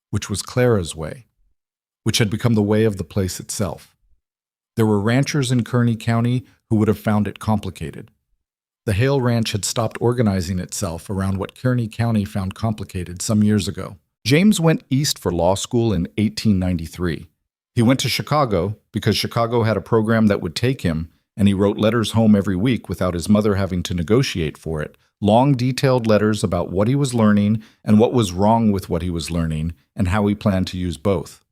which was Clara's way, which had become the way of the place itself. There were ranchers in Kearney County who would have found it complicated. The Hale Ranch had stopped organizing itself around what Kearney County found complicated some years ago. James went east for law school in 1893. He went to Chicago because Chicago had a program that would take him, and he wrote letters home every week without his mother having to negotiate for it. Long, detailed letters about what he was learning and what was wrong with what he was learning and how he planned to use both.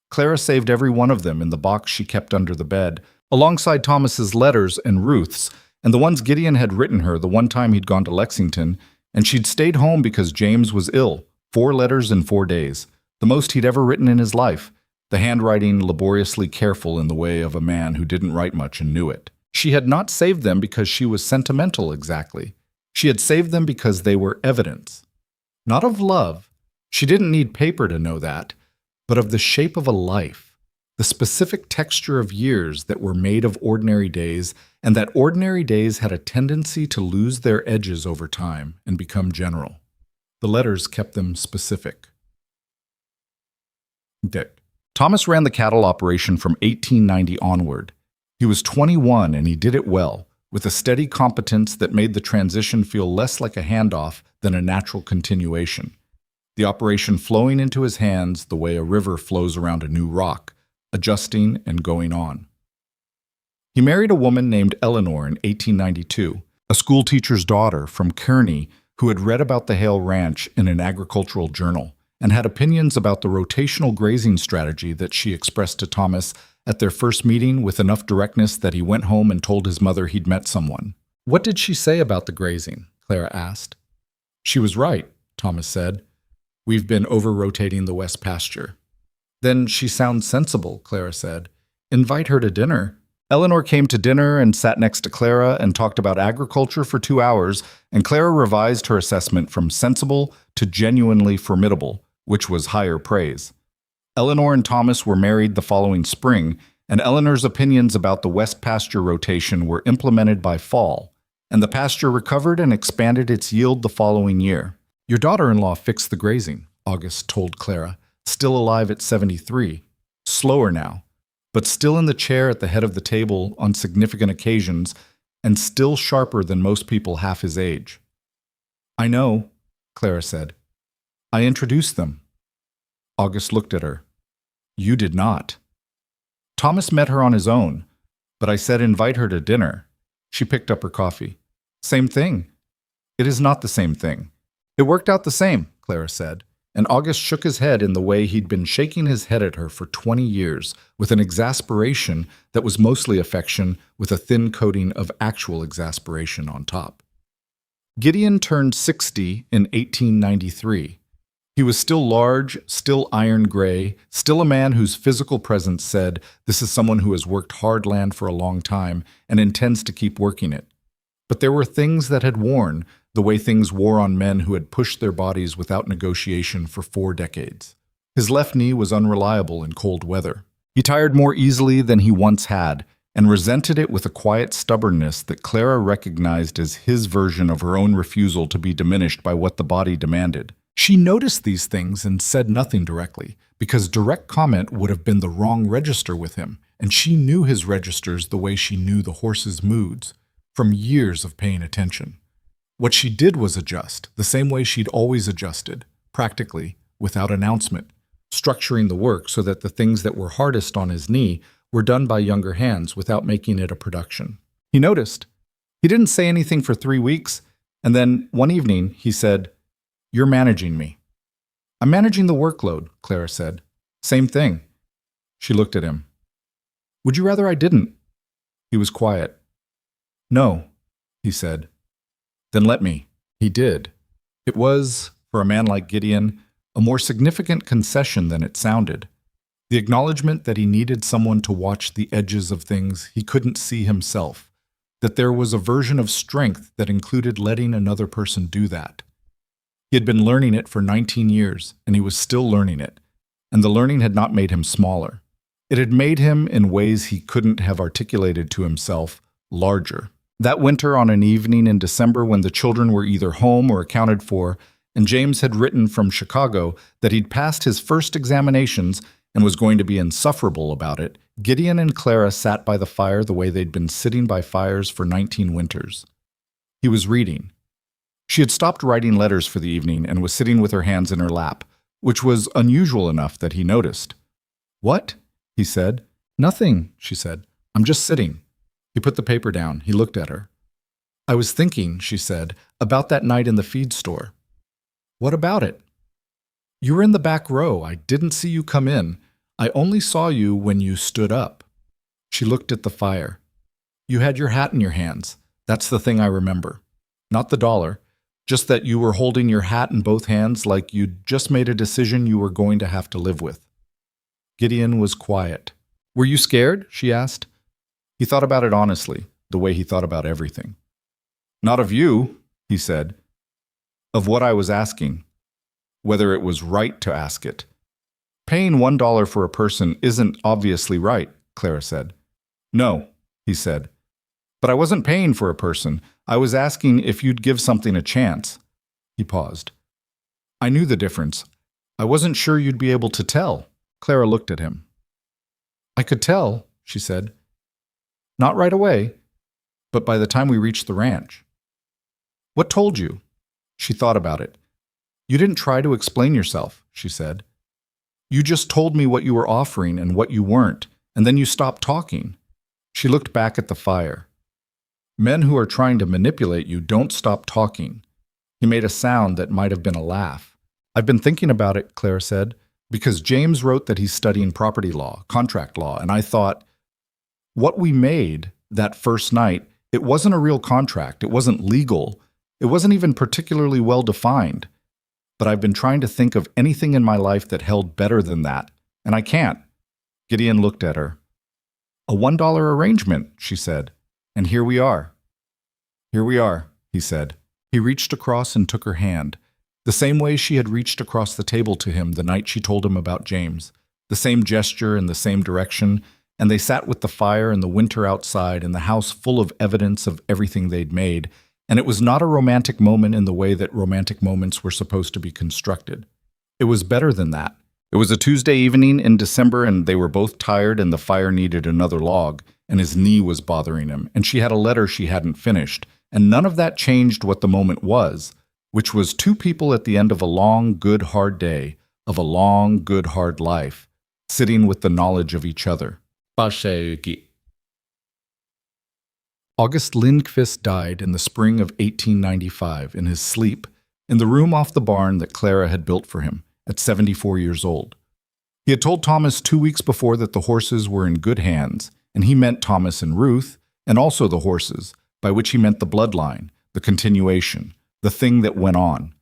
Clara saved every one of them in the box she kept under the bed, alongside Thomas's letters and Ruth's, and the ones Gideon had written her the one time he'd gone to Lexington, and she'd stayed home because James was ill. 4 letters in 4 days, the most he'd ever written in his life. The handwriting laboriously careful in the way of a man who didn't write much and knew it. She had not saved them because she was sentimental exactly. She had saved them because they were evidence. Not of love. She didn't need paper to know that, but of the shape of a life, the specific texture of years that were made of ordinary days, and that ordinary days had a tendency to lose their edges over time and become general. The letters kept them specific. Dick. Thomas ran the cattle operation from 1890 onward. He was 21 and he did it well, with a steady competence that made the transition feel less like a handoff than a natural continuation. The operation flowing into his hands the way a river flows around a new rock, adjusting and going on. He married a woman named Eleanor in 1892, a schoolteacher's daughter from Kearney who had read about the Hale Ranch in an agricultural journal, and had opinions about the rotational grazing strategy that she expressed to Thomas at their first meeting with enough directness that he went home and told his mother he'd met someone. "What did she say about the grazing?" Clara asked. "She was right," Thomas said. "We've been over-rotating the west pasture." "Then she sounds sensible," Clara said. "Invite her to dinner." Eleanor came to dinner and sat next to Clara and talked about agriculture for 2 hours, and Clara revised her assessment from sensible to genuinely formidable, which was higher praise. Eleanor and Thomas were married the following spring, and Eleanor's opinions about the west pasture rotation were implemented by fall, and the pasture recovered and expanded its yield the following year. "Your daughter-in-law fixed the grazing," August told Clara, still alive at 73, slower now, but still in the chair at the head of the table on significant occasions, and still sharper than most people half his age. "I know," Clara said. "I introduced them." August looked at her. "You did not." "Thomas met her on his own, but I said invite her to dinner." She picked up her coffee. "Same thing." "It is not the same thing." "It worked out the same," Clara said, and August shook his head in the way he'd been shaking his head at her for 20 years, with an exasperation that was mostly affection with a thin coating of actual exasperation on top. Gideon turned 60 in 1893. He was still large, still iron gray, still a man whose physical presence said, "This is someone who has worked hard land for a long time and intends to keep working it." But there were things that had worn, the way things wore on men who had pushed their bodies without negotiation for 4 decades. His left knee was unreliable in cold weather. He tired more easily than he once had, and resented it with a quiet stubbornness that Clara recognized as his version of her own refusal to be diminished by what the body demanded. She noticed these things and said nothing directly, because direct comment would have been the wrong register with him, and she knew his registers the way she knew the horse's moods, from years of paying attention. What she did was adjust, the same way she'd always adjusted, practically, without announcement, structuring the work so that the things that were hardest on his knee were done by younger hands without making it a production. He noticed. He didn't say anything for 3 weeks, and then one evening he said, "You're managing me." "I'm managing the workload," Clara said. "Same thing." She looked at him. "Would you rather I didn't?" He was quiet. "No," he said. "Then let me." He did. It was, for a man like Gideon, a more significant concession than it sounded. The acknowledgement that he needed someone to watch the edges of things he couldn't see himself, that there was a version of strength that included letting another person do that. He had been learning it for 19 years, and he was still learning it, and the learning had not made him smaller. It had made him, in ways he couldn't have articulated to himself, larger. That winter, on an evening in December when the children were either home or accounted for, and James had written from Chicago that he'd passed his first examinations and was going to be insufferable about it, Gideon and Clara sat by the fire the way they'd been sitting by fires for 19 winters. He was reading. She had stopped writing letters for the evening and was sitting with her hands in her lap, which was unusual enough that he noticed. "What?" he said. "Nothing," she said. "I'm just sitting." He put the paper down. He looked at her. "I was thinking," she said, "about that night in the feed store." "What about it?" "You were in the back row. I didn't see you come in. I only saw you when you stood up." She looked at the fire. "You had your hat in your hands. That's the thing I remember. Not the dollar. Just that you were holding your hat in both hands like you'd just made a decision you were going to have to live with." Gideon was quiet. "Were you scared?" she asked. He thought about it honestly, the way he thought about everything. "Not of you," he said. "Of what I was asking. Whether it was right to ask it." "Paying $1 for a person isn't obviously right," Clara said. "No," he said. "But I wasn't paying for a person. I was asking if you'd give something a chance." He paused. "I knew the difference. I wasn't sure you'd be able to tell." Clara looked at him. "I could tell," she said. "Not right away, but by the time we reached the ranch." "What told you?" She thought about it. "You didn't try to explain yourself," she said. "You just told me what you were offering and what you weren't, and then you stopped talking." She looked back at the fire. "Men who are trying to manipulate you don't stop talking." He made a sound that might have been a laugh. "I've been thinking about it," Clara said, "because James wrote that he's studying property law, contract law, and I thought, what we made that first night, it wasn't a real contract, it wasn't legal, it wasn't even particularly well defined. But I've been trying to think of anything in my life that held better than that, and I can't." Gideon looked at her. "A $1 arrangement," she said, "and here we are." "Here we are," he said. He reached across and took her hand, the same way she had reached across the table to him the night she told him about James, the same gesture in the same direction, and they sat with the fire and the winter outside and the house full of evidence of everything they'd made, and it was not a romantic moment in the way that romantic moments were supposed to be constructed. It was better than that. It was a Tuesday evening in December, and they were both tired, and the fire needed another log, and his knee was bothering him, and she had a letter she hadn't finished, and none of that changed what the moment was, which was two people at the end of a long, good, hard day, of a long, good, hard life, sitting with the knowledge of each other. August Lindqvist died in the spring of 1895 in his sleep in the room off the barn that Clara had built for him at 74 years old. He had told Thomas 2 weeks before that the horses were in good hands, and he meant Thomas and Ruth, and also the horses, by which he meant the bloodline, the continuation, the thing that went on.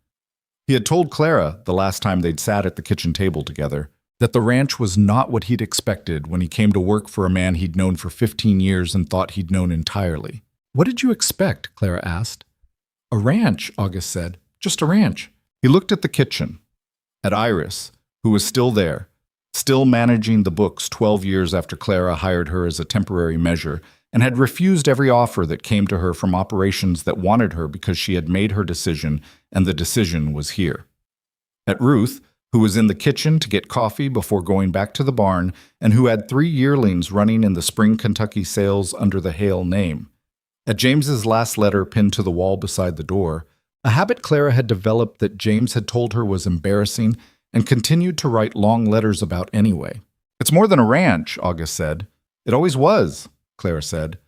He had told Clara, the last time they'd sat at the kitchen table together, that the ranch was not what he'd expected when he came to work for a man he'd known for 15 years and thought he'd known entirely. "What did you expect?" Clara asked. "A ranch," August said. "Just a ranch." He looked at the kitchen, at Iris, who was still there, still managing the books 12 years after Clara hired her as a temporary measure, and had refused every offer that came to her from operations that wanted her because she had made her decision, and the decision was here. At Ruth, who was in the kitchen to get coffee before going back to the barn, and who had 3 yearlings running in the spring Kentucky sales under the Hale name. At James's last letter pinned to the wall beside the door, a habit Clara had developed that James had told her was embarrassing and continued to write long letters about anyway. "It's more than a ranch," August said. "It always was," Clara said.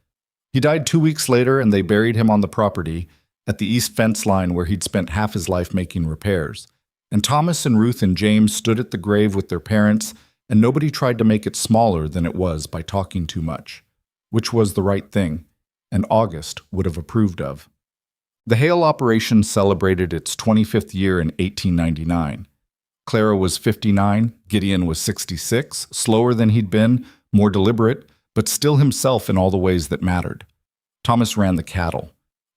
He died 2 weeks later, and they buried him on the property at the east fence line where he'd spent half his life making repairs. And Thomas and Ruth and James stood at the grave with their parents, and nobody tried to make it smaller than it was by talking too much, which was the right thing, and August would have approved of. The Hale operation celebrated its 25th year in 1899. Clara was 59, Gideon was 66, slower than he'd been, more deliberate, but still himself in all the ways that mattered. Thomas ran the cattle.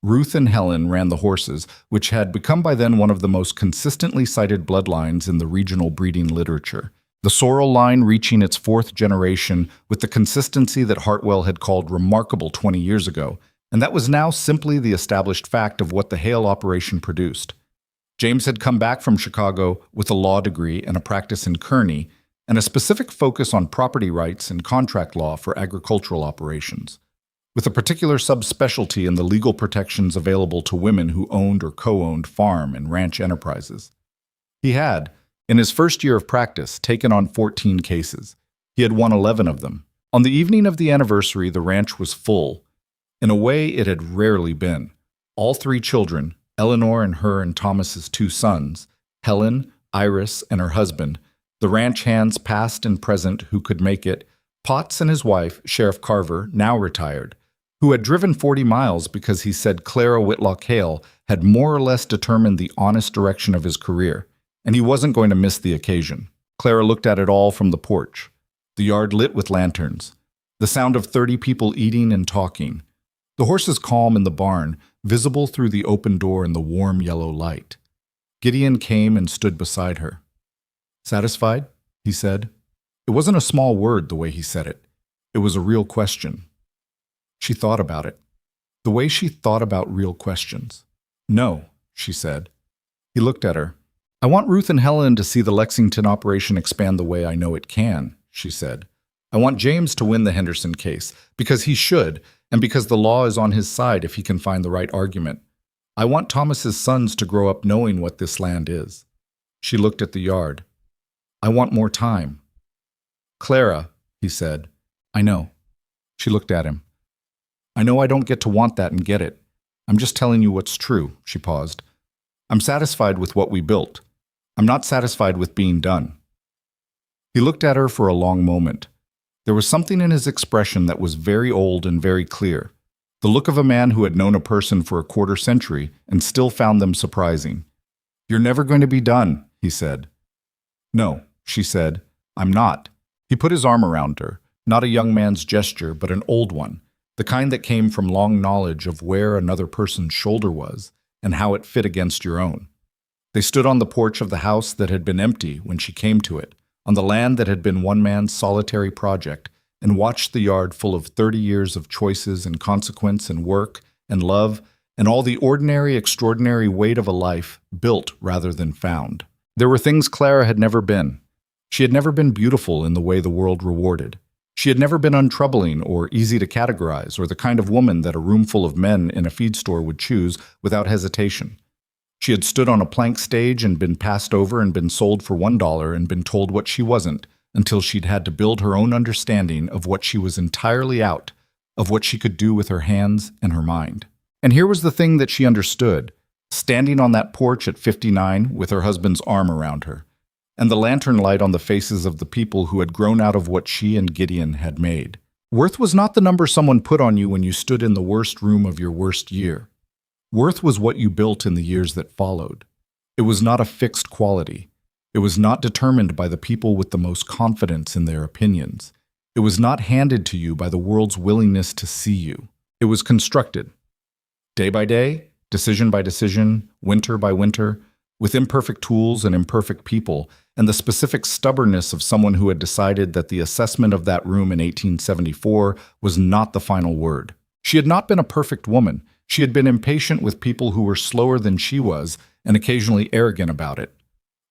Ruth and Helen ran the horses, which had become by then one of the most consistently cited bloodlines in the regional breeding literature. The sorrel line reaching its 4th generation with the consistency that Hartwell had called remarkable 20 years ago, and that was now simply the established fact of what the Hale operation produced. James had come back from Chicago with a law degree and a practice in Kearney, and a specific focus on property rights and contract law for agricultural operations, with a particular subspecialty in the legal protections available to women who owned or co-owned farm and ranch enterprises. He had, in his first year of practice, taken on 14 cases. He had won 11 of them. On the evening of the anniversary, the ranch was full. In a way, it had rarely been. All 3 children, Eleanor and her and Thomas's 2 sons, Helen, Iris, and her husband, the ranch hands past and present who could make it, Potts and his wife, Sheriff Carver, now retired, who had driven 40 miles because he said Clara Whitlock Hale had more or less determined the honest direction of his career, and he wasn't going to miss the occasion. Clara looked at it all from the porch, the yard lit with lanterns, the sound of 30 people eating and talking, the horses calm in the barn, visible through the open door in the warm yellow light. Gideon came and stood beside her. "Satisfied?" he said. It wasn't a small word the way he said it. It was a real question. She thought about it. The way she thought about real questions. "No," she said. He looked at her. "I want Ruth and Helen to see the Lexington operation expand the way I know it can," she said. "I want James to win the Henderson case, because he should, and because the law is on his side if he can find the right argument. I want Thomas's sons to grow up knowing what this land is." She looked at the yard. "I want more time." "Clara," he said, "I know." She looked at him. "I know I don't get to want that and get it. I'm just telling you what's true." She paused. "I'm satisfied with what we built. I'm not satisfied with being done." He looked at her for a long moment. There was something in his expression that was very old and very clear, the look of a man who had known a person for a quarter century and still found them surprising. "You're never going to be done," he said. "No," she said, "I'm not." He put his arm around her, not a young man's gesture, but an old one, the kind that came from long knowledge of where another person's shoulder was and how it fit against your own. They stood on the porch of the house that had been empty when she came to it, on the land that had been one man's solitary project, and watched the yard full of 30 years of choices and consequence and work and love and all the ordinary, extraordinary weight of a life built rather than found. There were things Clara had never been. She had never been beautiful in the way the world rewarded. She had never been untroubling or easy to categorize or the kind of woman that a room full of men in a feed store would choose without hesitation. She had stood on a plank stage and been passed over and been sold for $1 and been told what she wasn't, until she'd had to build her own understanding of what she was entirely out, of what she could do with her hands and her mind. And here was the thing that she understood, standing on that porch at 59 with her husband's arm around her, and the lantern light on the faces of the people who had grown out of what she and Gideon had made. Worth was not the number someone put on you when you stood in the worst room of your worst year. Worth was what you built in the years that followed. It was not a fixed quality. It was not determined by the people with the most confidence in their opinions. It was not handed to you by the world's willingness to see you. It was constructed. Day by day, decision by decision, winter by winter, with imperfect tools and imperfect people, and the specific stubbornness of someone who had decided that the assessment of that room in 1874 was not the final word. She had not been a perfect woman. She had been impatient with people who were slower than she was and occasionally arrogant about it.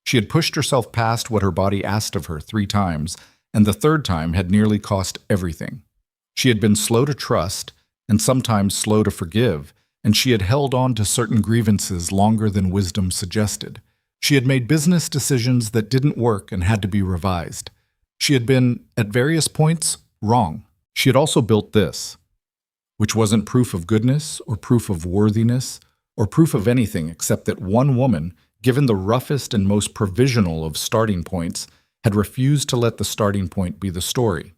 She had pushed herself past what her body asked of her 3 times, and the 3rd time had nearly cost everything. She had been slow to trust and sometimes slow to forgive, and she had held on to certain grievances longer than wisdom suggested. She had made business decisions that didn't work and had to be revised. She had been, at various points, wrong. She had also built this, which wasn't proof of goodness or proof of worthiness or proof of anything except that one woman, given the roughest and most provisional of starting points, had refused to let the starting point be the story.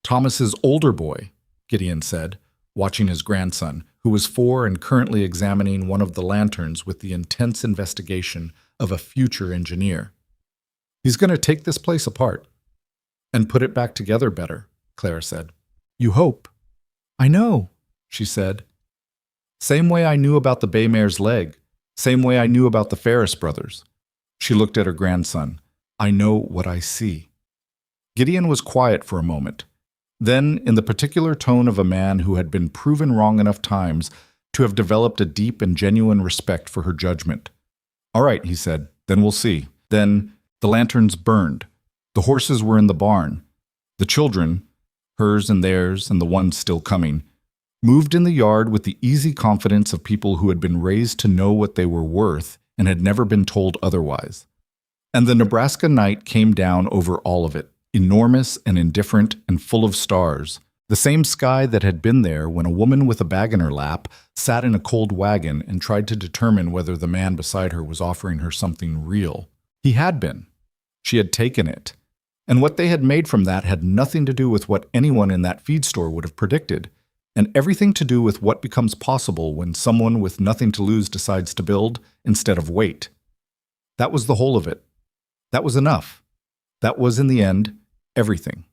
Thomas's older boy, Gideon said, watching his grandson, who was 4 and currently examining one of the lanterns with the intense investigation of a future engineer. He's going to take this place apart and put it back together better, Clara said. You hope. I know, she said. Same way I knew about the bay mare's leg. Same way I knew about the Ferris brothers. She looked at her grandson. I know what I see. Gideon was quiet for a moment. Then, in the particular tone of a man who had been proven wrong enough times to have developed a deep and genuine respect for her judgment. All right, he said, then we'll see. Then, the lanterns burned. The horses were in the barn. The children, hers and theirs and the ones still coming, moved in the yard with the easy confidence of people who had been raised to know what they were worth and had never been told otherwise. And the Nebraska night came down over all of it, enormous and indifferent and full of stars, the same sky that had been there when a woman with a bag in her lap sat in a cold wagon and tried to determine whether the man beside her was offering her something real. He had been. She had taken it. And what they had made from that had nothing to do with what anyone in that feed store would have predicted, and everything to do with what becomes possible when someone with nothing to lose decides to build instead of wait. That was the whole of it. That was enough. That was, in the end, everything.